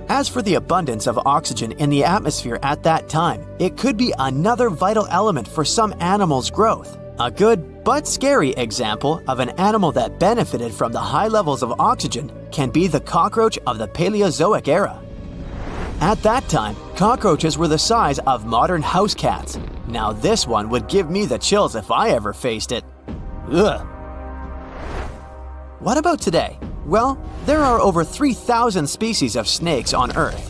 As for the abundance of oxygen in the atmosphere at that time, it could be another vital element for some animals' growth. A good but scary example of an animal that benefited from the high levels of oxygen can be the cockroach of the Paleozoic era. At that time, cockroaches were the size of modern house cats. Now this one would give me the chills if I ever faced it. Ugh. What about today? Well, there are over 3,000 species of snakes on Earth.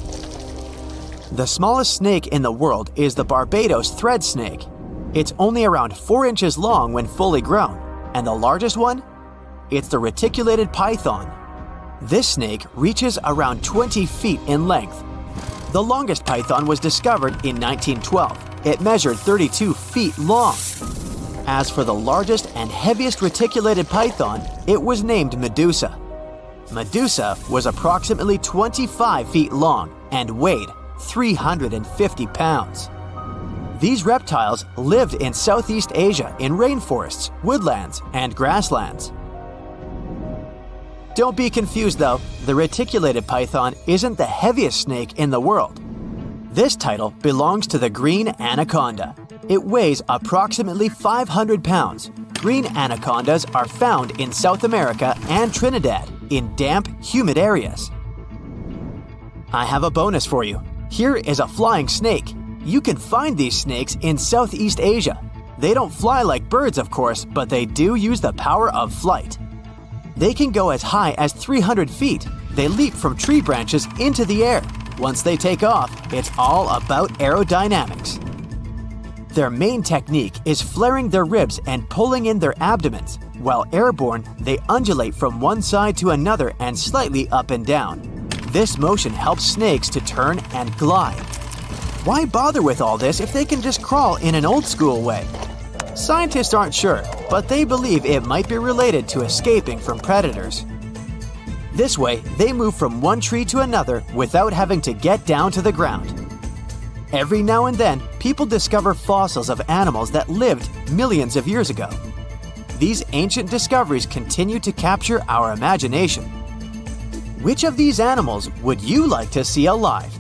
The smallest snake in the world is the Barbados thread snake. It's only around 4 inches long when fully grown, and the largest one? It's the reticulated python. This snake reaches around 20 feet in length. The longest python was discovered in 1912. It measured 32 feet long. As for the largest and heaviest reticulated python, it was named Medusa. Medusa was approximately 25 feet long and weighed 350 pounds. These reptiles lived in Southeast Asia in rainforests, woodlands, and grasslands. Don't be confused though, the reticulated python isn't the heaviest snake in the world. This title belongs to the green anaconda. It weighs approximately 500 pounds. Green anacondas are found in South America and Trinidad in damp, humid areas. I have a bonus for you. Here is a flying snake. You can find these snakes in Southeast Asia. They don't fly like birds, of course, but they do use the power of flight. They can go as high as 300 feet. They leap from tree branches into the air. Once they take off, it's all about aerodynamics. Their main technique is flaring their ribs and pulling in their abdomens. While airborne, they undulate from one side to another and slightly up and down. This motion helps snakes to turn and glide. Why bother with all this if they can just crawl in an old-school way? Scientists aren't sure, but they believe it might be related to escaping from predators. This way, they move from one tree to another without having to get down to the ground. Every now and then, people discover fossils of animals that lived millions of years ago. These ancient discoveries continue to capture our imagination. Which of these animals would you like to see alive?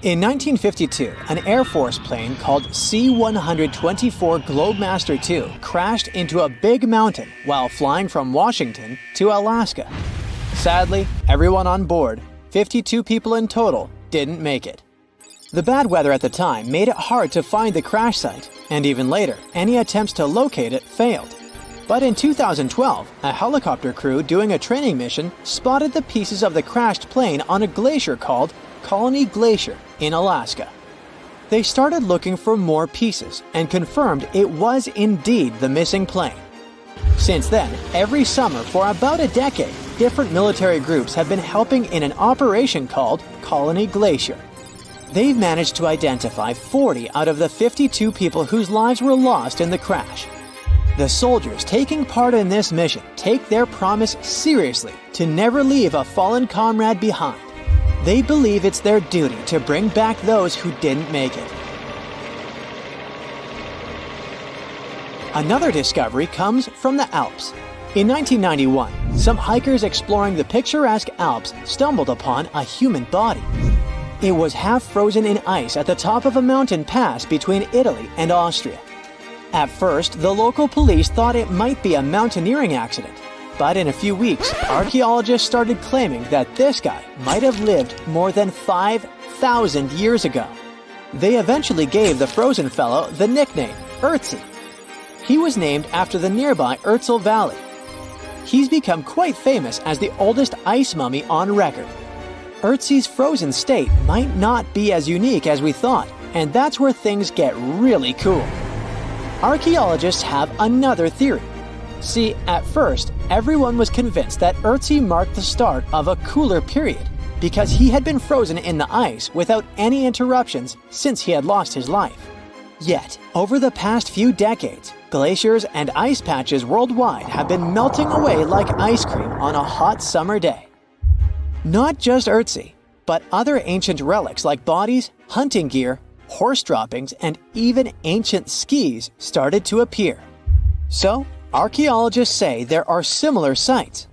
In 1952, an Air Force plane called C-124 Globemaster II crashed into a big mountain while flying from Washington to Alaska. Sadly, everyone on board, 52 people in total, didn't make it. The bad weather at the time made it hard to find the crash site, and even later, any attempts to locate it failed. But in 2012, a helicopter crew doing a training mission spotted the pieces of the crashed plane on a glacier called Colony Glacier in Alaska. They started looking for more pieces and confirmed it was indeed the missing plane. Since then, every summer for about a decade, different military groups have been helping in an operation called Colony Glacier. They've managed to identify 40 out of the 52 people whose lives were lost in the crash. The soldiers taking part in this mission take their promise seriously to never leave a fallen comrade behind. They believe it's their duty to bring back those who didn't make it. Another discovery comes from the Alps. In 1991, some hikers exploring the picturesque Alps stumbled upon a human body. It was half frozen in ice at the top of a mountain pass between Italy and Austria. At first, the local police thought it might be a mountaineering accident, but in a few weeks, archaeologists started claiming that this guy might have lived more than 5,000 years ago. They eventually gave the frozen fellow the nickname Ötzi. He was named after the nearby Ötztal Valley. He's become quite famous as the oldest ice mummy on record. Ötzi's frozen state might not be as unique as we thought, and that's where things get really cool. Archaeologists have another theory. See, at first, everyone was convinced that Ötzi marked the start of a cooler period because he had been frozen in the ice without any interruptions since he had lost his life. Yet, over the past few decades, glaciers and ice patches worldwide have been melting away like ice cream on a hot summer day. Not just Ötzi, but other ancient relics like bodies, hunting gear, horse droppings, and even ancient skis started to appear. So, archaeologists say there are similar sites.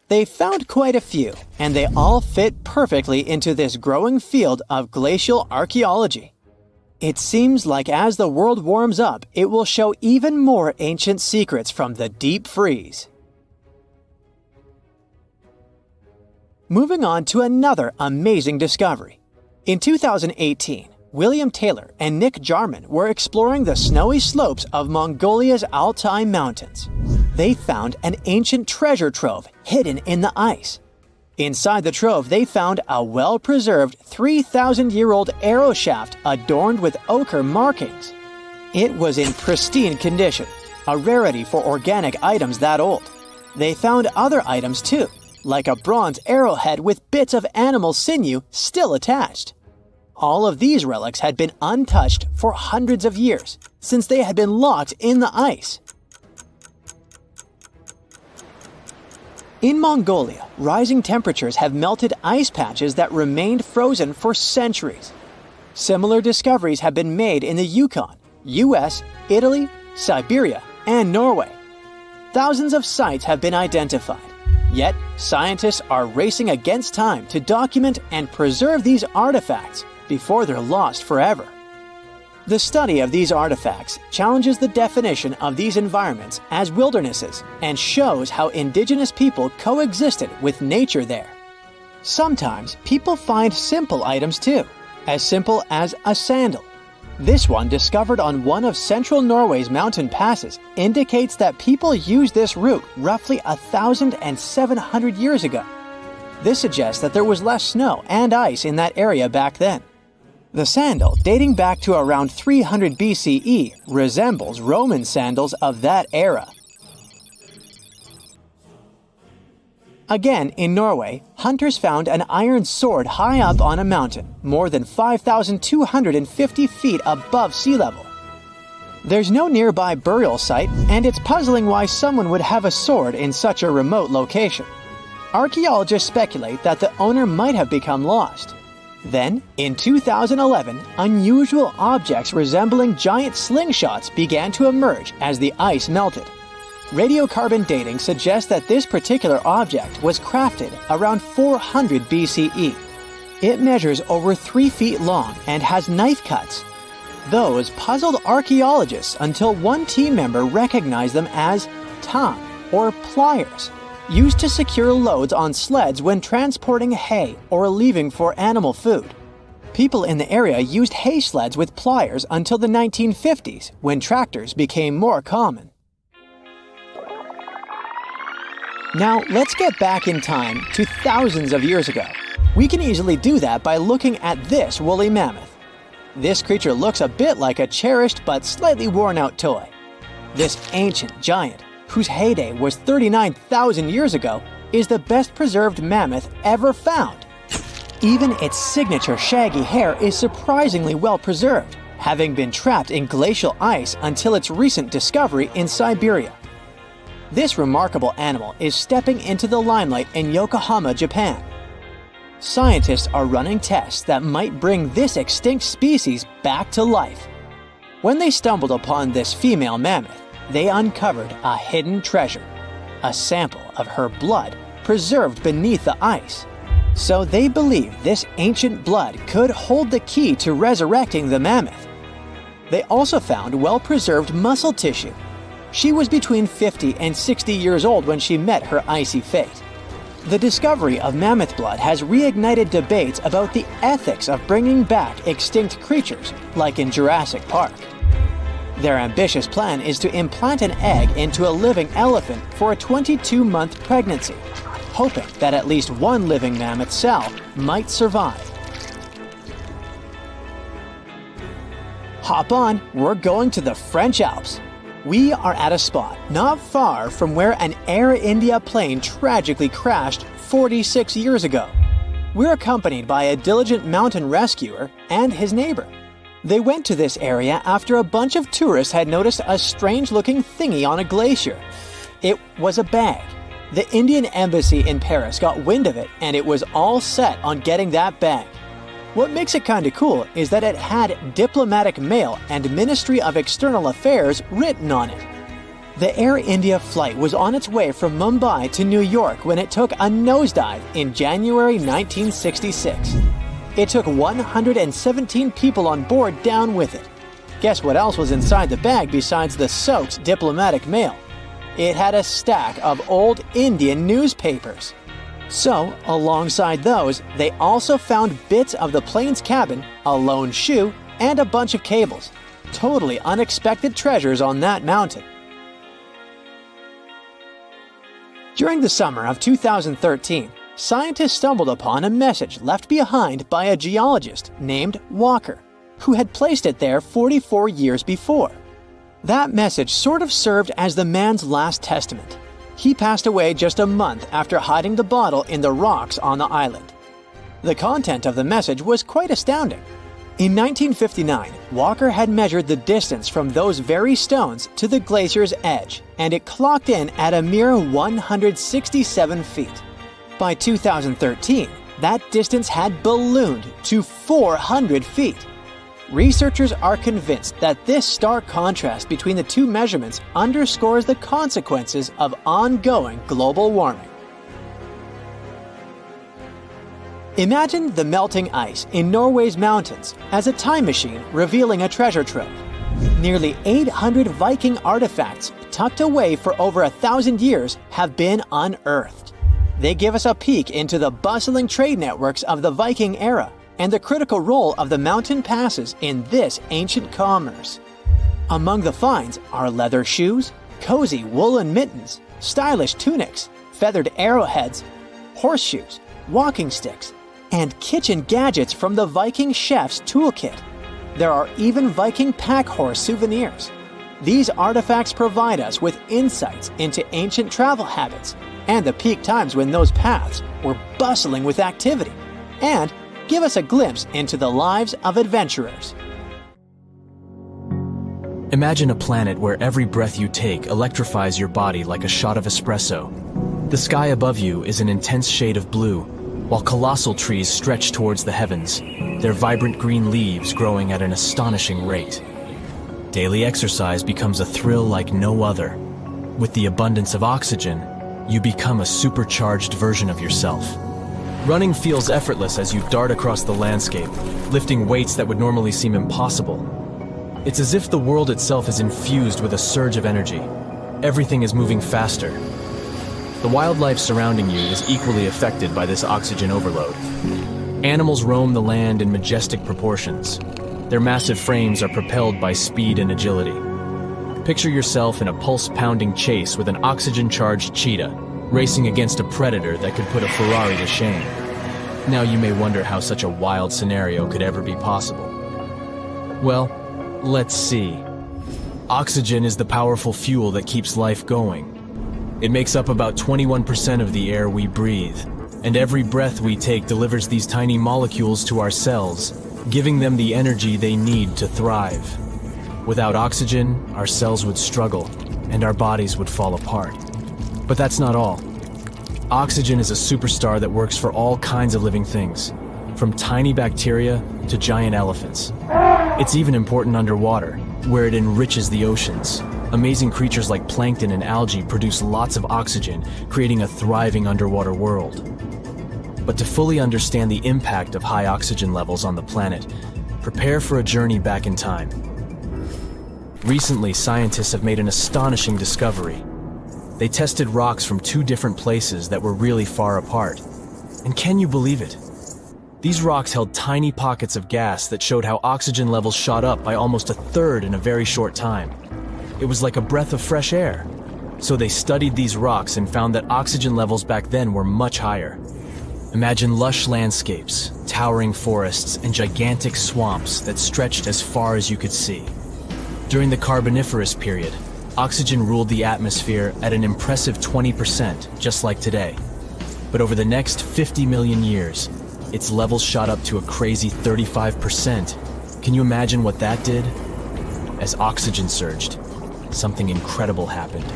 They found quite a few, and they all fit perfectly into this growing field of glacial archaeology. It seems like as the world warms up, it will show even more ancient secrets from the deep freeze. Moving on to another amazing discovery. In 2018, William Taylor and Nick Jarman were exploring the snowy slopes of Mongolia's Altai Mountains. They found an ancient treasure trove hidden in the ice. Inside the trove, they found a well-preserved 3,000-year-old arrow shaft adorned with ochre markings. It was in pristine condition, a rarity for organic items that old. They found other items too, like a bronze arrowhead with bits of animal sinew still attached. All of these relics had been untouched for hundreds of years, since they had been locked in the ice. In Mongolia, rising temperatures have melted ice patches that remained frozen for centuries. Similar discoveries have been made in the Yukon, US, Italy, Siberia, and Norway. Thousands of sites have been identified. Yet, scientists are racing against time to document and preserve these artifacts before they're lost forever. The study of these artifacts challenges the definition of these environments as wildernesses and shows how indigenous people coexisted with nature there. Sometimes people find simple items too, as simple as a sandal. This one, discovered on one of central Norway's mountain passes, indicates that people used this route roughly 1,700 years ago. This suggests that there was less snow and ice in that area back then. The sandal, dating back to around 300 BCE, resembles Roman sandals of that era. Again, in Norway, hunters found an iron sword high up on a mountain, more than 5,250 feet above sea level. There's no nearby burial site, and it's puzzling why someone would have a sword in such a remote location. Archaeologists speculate that the owner might have become lost. Then, in 2011, unusual objects resembling giant slingshots began to emerge as the ice melted. Radiocarbon dating suggests that this particular object was crafted around 400 BCE. It measures over 3 feet long and has knife cuts. Those puzzled archaeologists until one team member recognized them as tang, or pliers, used to secure loads on sleds when transporting hay or leaving for animal food. People in the area used hay sleds with pliers until the 1950s, when tractors became more common. Now, let's get back in time to thousands of years ago. We can easily do that by looking at this woolly mammoth. This creature looks a bit like a cherished but slightly worn-out toy. This ancient giant, whose heyday was 39,000 years ago, is the best preserved mammoth ever found. Even its signature shaggy hair is surprisingly well preserved, having been trapped in glacial ice until its recent discovery in Siberia. This remarkable animal is stepping into the limelight in Yokohama, Japan. Scientists are running tests that might bring this extinct species back to life. When they stumbled upon this female mammoth, they uncovered a hidden treasure, a sample of her blood preserved beneath the ice. So they believe this ancient blood could hold the key to resurrecting the mammoth. They also found well-preserved muscle tissue. She was between 50 and 60 years old when she met her icy fate. The discovery of mammoth blood has reignited debates about the ethics of bringing back extinct creatures, like in Jurassic Park. Their ambitious plan is to implant an egg into a living elephant for a 22-month pregnancy, hoping that at least one living mammoth cell might survive. Hop on, we're going to the French Alps. We are at a spot not far from where an Air India plane tragically crashed 46 years ago. We're accompanied by a diligent mountain rescuer and his neighbor. They went to this area after a bunch of tourists had noticed a strange-looking thingy on a glacier. It was a bag. The Indian embassy in Paris got wind of it, and it was all set on getting that bag. What makes it kinda cool is that it had diplomatic mail and Ministry of External Affairs written on it. The Air India flight was on its way from Mumbai to New York when it took a nosedive in January 1966. It took 117 people on board down with it. Guess what else was inside the bag besides the soaked diplomatic mail? It had a stack of old Indian newspapers. So, alongside those, they also found bits of the plane's cabin, a lone shoe, and a bunch of cables. Totally unexpected treasures on that mountain. During the summer of 2013, scientists stumbled upon a message left behind by a geologist named Walker, who had placed it there 44 years before. That message sort of served as the man's last testament. He passed away just a month after hiding the bottle in the rocks on the island. The content of the message was quite astounding. In 1959, Walker had measured the distance from those very stones to the glacier's edge, and it clocked in at a mere 167 feet. By 2013, that distance had ballooned to 400 feet. Researchers are convinced that this stark contrast between the two measurements underscores the consequences of ongoing global warming. Imagine the melting ice in Norway's mountains as a time machine revealing a treasure trove. Nearly 800 Viking artifacts tucked away for over 1,000 years have been unearthed. They give us a peek into the bustling trade networks of the Viking era and the critical role of the mountain passes in this ancient commerce. Among the finds are leather shoes, cozy woolen mittens, stylish tunics, feathered arrowheads, horseshoes, walking sticks, and kitchen gadgets from the Viking chef's toolkit. There are even Viking pack horse souvenirs. These artifacts provide us with insights into ancient travel habits and the peak times when those paths were bustling with activity, and give us a glimpse into the lives of adventurers. Imagine a planet where every breath you take electrifies your body like a shot of espresso. The sky above you is an intense shade of blue, while colossal trees stretch towards the heavens, their vibrant green leaves growing at an astonishing rate. Daily exercise becomes a thrill like no other. With the abundance of oxygen, you become a supercharged version of yourself. Running feels effortless as you dart across the landscape, lifting weights that would normally seem impossible. It's as if the world itself is infused with a surge of energy. Everything is moving faster. The wildlife surrounding you is equally affected by this oxygen overload. Animals roam the land in majestic proportions. Their massive frames are propelled by speed and agility. Picture yourself in a pulse-pounding chase with an oxygen-charged cheetah, racing against a predator that could put a Ferrari to shame. Now you may wonder how such a wild scenario could ever be possible. Well, let's see. Oxygen is the powerful fuel that keeps life going. It makes up about 21% of the air we breathe, and every breath we take delivers these tiny molecules to our cells, giving them the energy they need to thrive. Without oxygen, our cells would struggle, and our bodies would fall apart. But that's not all. Oxygen is a superstar that works for all kinds of living things, from tiny bacteria to giant elephants. It's even important underwater, where it enriches the oceans. Amazing creatures like plankton and algae produce lots of oxygen, creating a thriving underwater world. But to fully understand the impact of high oxygen levels on the planet, prepare for a journey back in time. Recently, scientists have made an astonishing discovery. They tested rocks from two different places that were really far apart. And can you believe it? These rocks held tiny pockets of gas that showed how oxygen levels shot up by almost a third in a very short time. It was like a breath of fresh air. So they studied these rocks and found that oxygen levels back then were much higher. Imagine lush landscapes, towering forests, and gigantic swamps that stretched as far as you could see. During the Carboniferous period, oxygen ruled the atmosphere at an impressive 20%, just like today. But over the next 50 million years, its levels shot up to a crazy 35%. Can you imagine what that did? As oxygen surged, something incredible happened.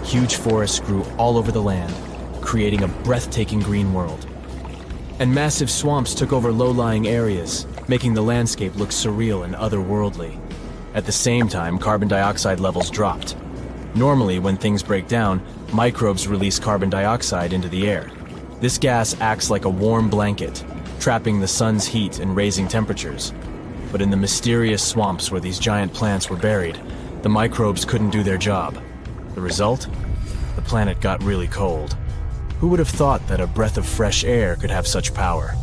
Huge forests grew all over the land, creating a breathtaking green world. And massive swamps took over low-lying areas, making the landscape look surreal and otherworldly. At the same time, carbon dioxide levels dropped. Normally, when things break down, microbes release carbon dioxide into the air. This gas acts like a warm blanket, trapping the sun's heat and raising temperatures. But in the mysterious swamps where these giant plants were buried, the microbes couldn't do their job. The result? The planet got really cold. Who would have thought that a breath of fresh air could have such power?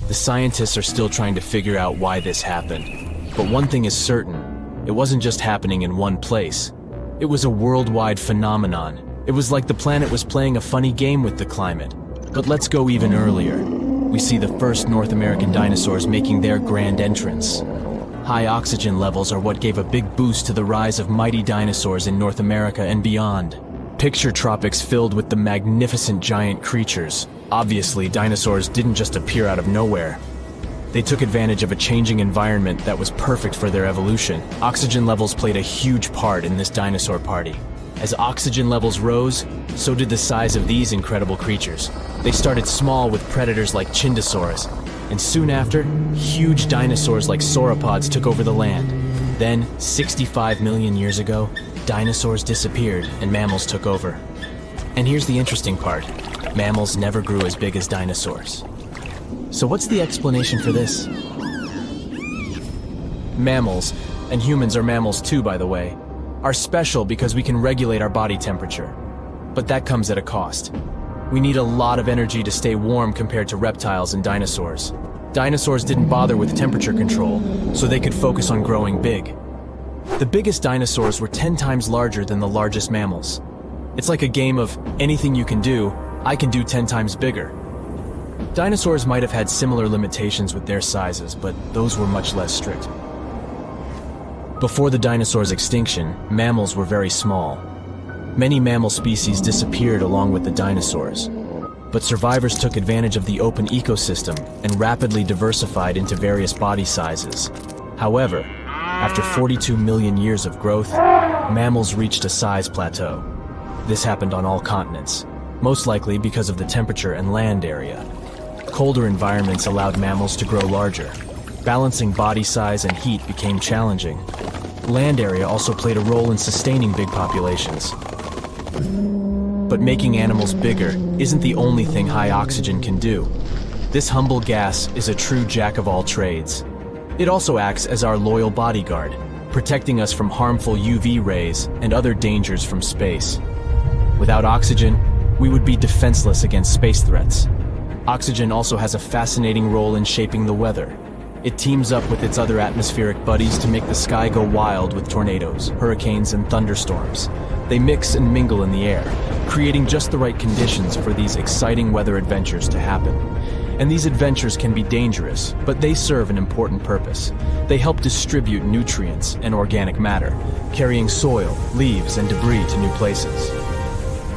The scientists are still trying to figure out why this happened. But one thing is certain, it wasn't just happening in one place. It was a worldwide phenomenon. It was like the planet was playing a funny game with the climate. But let's go even earlier. We see the first North American dinosaurs making their grand entrance. High oxygen levels are what gave a big boost to the rise of mighty dinosaurs in North America and beyond. Picture tropics filled with the magnificent giant creatures. Obviously, dinosaurs didn't just appear out of nowhere. They took advantage of a changing environment that was perfect for their evolution. Oxygen levels played a huge part in this dinosaur party. As oxygen levels rose, so did the size of these incredible creatures. They started small with predators like Chindosaurus, and soon after, huge dinosaurs like sauropods took over the land. Then, 65 million years ago, dinosaurs disappeared and mammals took over. And here's the interesting part. Mammals never grew as big as dinosaurs. So what's the explanation for this? Mammals, and humans are mammals too, by the way, are special because we can regulate our body temperature. But that comes at a cost. We need a lot of energy to stay warm compared to reptiles and dinosaurs. Dinosaurs didn't bother with temperature control, so they could focus on growing big. The biggest dinosaurs were 10 times larger than the largest mammals. It's like a game of anything you can do, I can do 10 times bigger. Dinosaurs might have had similar limitations with their sizes, but those were much less strict. Before the dinosaurs' extinction, mammals were very small. Many mammal species disappeared along with the dinosaurs. But survivors took advantage of the open ecosystem and rapidly diversified into various body sizes. However, after 42 million years of growth, mammals reached a size plateau. This happened on all continents, most likely because of the temperature and land area. Colder environments allowed mammals to grow larger. Balancing body size and heat became challenging. Land area also played a role in sustaining big populations. But making animals bigger isn't the only thing high oxygen can do. This humble gas is a true jack of all trades. It also acts as our loyal bodyguard, protecting us from harmful UV rays and other dangers from space. Without oxygen, we would be defenseless against space threats. Oxygen also has a fascinating role in shaping the weather. It teams up with its other atmospheric buddies to make the sky go wild with tornadoes, hurricanes, and thunderstorms. They mix and mingle in the air, creating just the right conditions for these exciting weather adventures to happen. And these adventures can be dangerous, but they serve an important purpose. They help distribute nutrients and organic matter, carrying soil, leaves, and debris to new places.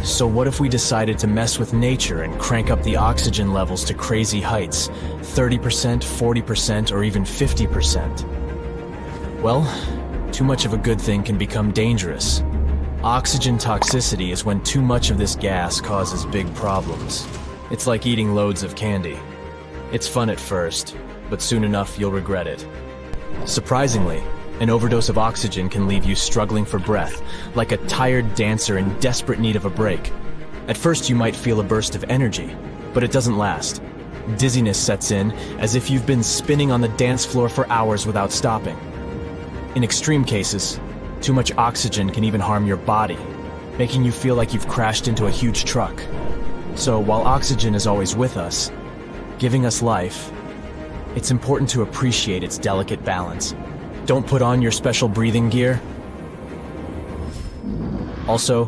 So what if we decided to mess with nature and crank up the oxygen levels to crazy heights, 30%, 40%, or even 50%? Well, too much of a good thing can become dangerous. Oxygen toxicity is when too much of this gas causes big problems. It's like eating loads of candy. It's fun at first, but soon enough you'll regret it. Surprisingly, an overdose of oxygen can leave you struggling for breath, like a tired dancer in desperate need of a break. At first you might feel a burst of energy, but it doesn't last. Dizziness sets in, as if you've been spinning on the dance floor for hours without stopping. In extreme cases, too much oxygen can even harm your body, making you feel like you've crashed into a huge truck. So while oxygen is always with us, giving us life, it's important to appreciate its delicate balance. Don't put on your special breathing gear. Also,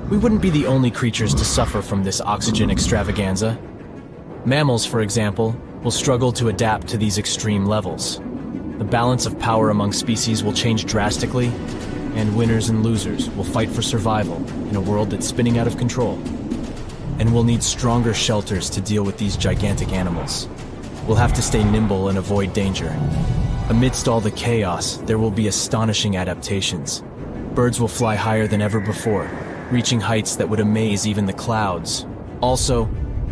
we wouldn't be the only creatures to suffer from this oxygen extravaganza. Mammals, for example, will struggle to adapt to these extreme levels. The balance of power among species will change drastically, and winners and losers will fight for survival in a world that's spinning out of control. And we'll need stronger shelters to deal with these gigantic animals. We'll have to stay nimble and avoid danger. Amidst all the chaos, there will be astonishing adaptations. Birds will fly higher than ever before, reaching heights that would amaze even the clouds. Also,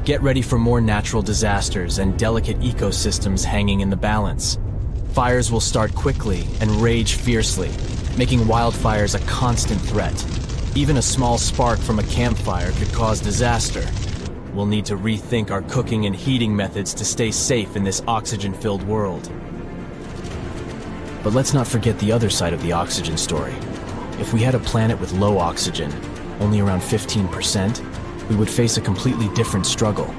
get ready for more natural disasters and delicate ecosystems hanging in the balance. Fires will start quickly and rage fiercely, making wildfires a constant threat. Even a small spark from a campfire could cause disaster. We'll need to rethink our cooking and heating methods to stay safe in this oxygen-filled world. But let's not forget the other side of the oxygen story. If we had a planet with low oxygen, only around 15%, we would face a completely different struggle.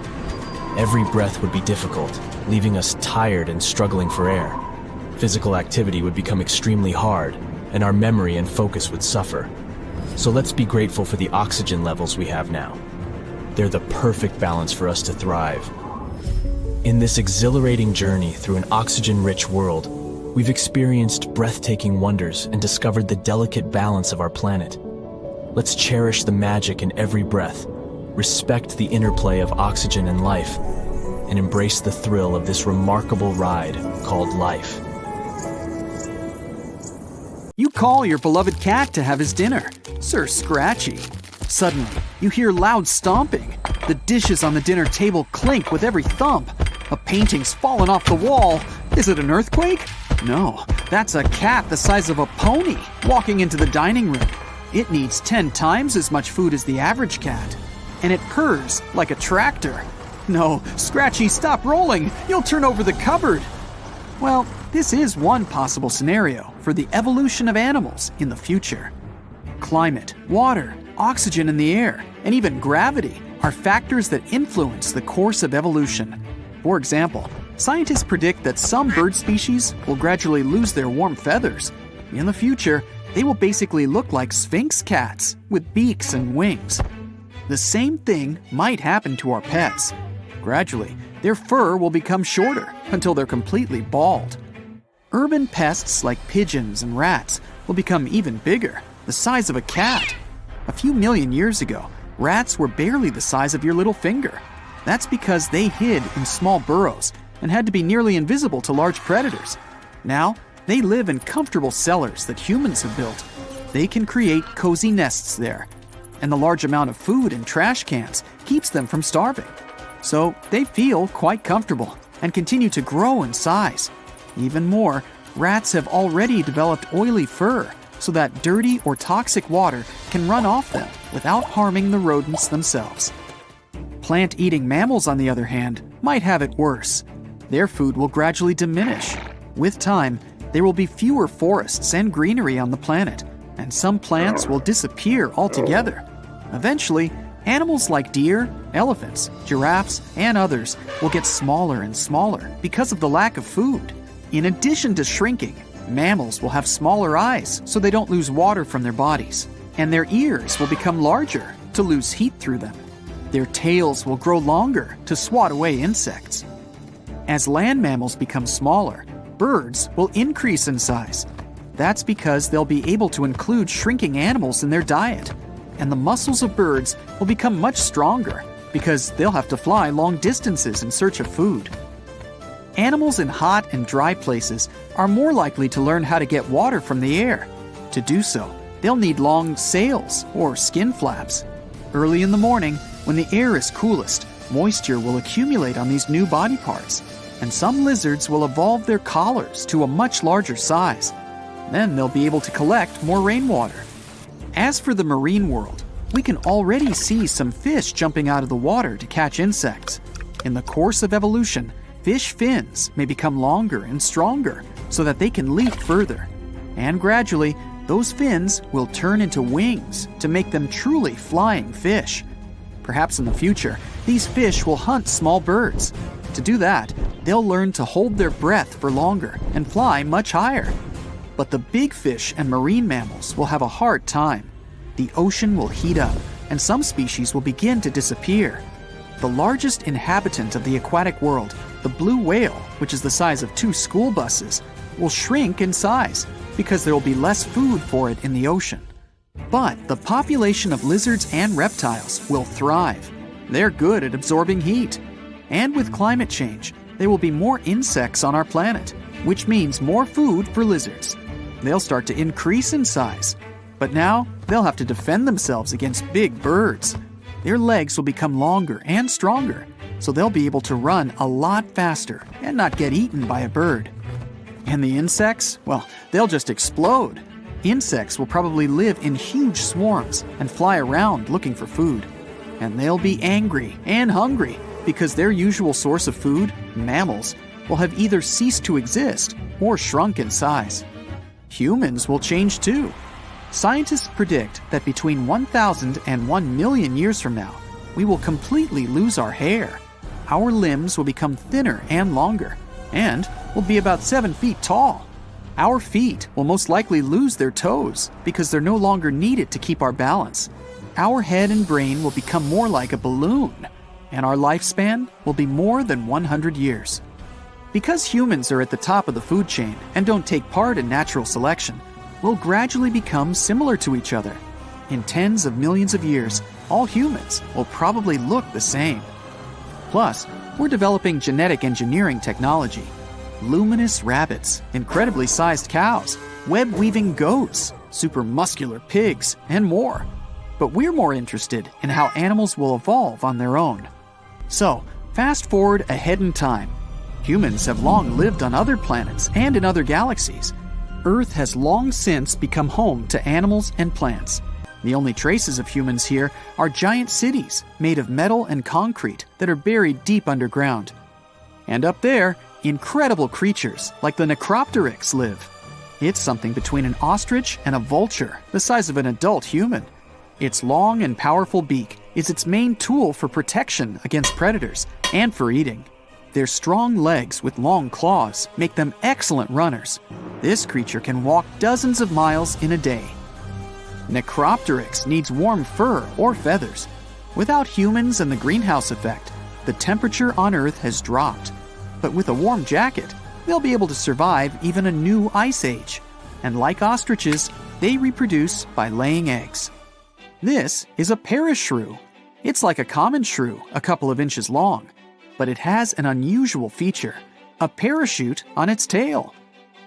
Every breath would be difficult, leaving us tired and struggling for air. Physical activity would become extremely hard, and our memory and focus would suffer. So let's be grateful for the oxygen levels we have now. They're the perfect balance for us to thrive. In this exhilarating journey through an oxygen-rich world, we've experienced breathtaking wonders and discovered the delicate balance of our planet. Let's cherish the magic in every breath, respect the interplay of oxygen and life, and embrace the thrill of this remarkable ride called life. You call your beloved cat to have his dinner, Sir Scratchy. Suddenly, you hear loud stomping. The dishes on the dinner table clink with every thump. A painting's fallen off the wall. Is it an earthquake? No, that's a cat the size of a pony walking into the dining room. It needs 10 times as much food as the average cat. And it purrs like a tractor. No, Scratchy, stop rolling. You'll turn over the cupboard. Well, this is one possible scenario for the evolution of animals in the future. Climate, water, oxygen in the air, and even gravity are factors that influence the course of evolution. For example, scientists predict that some bird species will gradually lose their warm feathers. In the future, they will basically look like sphinx cats with beaks and wings. The same thing might happen to our pets. Gradually, their fur will become shorter until they're completely bald. Urban pests like pigeons and rats will become even bigger, the size of a cat. A few million years ago, rats were barely the size of your little finger. That's because they hid in small burrows and had to be nearly invisible to large predators. Now, they live in comfortable cellars that humans have built. They can create cozy nests there, and the large amount of food in trash cans keeps them from starving. So they feel quite comfortable and continue to grow in size. Even more, rats have already developed oily fur so that dirty or toxic water can run off them without harming the rodents themselves. Plant-eating mammals, on the other hand, might have it worse. Their food will gradually diminish. With time, there will be fewer forests and greenery on the planet, and some plants will disappear altogether. Eventually, animals like deer, elephants, giraffes, and others will get smaller and smaller because of the lack of food. In addition to shrinking, mammals will have smaller eyes so they don't lose water from their bodies, and their ears will become larger to lose heat through them. Their tails will grow longer to swat away insects. As land mammals become smaller, birds will increase in size. That's because they'll be able to include shrinking animals in their diet, and the muscles of birds will become much stronger because they'll have to fly long distances in search of food. Animals in hot and dry places are more likely to learn how to get water from the air. To do so, they'll need long sails or skin flaps. Early in the morning, when the air is coolest, moisture will accumulate on these new body parts, and some lizards will evolve their collars to a much larger size. Then they'll be able to collect more rainwater. As for the marine world, we can already see some fish jumping out of the water to catch insects. In the course of evolution, fish fins may become longer and stronger so that they can leap further. And gradually, those fins will turn into wings to make them truly flying fish. Perhaps in the future, these fish will hunt small birds. To do that, they'll learn to hold their breath for longer and fly much higher. But the big fish and marine mammals will have a hard time. The ocean will heat up, and some species will begin to disappear. The largest inhabitant of the aquatic world, the blue whale, which is the size of 2 school buses, will shrink in size because there will be less food for it in the ocean. But the population of lizards and reptiles will thrive. They're good at absorbing heat. And with climate change, there will be more insects on our planet, which means more food for lizards. They'll start to increase in size, but now they'll have to defend themselves against big birds. Their legs will become longer and stronger, so they'll be able to run a lot faster and not get eaten by a bird. And the insects? Well, they'll just explode. Insects will probably live in huge swarms and fly around looking for food. And they'll be angry and hungry because their usual source of food, mammals, will have either ceased to exist or shrunk in size. Humans will change too. Scientists predict that between 1,000 and 1 million years from now, we will completely lose our hair. Our limbs will become thinner and longer, and will be about 7 feet tall. Our feet will most likely lose their toes because they're no longer needed to keep our balance. Our head and brain will become more like a balloon, and our lifespan will be more than 100 years. Because humans are at the top of the food chain and don't take part in natural selection, we'll gradually become similar to each other. In tens of millions of years, all humans will probably look the same. Plus, we're developing genetic engineering technology. Luminous rabbits, incredibly sized cows, web-weaving goats, super muscular pigs, and more. But we're more interested in how animals will evolve on their own. So, fast forward ahead in time. Humans have long lived on other planets and in other galaxies. Earth has long since become home to animals and plants. The only traces of humans here are giant cities made of metal and concrete that are buried deep underground. And up there, incredible creatures like the Necropteryx live. It's something between an ostrich and a vulture, the size of an adult human. Its long and powerful beak is its main tool for protection against predators and for eating. Their strong legs with long claws make them excellent runners. This creature can walk dozens of miles in a day. Necropteryx needs warm fur or feathers. Without humans and the greenhouse effect, the temperature on Earth has dropped. But with a warm jacket, they'll be able to survive even a new ice age. And like ostriches, they reproduce by laying eggs. This is a parashrew. It's like a common shrew, a couple of inches long. But it has an unusual feature, a parachute on its tail.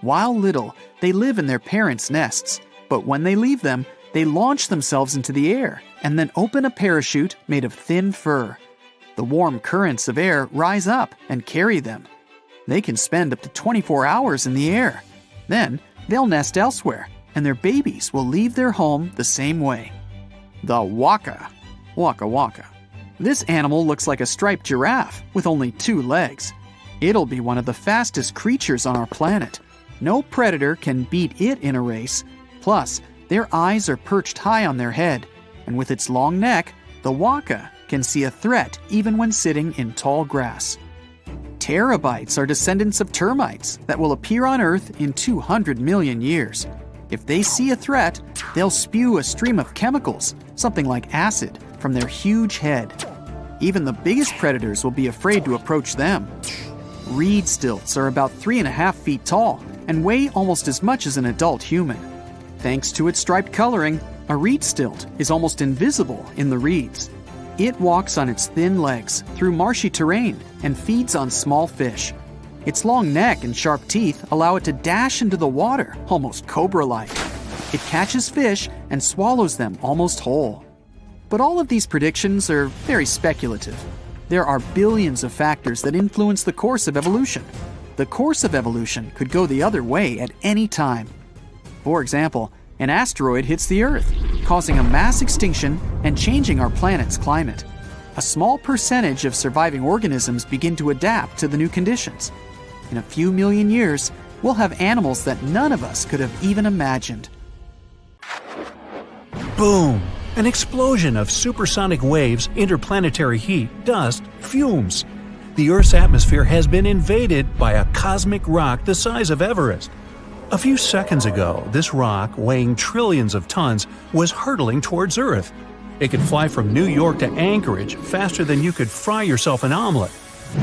While little, they live in their parents' nests, but when they leave them, they launch themselves into the air and then open a parachute made of thin fur. The warm currents of air rise up and carry them. They can spend up to 24 hours in the air. Then, they'll nest elsewhere, and their babies will leave their home the same way. The waka. Waka waka. This animal looks like a striped giraffe with only 2 legs. It'll be one of the fastest creatures on our planet. No predator can beat it in a race. Plus, their eyes are perched high on their head, and with its long neck, the waka can see a threat even when sitting in tall grass. Terabytes are descendants of termites that will appear on Earth in 200 million years. If they see a threat, they'll spew a stream of chemicals, something like acid, from their huge head. Even the biggest predators will be afraid to approach them. Reed stilts are about 3.5 feet tall and weigh almost as much as an adult human. Thanks to its striped coloring, a reed stilt is almost invisible in the reeds. It walks on its thin legs through marshy terrain and feeds on small fish. Its long neck and sharp teeth allow it to dash into the water, almost cobra-like. It catches fish and swallows them almost whole. But all of these predictions are very speculative. There are billions of factors that influence the course of evolution. The course of evolution could go the other way at any time. For example, an asteroid hits the Earth, causing a mass extinction and changing our planet's climate. A small percentage of surviving organisms begin to adapt to the new conditions. In a few million years, we'll have animals that none of us could have even imagined. Boom! An explosion of supersonic waves, interplanetary heat, dust, fumes. The Earth's atmosphere has been invaded by a cosmic rock the size of Everest. A few seconds ago, this rock, weighing trillions of tons, was hurtling towards Earth. It could fly from New York to Anchorage faster than you could fry yourself an omelet.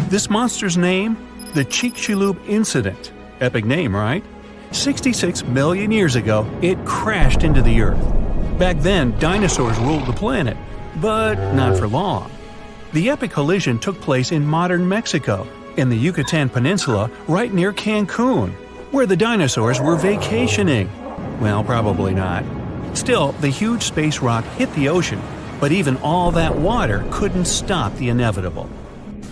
This monster's name? The Chicxulub Incident. Epic name, right? 66 million years ago, it crashed into the Earth. Back then, dinosaurs ruled the planet, but not for long. The epic collision took place in modern Mexico, in the Yucatan Peninsula, right near Cancun, where the dinosaurs were vacationing. Well, probably not. Still, the huge space rock hit the ocean, but even all that water couldn't stop the inevitable.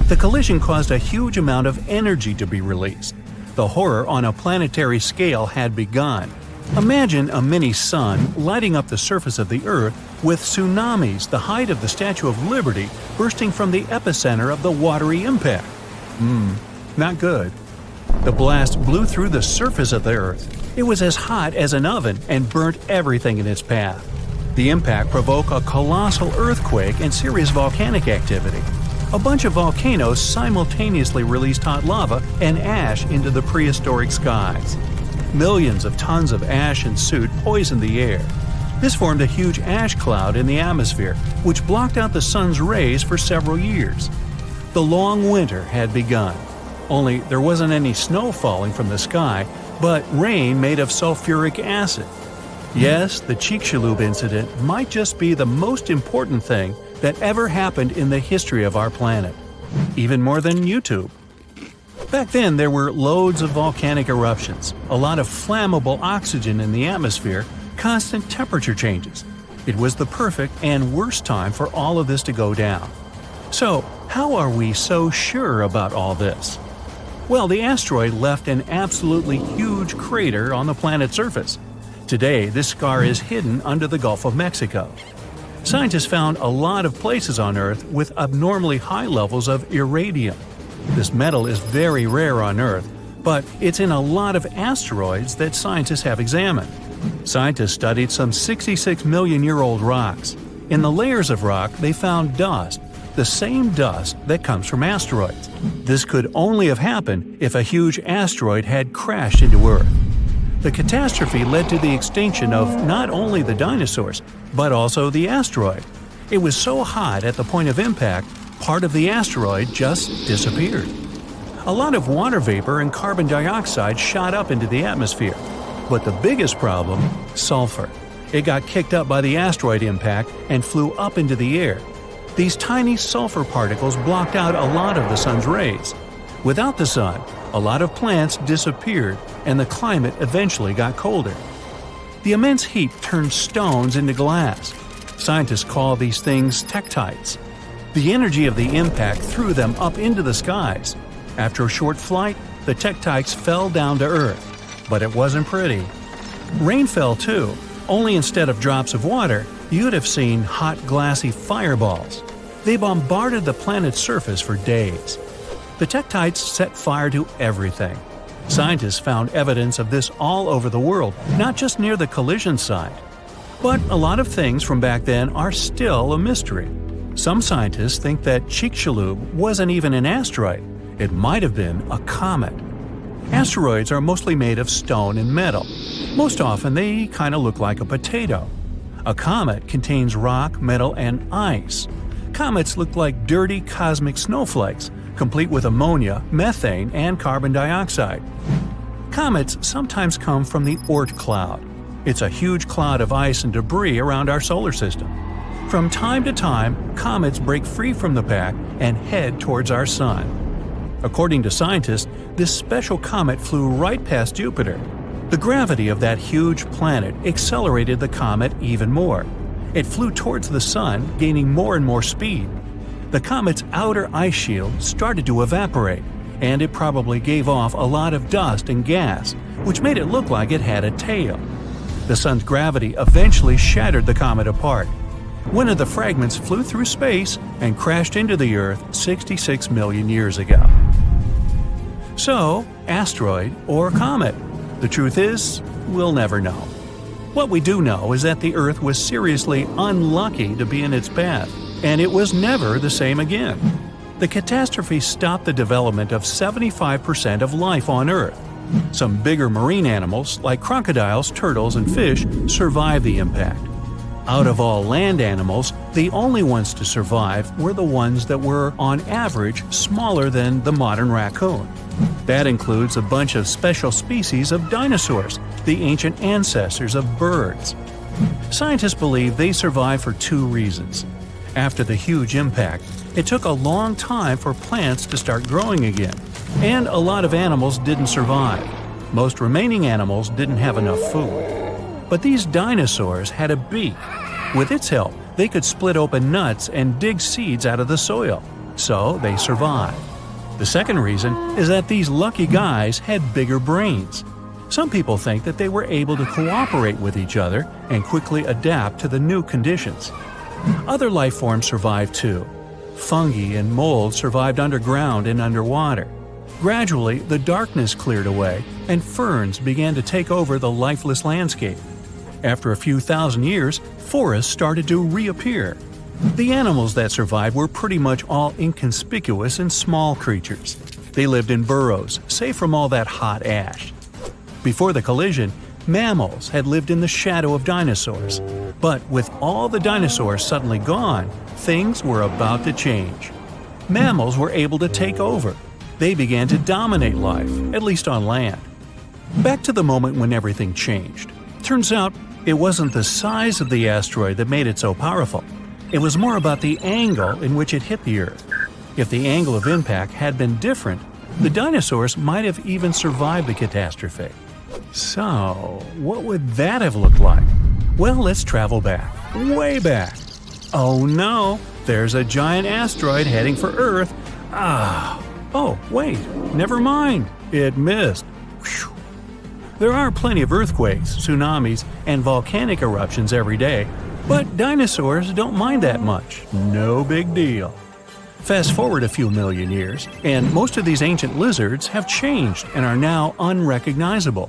The collision caused a huge amount of energy to be released. The horror on a planetary scale had begun. Imagine a mini-sun lighting up the surface of the Earth with tsunamis the height of the Statue of Liberty bursting from the epicenter of the watery impact. Not good. The blast blew through the surface of the Earth. It was as hot as an oven and burnt everything in its path. The impact provoked a colossal earthquake and serious volcanic activity. A bunch of volcanoes simultaneously released hot lava and ash into the prehistoric skies. Millions of tons of ash and soot poisoned the air. This formed a huge ash cloud in the atmosphere, which blocked out the sun's rays for several years. The long winter had begun. Only there wasn't any snow falling from the sky, but rain made of sulfuric acid. Yes, the Chicxulub incident might just be the most important thing that ever happened in the history of our planet. Even more than YouTube. Back then, there were loads of volcanic eruptions, a lot of flammable oxygen in the atmosphere, constant temperature changes. It was the perfect and worst time for all of this to go down. So, how are we so sure about all this? Well, the asteroid left an absolutely huge crater on the planet's surface. Today, this scar is hidden under the Gulf of Mexico. Scientists found a lot of places on Earth with abnormally high levels of iridium. This metal is very rare on Earth, but it's in a lot of asteroids that scientists have examined. Scientists studied some 66 million-year-old rocks. In the layers of rock, they found dust, the same dust that comes from asteroids. This could only have happened if a huge asteroid had crashed into Earth. The catastrophe led to the extinction of not only the dinosaurs, but also the asteroid. It was so hot at the point of impact, part of the asteroid just disappeared. A lot of water vapor and carbon dioxide shot up into the atmosphere. But the biggest problem, sulfur. It got kicked up by the asteroid impact and flew up into the air. These tiny sulfur particles blocked out a lot of the sun's rays. Without the sun, a lot of plants disappeared and the climate eventually got colder. The immense heat turned stones into glass. Scientists call these things tektites. The energy of the impact threw them up into the skies. After a short flight, the tektites fell down to Earth. But it wasn't pretty. Rain fell too, only instead of drops of water, you'd have seen hot glassy fireballs. They bombarded the planet's surface for days. The tektites set fire to everything. Scientists found evidence of this all over the world, not just near the collision site. But a lot of things from back then are still a mystery. Some scientists think that Chicxulub wasn't even an asteroid. It might have been a comet. Asteroids are mostly made of stone and metal. Most often they kind of look like a potato. A comet contains rock, metal, and ice. Comets look like dirty cosmic snowflakes, complete with ammonia, methane, and carbon dioxide. Comets sometimes come from the Oort cloud. It's a huge cloud of ice and debris around our solar system. From time to time, comets break free from the pack and head towards our sun. According to scientists, this special comet flew right past Jupiter. The gravity of that huge planet accelerated the comet even more. It flew towards the sun, gaining more and more speed. The comet's outer ice shield started to evaporate, and it probably gave off a lot of dust and gas, which made it look like it had a tail. The sun's gravity eventually shattered the comet apart. One of the fragments flew through space and crashed into the Earth 66 million years ago. So, asteroid or comet? The truth is, we'll never know. What we do know is that the Earth was seriously unlucky to be in its path, and it was never the same again. The catastrophe stopped the development of 75% of life on Earth. Some bigger marine animals, like crocodiles, turtles, and fish, survived the impact. Out of all land animals, the only ones to survive were the ones that were, on average, smaller than the modern raccoon. That includes a bunch of special species of dinosaurs, the ancient ancestors of birds. Scientists believe they survived for two reasons. After the huge impact, it took a long time for plants to start growing again, and a lot of animals didn't survive. Most remaining animals didn't have enough food. But these dinosaurs had a beak. With its help, they could split open nuts and dig seeds out of the soil, so they survived. The second reason is that these lucky guys had bigger brains. Some people think that they were able to cooperate with each other and quickly adapt to the new conditions. Other life forms survived too. Fungi and mold survived underground and underwater. Gradually, the darkness cleared away, and ferns began to take over the lifeless landscape. After a few thousand years, forests started to reappear. The animals that survived were pretty much all inconspicuous and small creatures. They lived in burrows, safe from all that hot ash. Before the collision, mammals had lived in the shadow of dinosaurs. But with all the dinosaurs suddenly gone, things were about to change. Mammals were able to take over. They began to dominate life, at least on land. Back to the moment when everything changed. Turns out, it wasn't the size of the asteroid that made it so powerful. It was more about the angle in which it hit the Earth. If the angle of impact had been different, the dinosaurs might have even survived the catastrophe. So, what would that have looked like? Well, let's travel back, way back. Oh no, there's a giant asteroid heading for Earth. Oh, wait, never mind, it missed. Whew. There are plenty of earthquakes, tsunamis, and volcanic eruptions every day, but dinosaurs don't mind that much. No big deal. Fast forward a few million years, and most of these ancient lizards have changed and are now unrecognizable.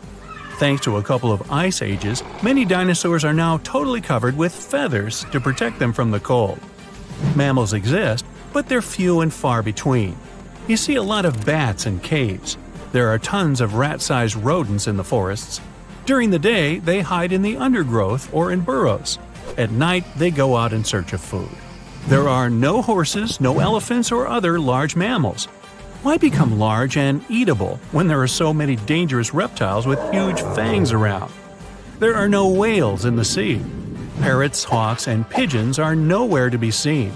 Thanks to a couple of ice ages, many dinosaurs are now totally covered with feathers to protect them from the cold. Mammals exist, but they're few and far between. You see a lot of bats in caves. There are tons of rat-sized rodents in the forests. During the day, they hide in the undergrowth or in burrows. At night, they go out in search of food. There are no horses, no elephants, or other large mammals. Why become large and eatable when there are so many dangerous reptiles with huge fangs around? There are no whales in the sea. Parrots, hawks, and pigeons are nowhere to be seen.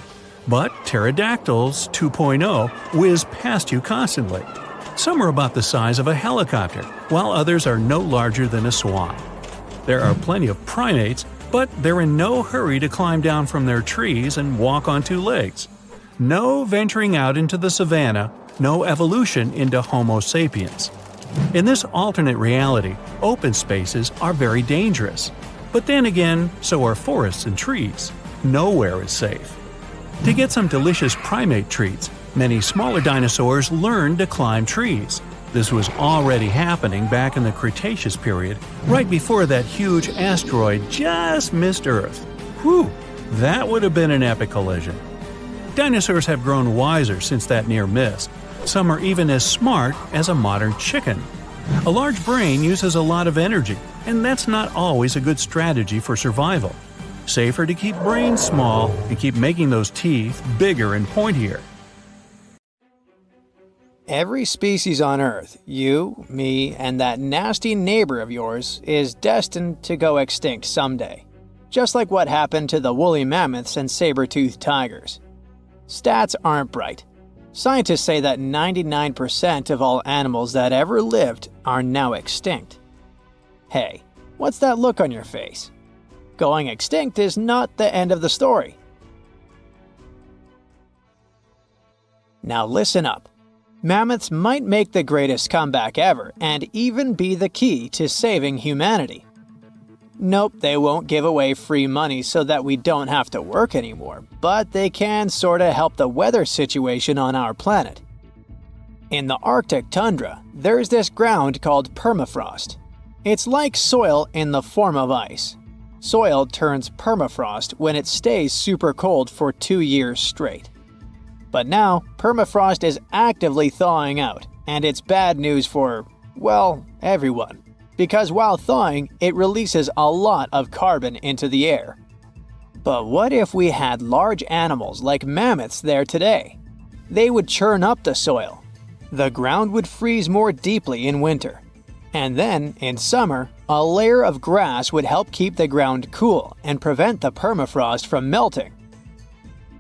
But pterodactyls 2.0 whiz past you constantly. Some are about the size of a helicopter, while others are no larger than a swan. There are plenty of primates, but they're in no hurry to climb down from their trees and walk on two legs. No venturing out into the savannah, no evolution into Homo sapiens. In this alternate reality, open spaces are very dangerous. But then again, so are forests and trees. Nowhere is safe. To get some delicious primate treats, many smaller dinosaurs learned to climb trees. This was already happening back in the Cretaceous period, right before that huge asteroid just missed Earth. Whew, that would have been an epic collision. Dinosaurs have grown wiser since that near miss. Some are even as smart as a modern chicken. A large brain uses a lot of energy, and that's not always a good strategy for survival. Safer to keep brains small and keep making those teeth bigger and pointier. Every species on Earth, you, me, and that nasty neighbor of yours, is destined to go extinct someday. Just like what happened to the woolly mammoths and saber-toothed tigers. Stats aren't bright. Scientists say that 99% of all animals that ever lived are now extinct. Hey, what's that look on your face? Going extinct is not the end of the story. Now listen up. Mammoths might make the greatest comeback ever and even be the key to saving humanity. Nope, they won't give away free money so that we don't have to work anymore, but they can sorta help the weather situation on our planet. In the Arctic tundra, there's this ground called permafrost. It's like soil in the form of ice. Soil turns permafrost when it stays super cold for 2 years straight. But now, permafrost is actively thawing out, and it's bad news for, well, everyone. Because while thawing, it releases a lot of carbon into the air. But what if we had large animals like mammoths there today? They would churn up the soil. The ground would freeze more deeply in winter. And then, in summer, a layer of grass would help keep the ground cool and prevent the permafrost from melting.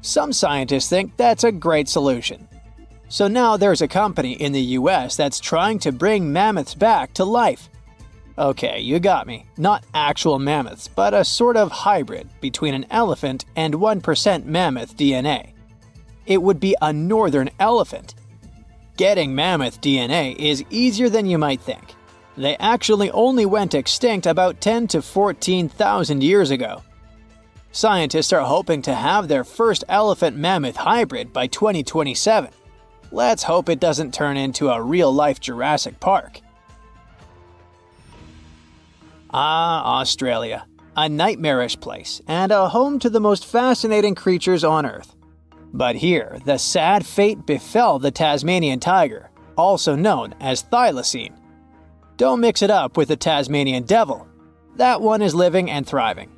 Some scientists think that's a great solution. So now there's a company in the US that's trying to bring mammoths back to life. Okay, you got me. Not actual mammoths, but a sort of hybrid between an elephant and 1% mammoth DNA. It would be a northern elephant. Getting mammoth DNA is easier than you might think. They actually only went extinct about 10 to 14,000 years ago. Scientists are hoping to have their first elephant-mammoth hybrid by 2027. Let's hope it doesn't turn into a real-life Jurassic Park. Ah, Australia. A nightmarish place, and a home to the most fascinating creatures on Earth. But here, the sad fate befell the Tasmanian tiger, also known as thylacine. Don't mix it up with the Tasmanian devil. That one is living and thriving.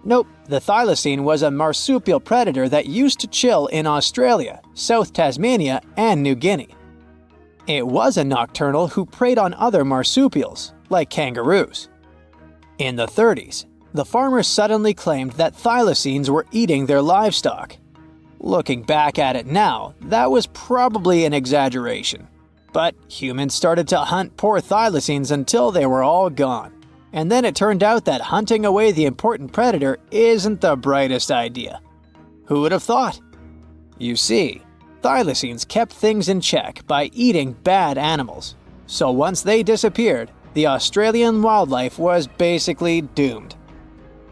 Nope, the thylacine was a marsupial predator that used to chill in Australia, South Tasmania, and New Guinea. It was a nocturnal who preyed on other marsupials, like kangaroos. In the 30s, the farmers suddenly claimed that thylacines were eating their livestock. Looking back at it now, that was probably an exaggeration. But humans started to hunt poor thylacines until they were all gone. And then it turned out that hunting away the important predator isn't the brightest idea. Who would have thought? You see, thylacines kept things in check by eating bad animals. So once they disappeared, the Australian wildlife was basically doomed.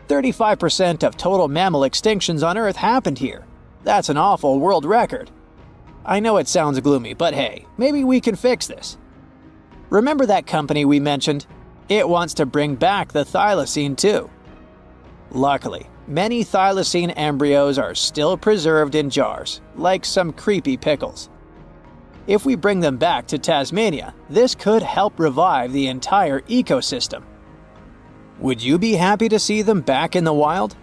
35% of total mammal extinctions on Earth happened here. That's an awful world record. I know it sounds gloomy, but hey, maybe we can fix this. Remember that company we mentioned? It wants to bring back the thylacine too. Luckily, many thylacine embryos are still preserved in jars, like some creepy pickles. If we bring them back to Tasmania, this could help revive the entire ecosystem. Would you be happy to see them back in the wild?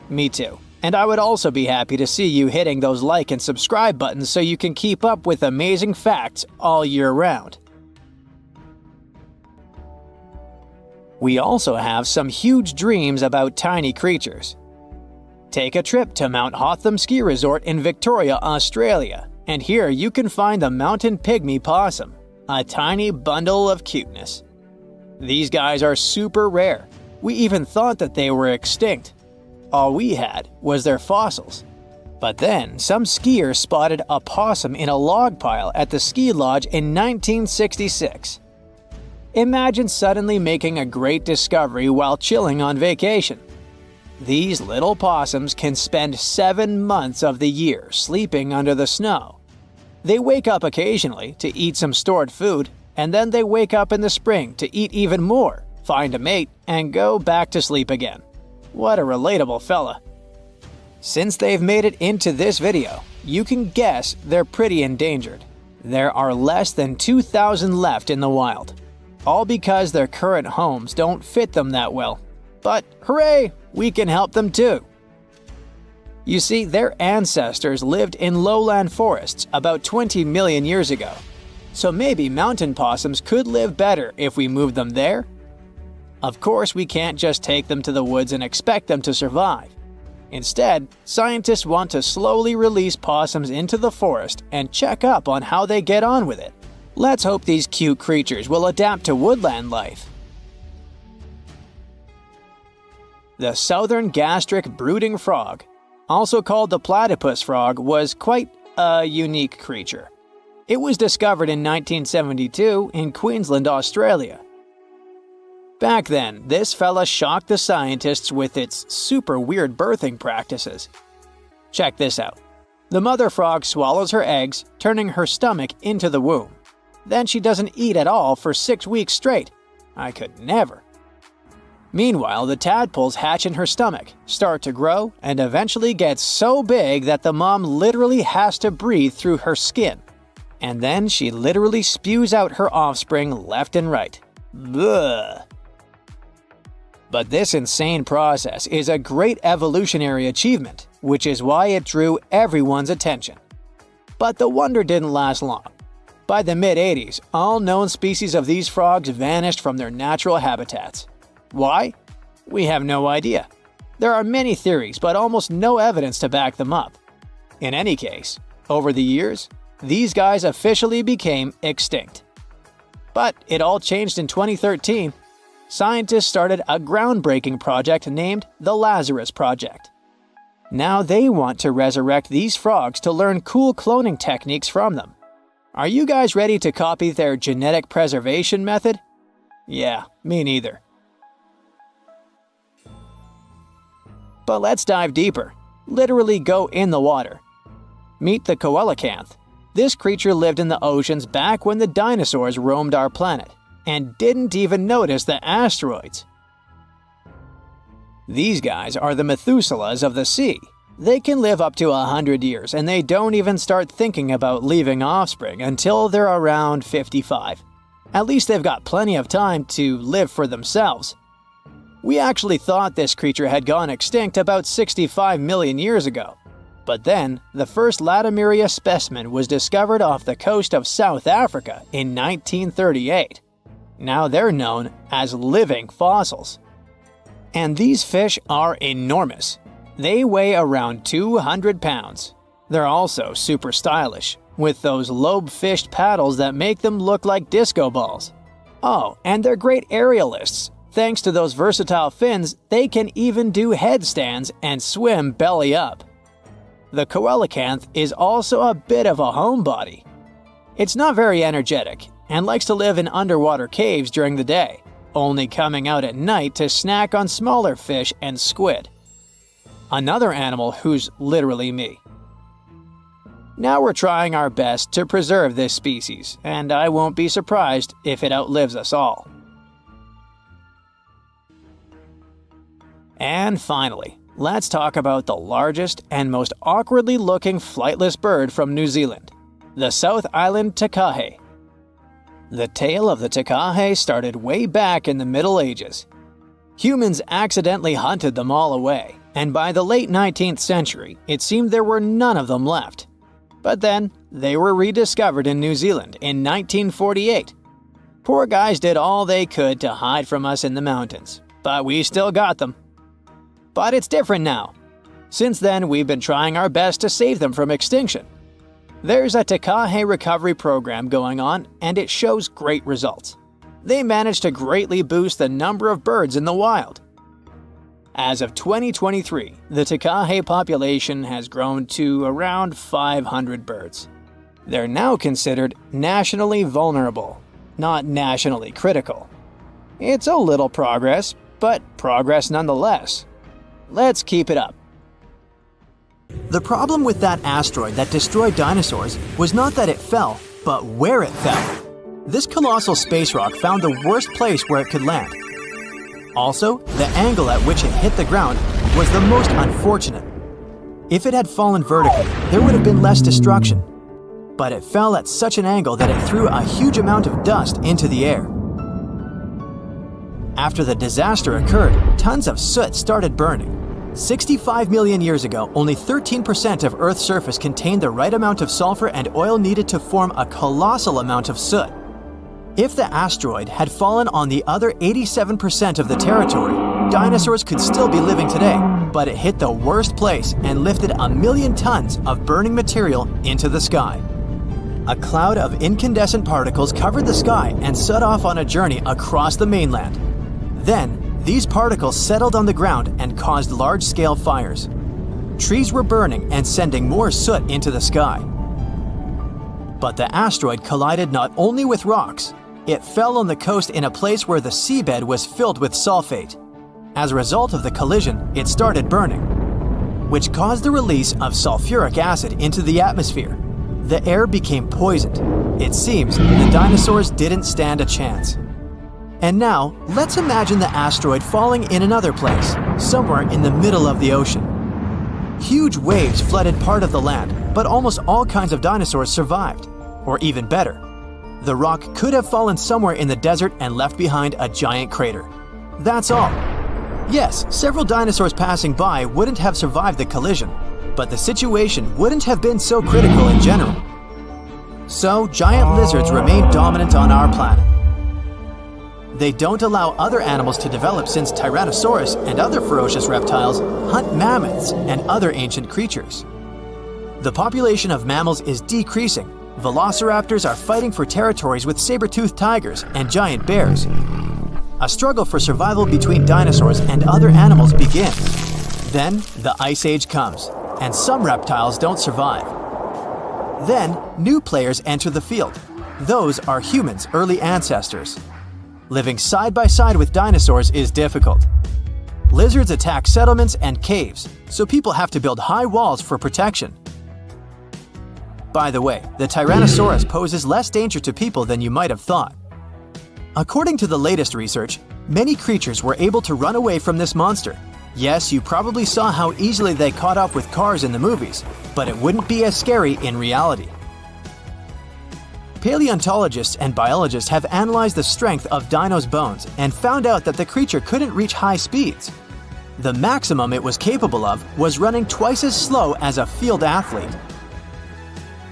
Me too. And I would also be happy to see you hitting those like and subscribe buttons so you can keep up with amazing facts all year round. We also have some huge dreams about tiny creatures. Take a trip to Mount Hotham Ski Resort in Victoria, Australia, and here you can find the mountain pygmy possum, a tiny bundle of cuteness. These guys are super rare. We even thought that they were extinct. All we had was their fossils. But then, some skiers spotted a possum in a log pile at the ski lodge in 1966. Imagine suddenly making a great discovery while chilling on vacation. These little possums can spend 7 months of the year sleeping under the snow. They wake up occasionally to eat some stored food, and then they wake up in the spring to eat even more, find a mate, and go back to sleep again. What a relatable fella. Since they've made it into this video, you can guess they're pretty endangered. There are less than 2,000 left in the wild, all because their current homes don't fit them that well. But hooray, we can help them too! You see, their ancestors lived in lowland forests about 20 million years ago, so maybe mountain possums could live better if we moved them there? Of course, we can't just take them to the woods and expect them to survive. Instead, scientists want to slowly release possums into the forest and check up on how they get on with it. Let's hope these cute creatures will adapt to woodland life. The southern gastric brooding frog, also called the platypus frog, was quite a unique creature. It was discovered in 1972 in Queensland, Australia. Back then, this fella shocked the scientists with its super weird birthing practices. Check this out. The mother frog swallows her eggs, turning her stomach into the womb. Then she doesn't eat at all for 6 weeks straight. I could never. Meanwhile, the tadpoles hatch in her stomach, start to grow, and eventually get so big that the mom literally has to breathe through her skin. And then she literally spews out her offspring left and right. Bleh. But this insane process is a great evolutionary achievement, which is why it drew everyone's attention. But the wonder didn't last long. By the mid-80s, all known species of these frogs vanished from their natural habitats. Why? We have no idea. There are many theories, but almost no evidence to back them up. In any case, over the years, these guys officially became extinct. But it all changed in 2013. Scientists started a groundbreaking project named the Lazarus Project. Now they want to resurrect these frogs to learn cool cloning techniques from them. Are you guys ready to copy their genetic preservation method? Yeah, me neither. But let's dive deeper. Literally go in the water. Meet the coelacanth. This creature lived in the oceans back when the dinosaurs roamed our planet, and didn't even notice the asteroids. These guys are the Methuselahs of the sea. They can live up to 100 years, and they don't even start thinking about leaving offspring until they're around 55. At least they've got plenty of time to live for themselves. We actually thought this creature had gone extinct about 65 million years ago. But then, the first Latimeria specimen was discovered off the coast of South Africa in 1938. Now they're known as living fossils. And these fish are enormous. They weigh around 200 pounds. They're also super stylish, with those lobe-fished paddles that make them look like disco balls. Oh, and they're great aerialists. Thanks to those versatile fins, they can even do headstands and swim belly up. The coelacanth is also a bit of a homebody. It's not very energetic and likes to live in underwater caves during the day, only coming out at night to snack on smaller fish and squid. Another animal who's literally me. Now we're trying our best to preserve this species, and I won't be surprised if it outlives us all. And finally, let's talk about the largest and most awkwardly looking flightless bird from New Zealand, the South Island takahe. The tale of the takahe started way back in the Middle Ages. Humans accidentally hunted them all away, and by the late 19th century, it seemed there were none of them left. But then, they were rediscovered in New Zealand in 1948. Poor guys did all they could to hide from us in the mountains, but we still got them. But it's different now. Since then, we've been trying our best to save them from extinction. There's a takahe recovery program going on, and it shows great results. They managed to greatly boost the number of birds in the wild. As of 2023, the takahe population has grown to around 500 birds. They're now considered nationally vulnerable, not nationally critical. It's a little progress, but progress nonetheless. Let's keep it up. The problem with that asteroid that destroyed dinosaurs was not that it fell, but where it fell. This colossal space rock found the worst place where it could land. Also, the angle at which it hit the ground was the most unfortunate. If it had fallen vertically, there would have been less destruction. but it fell at such an angle that it threw a huge amount of dust into the air. After the disaster occurred, tons of soot started burning. 65 million years ago, only 13% of Earth's surface contained the right amount of sulfur and oil needed to form a colossal amount of soot. If the asteroid had fallen on the other 87% of the territory, dinosaurs could still be living today, but it hit the worst place and lifted 1 million tons of burning material into the sky. A cloud of incandescent particles covered the sky and set off on a journey across the mainland. Then, these particles settled on the ground and caused large-scale fires. Trees were burning and sending more soot into the sky. But the asteroid collided not only with rocks, it fell on the coast in a place where the seabed was filled with sulfate. As a result of the collision, it started burning, which caused the release of sulfuric acid into the atmosphere. The air became poisoned. It seems the dinosaurs didn't stand a chance. And now, let's imagine the asteroid falling in another place, somewhere in the middle of the ocean. Huge waves flooded part of the land, but almost all kinds of dinosaurs survived. Or even better, the rock could have fallen somewhere in the desert and left behind a giant crater. That's all. Yes, several dinosaurs passing by wouldn't have survived the collision, but the situation wouldn't have been so critical in general. So, giant lizards remain dominant on our planet. They don't allow other animals to develop since Tyrannosaurus and other ferocious reptiles hunt mammoths and other ancient creatures. The population of mammals is decreasing. Velociraptors are fighting for territories with saber-toothed tigers and giant bears. A struggle for survival between dinosaurs and other animals begins. Then, the Ice Age comes, and some reptiles don't survive. Then, new players enter the field. Those are humans' early ancestors. Living side by side with dinosaurs is difficult. Lizards attack settlements and caves, so people have to build high walls for protection. By the way, the Tyrannosaurus poses less danger to people than you might have thought. According to the latest research, many creatures were able to run away from this monster. Yes, you probably saw how easily they caught up with cars in the movies, but it wouldn't be as scary in reality. Paleontologists and biologists have analyzed the strength of dinos' bones and found out that the creature couldn't reach high speeds. The maximum it was capable of was running twice as slow as a field athlete.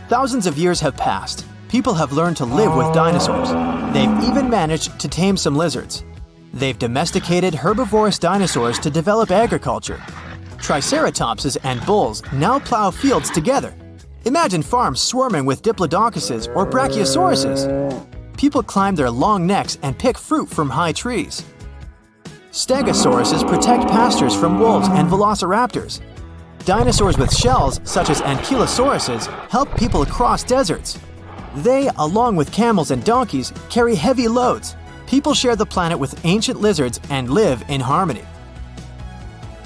Thousands of years have passed. People have learned to live with dinosaurs. They've even managed to tame some lizards. They've domesticated herbivorous dinosaurs to develop agriculture. Triceratopses and bulls now plow fields together. Imagine farms swarming with diplodocuses or brachiosauruses. People climb their long necks and pick fruit from high trees. Stegosauruses protect pastures from wolves and velociraptors. Dinosaurs with shells, such as ankylosauruses, help people cross deserts. They, along with camels and donkeys, carry heavy loads. People share the planet with ancient lizards and live in harmony.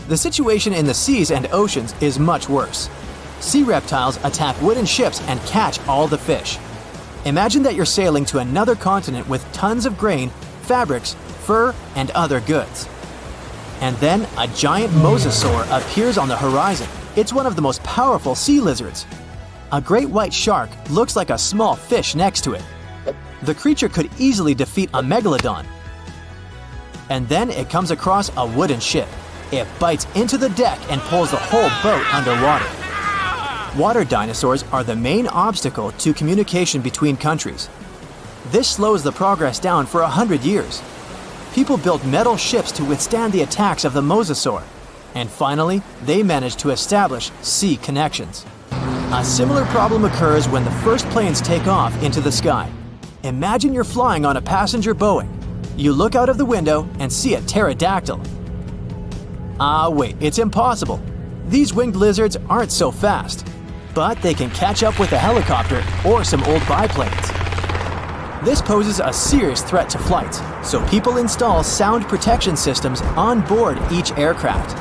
The situation in the seas and oceans is much worse. Sea reptiles attack wooden ships and catch all the fish. Imagine that you're sailing to another continent with tons of grain, fabrics, fur, and other goods. And then a giant mosasaur appears on the horizon. It's one of the most powerful sea lizards. A great white shark looks like a small fish next to it. The creature could easily defeat a megalodon. And then it comes across a wooden ship. It bites into the deck and pulls the whole boat underwater. Water dinosaurs are the main obstacle to communication between countries. This slows the progress down for 100 years. People built metal ships to withstand the attacks of the mosasaur. And finally, they managed to establish sea connections. A similar problem occurs when the first planes take off into the sky. Imagine you're flying on a passenger Boeing. You look out of the window and see a pterodactyl. Wait, it's impossible. These winged lizards aren't so fast, but they can catch up with a helicopter or some old biplanes. This poses a serious threat to flights, so people install sound protection systems on board each aircraft.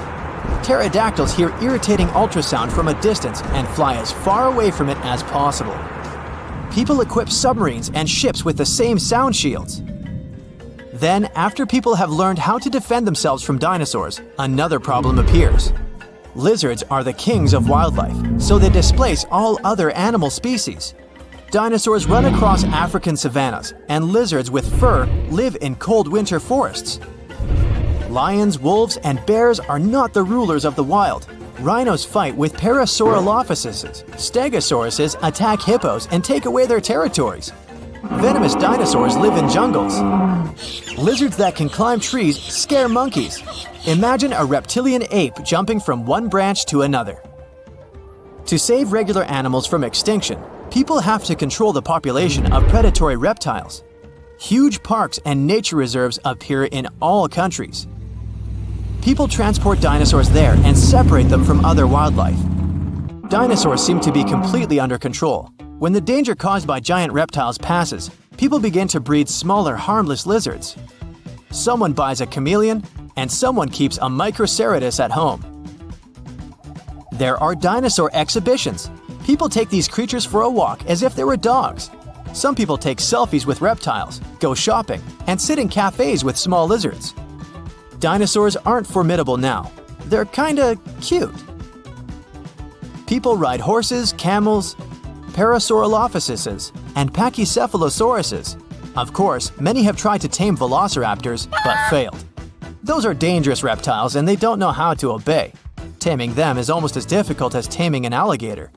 Pterodactyls hear irritating ultrasound from a distance and fly as far away from it as possible. People equip submarines and ships with the same sound shields. Then, after people have learned how to defend themselves from dinosaurs, another problem appears. Lizards are the kings of wildlife, so they displace all other animal species. Dinosaurs run across African savannas, and lizards with fur live in cold winter forests. Lions, wolves, and bears are not the rulers of the wild. Rhinos fight with Parasaurolophuses. Stegosauruses attack hippos and take away their territories. Venomous dinosaurs live in jungles. Lizards that can climb trees scare monkeys. Imagine a reptilian ape jumping from one branch to another. To save regular animals from extinction, people have to control the population of predatory reptiles. Huge parks and nature reserves appear in all countries. People transport dinosaurs there and separate them from other wildlife. Dinosaurs seem to be completely under control. When the danger caused by giant reptiles passes, people begin to breed smaller, harmless lizards. Someone buys a chameleon, and someone keeps a Microceratus at home. There are dinosaur exhibitions. People take these creatures for a walk as if they were dogs. Some people take selfies with reptiles, go shopping, and sit in cafes with small lizards. Dinosaurs aren't formidable now. They're kinda cute. People ride horses, camels, Parasaurolophuses, and Pachycephalosauruses. Of course, many have tried to tame velociraptors, but failed. Those are dangerous reptiles and they don't know how to obey. Taming them is almost as difficult as taming an alligator.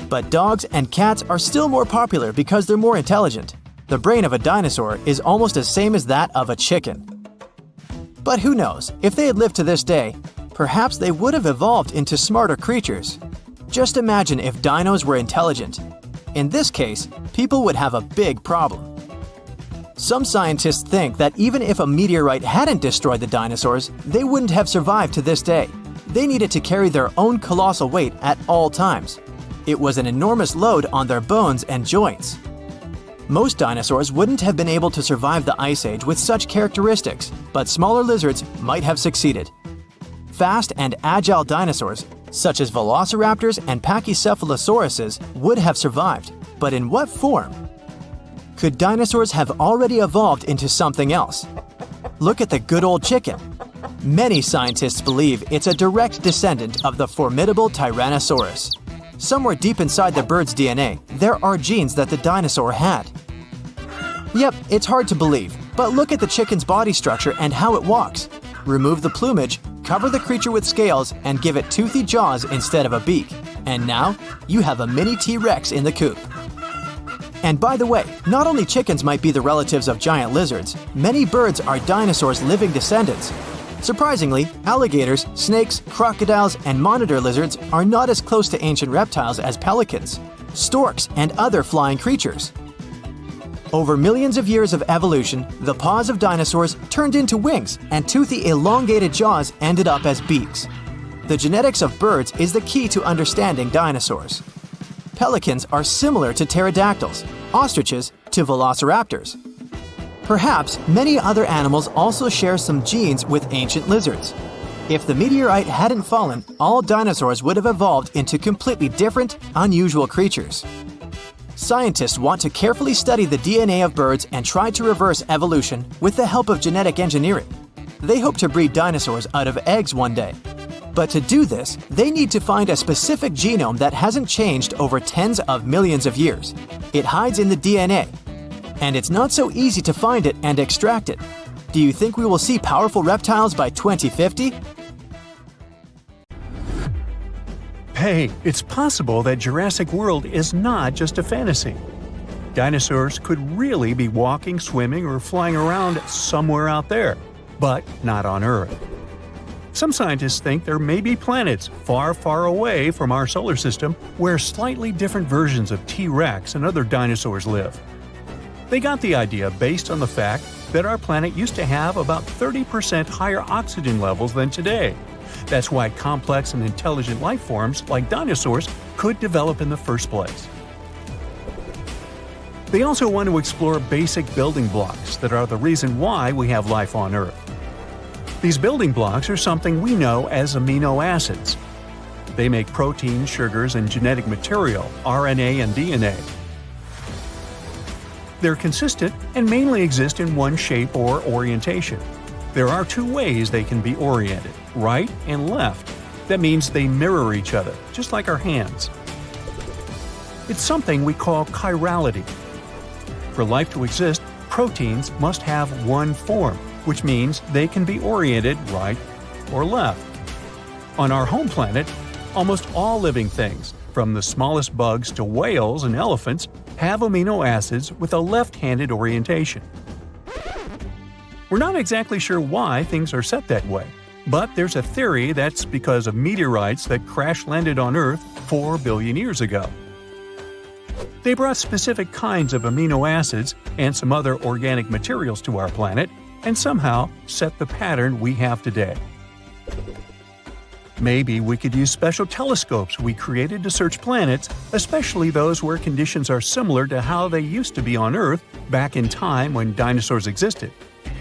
But dogs and cats are still more popular because they're more intelligent. The brain of a dinosaur is almost the same as that of a chicken. But who knows, if they had lived to this day, perhaps they would have evolved into smarter creatures. Just imagine if dinos were intelligent. In this case, people would have a big problem. Some scientists think that even if a meteorite hadn't destroyed the dinosaurs, they wouldn't have survived to this day. They needed to carry their own colossal weight at all times. It was an enormous load on their bones and joints. Most dinosaurs wouldn't have been able to survive the Ice Age with such characteristics, but smaller lizards might have succeeded. Fast and agile dinosaurs, such as velociraptors and Pachycephalosauruses, would have survived, but in what form? Could dinosaurs have already evolved into something else? Look at the good old chicken. Many scientists believe it's a direct descendant of the formidable Tyrannosaurus. Somewhere deep inside the bird's DNA, there are genes that the dinosaur had. Yep, it's hard to believe, but look at the chicken's body structure and how it walks. Remove the plumage, cover the creature with scales, and give it toothy jaws instead of a beak. And now, you have a mini T-Rex in the coop. And by the way, not only chickens might be the relatives of giant lizards, many birds are dinosaurs' living descendants. Surprisingly, alligators, snakes, crocodiles, and monitor lizards are not as close to ancient reptiles as pelicans, storks, and other flying creatures. Over millions of years of evolution, the paws of dinosaurs turned into wings, and toothy elongated jaws ended up as beaks. The genetics of birds is the key to understanding dinosaurs. Pelicans are similar to pterodactyls, ostriches to velociraptors. Perhaps many other animals also share some genes with ancient lizards. If the meteorite hadn't fallen, all dinosaurs would have evolved into completely different, unusual creatures. Scientists want to carefully study the DNA of birds and try to reverse evolution with the help of genetic engineering. They hope to breed dinosaurs out of eggs one day. But to do this, they need to find a specific genome that hasn't changed over tens of millions of years. It hides in the DNA. And it's not so easy to find it and extract it. Do you think we will see powerful reptiles by 2050? Hey, it's possible that Jurassic World is not just a fantasy. Dinosaurs could really be walking, swimming, or flying around somewhere out there, but not on Earth. Some scientists think there may be planets far, far away from our solar system where slightly different versions of T-Rex and other dinosaurs live. They got the idea based on the fact that our planet used to have about 30% higher oxygen levels than today. That's why complex and intelligent life forms like dinosaurs could develop in the first place. They also want to explore basic building blocks that are the reason why we have life on Earth. These building blocks are something we know as amino acids. They make proteins, sugars, and genetic material, RNA and DNA. They're consistent and mainly exist in one shape or orientation. There are two ways they can be oriented, right and left. That means they mirror each other, just like our hands. It's something we call chirality. For life to exist, proteins must have one form, which means they can be oriented right or left. On our home planet, almost all living things, from the smallest bugs to whales and elephants, have amino acids with a left-handed orientation. We're not exactly sure why things are set that way, but there's a theory that's because of meteorites that crash-landed on Earth 4 billion years ago. They brought specific kinds of amino acids and some other organic materials to our planet, and somehow set the pattern we have today. Maybe we could use special telescopes we created to search planets, especially those where conditions are similar to how they used to be on Earth back in time when dinosaurs existed.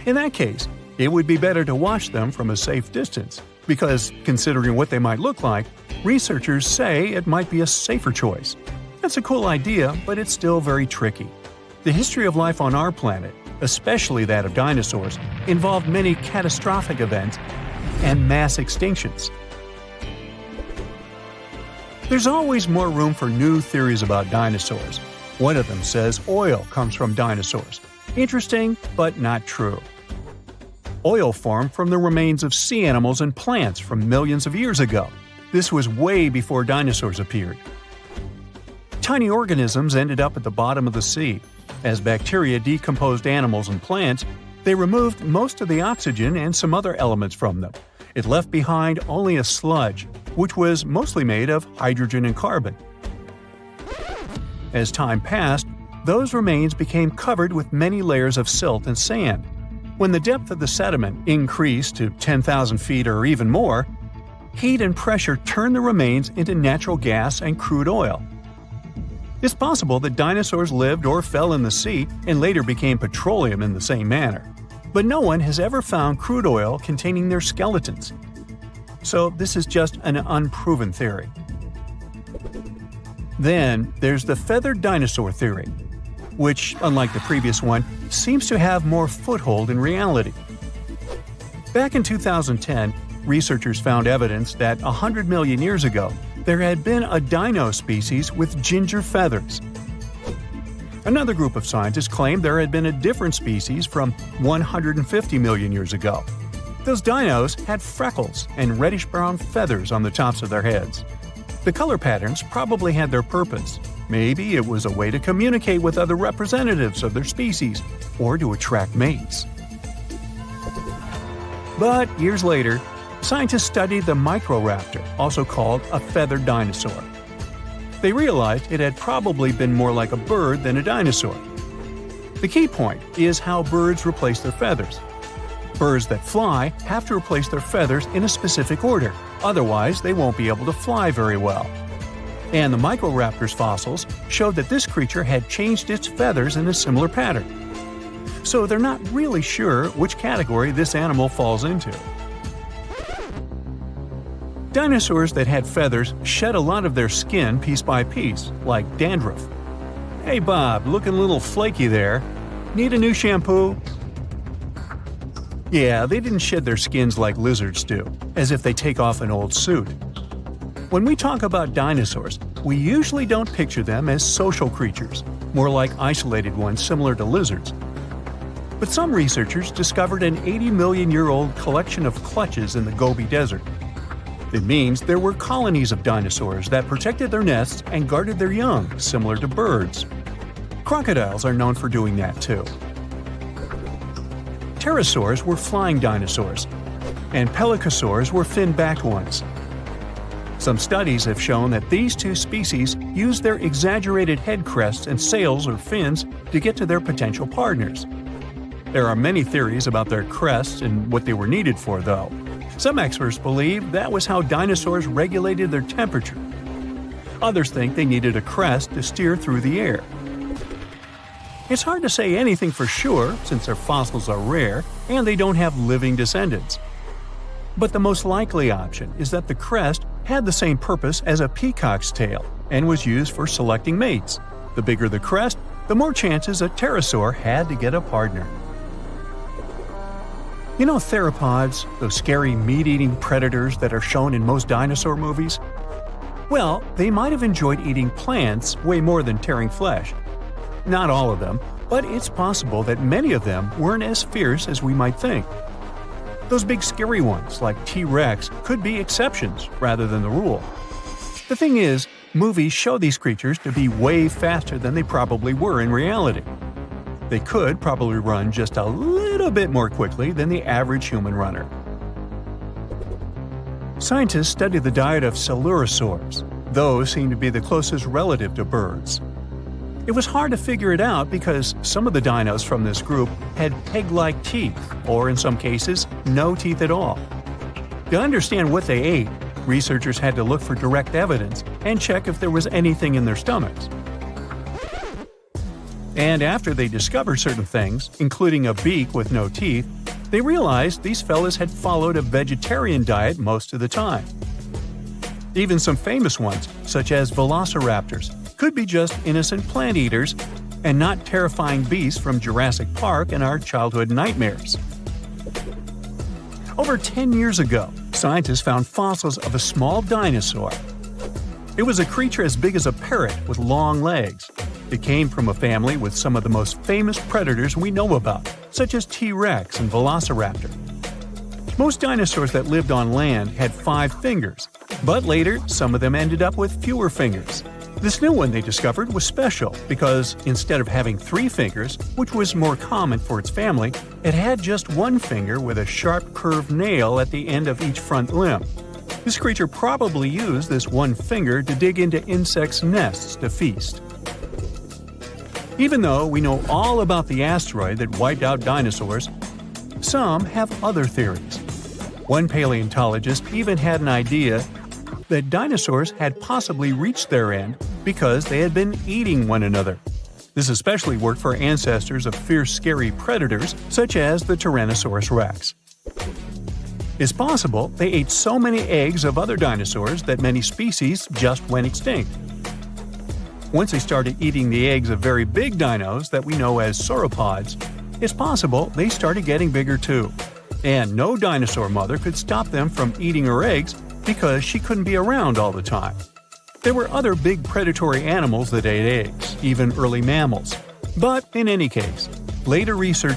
In that case, it would be better to watch them from a safe distance, because considering what they might look like, researchers say it might be a safer choice. That's a cool idea, but it's still very tricky. The history of life on our planet, especially that of dinosaurs, involved many catastrophic events and mass extinctions. There's always more room for new theories about dinosaurs. One of them says oil comes from dinosaurs. Interesting, but not true. Oil formed from the remains of sea animals and plants from millions of years ago. This was way before dinosaurs appeared. Tiny organisms ended up at the bottom of the sea. As bacteria decomposed animals and plants, they removed most of the oxygen and some other elements from them. It left behind only a sludge, which was mostly made of hydrogen and carbon. As time passed, those remains became covered with many layers of silt and sand. When the depth of the sediment increased to 10,000 feet or even more, heat and pressure turned the remains into natural gas and crude oil. It's possible that dinosaurs lived or fell in the sea and later became petroleum in the same manner. But no one has ever found crude oil containing their skeletons. So this is just an unproven theory. Then there's the feathered dinosaur theory, which, unlike the previous one, seems to have more foothold in reality. Back in 2010, researchers found evidence that 100 million years ago, there had been a dino species with ginger feathers. Another group of scientists claimed there had been a different species from 150 million years ago. Those dinos had freckles and reddish-brown feathers on the tops of their heads. The color patterns probably had their purpose. Maybe it was a way to communicate with other representatives of their species or to attract mates. But years later, scientists studied the Microraptor, also called a feathered dinosaur. They realized it had probably been more like a bird than a dinosaur. The key point is how birds replace their feathers. Birds that fly have to replace their feathers in a specific order, otherwise they won't be able to fly very well. And the Microraptor's fossils showed that this creature had changed its feathers in a similar pattern. So they're not really sure which category this animal falls into. Dinosaurs that had feathers shed a lot of their skin piece by piece, like dandruff. Hey Bob, looking a little flaky there. Need a new shampoo? Yeah, they didn't shed their skins like lizards do, as if they take off an old suit. When we talk about dinosaurs, we usually don't picture them as social creatures, more like isolated ones similar to lizards. But some researchers discovered an 80-million-year-old collection of clutches in the Gobi Desert. It means there were colonies of dinosaurs that protected their nests and guarded their young, similar to birds. Crocodiles are known for doing that too. Pterosaurs were flying dinosaurs, and pelycosaurs were fin-backed ones. Some studies have shown that these two species used their exaggerated head crests and sails or fins to get to their potential partners. There are many theories about their crests and what they were needed for, though. Some experts believe that was how dinosaurs regulated their temperature. Others think they needed a crest to steer through the air. It's hard to say anything for sure since their fossils are rare and they don't have living descendants. But the most likely option is that the crest had the same purpose as a peacock's tail and was used for selecting mates. The bigger the crest, the more chances a pterosaur had to get a partner. You know theropods, those scary meat-eating predators that are shown in most dinosaur movies? Well, they might have enjoyed eating plants way more than tearing flesh. Not all of them, but it's possible that many of them weren't as fierce as we might think. Those big scary ones, like T-Rex, could be exceptions rather than the rule. The thing is, movies show these creatures to be way faster than they probably were in reality. They could probably run just a little bit more quickly than the average human runner. Scientists study the diet of coelurosaurs. Those seem to be the closest relative to birds. It was hard to figure it out because some of the dinos from this group had peg-like teeth, or in some cases, no teeth at all. To understand what they ate, researchers had to look for direct evidence and check if there was anything in their stomachs. And after they discovered certain things, including a beak with no teeth, they realized these fellas had followed a vegetarian diet most of the time. Even some famous ones, such as velociraptors, could be just innocent plant eaters and not terrifying beasts from Jurassic Park and our childhood nightmares. Over 10 years ago, scientists found fossils of a small dinosaur. It was a creature as big as a parrot with long legs. It came from a family with some of the most famous predators we know about, such as T-Rex and Velociraptor. Most dinosaurs that lived on land had 5 fingers, but later some of them ended up with fewer fingers. This new one they discovered was special because instead of having 3 fingers, which was more common for its family, it had just 1 finger with a sharp curved nail at the end of each front limb. This creature probably used this 1 finger to dig into insects' nests to feast. Even though we know all about the asteroid that wiped out dinosaurs, some have other theories. One paleontologist even had an idea that dinosaurs had possibly reached their end because they had been eating one another. This especially worked for ancestors of fierce, scary predators such as the Tyrannosaurus rex. It's possible they ate so many eggs of other dinosaurs that many species just went extinct. Once they started eating the eggs of very big dinos that we know as sauropods, it's possible they started getting bigger too. And no dinosaur mother could stop them from eating her eggs because she couldn't be around all the time. There were other big predatory animals that ate eggs, even early mammals. But in any case, later research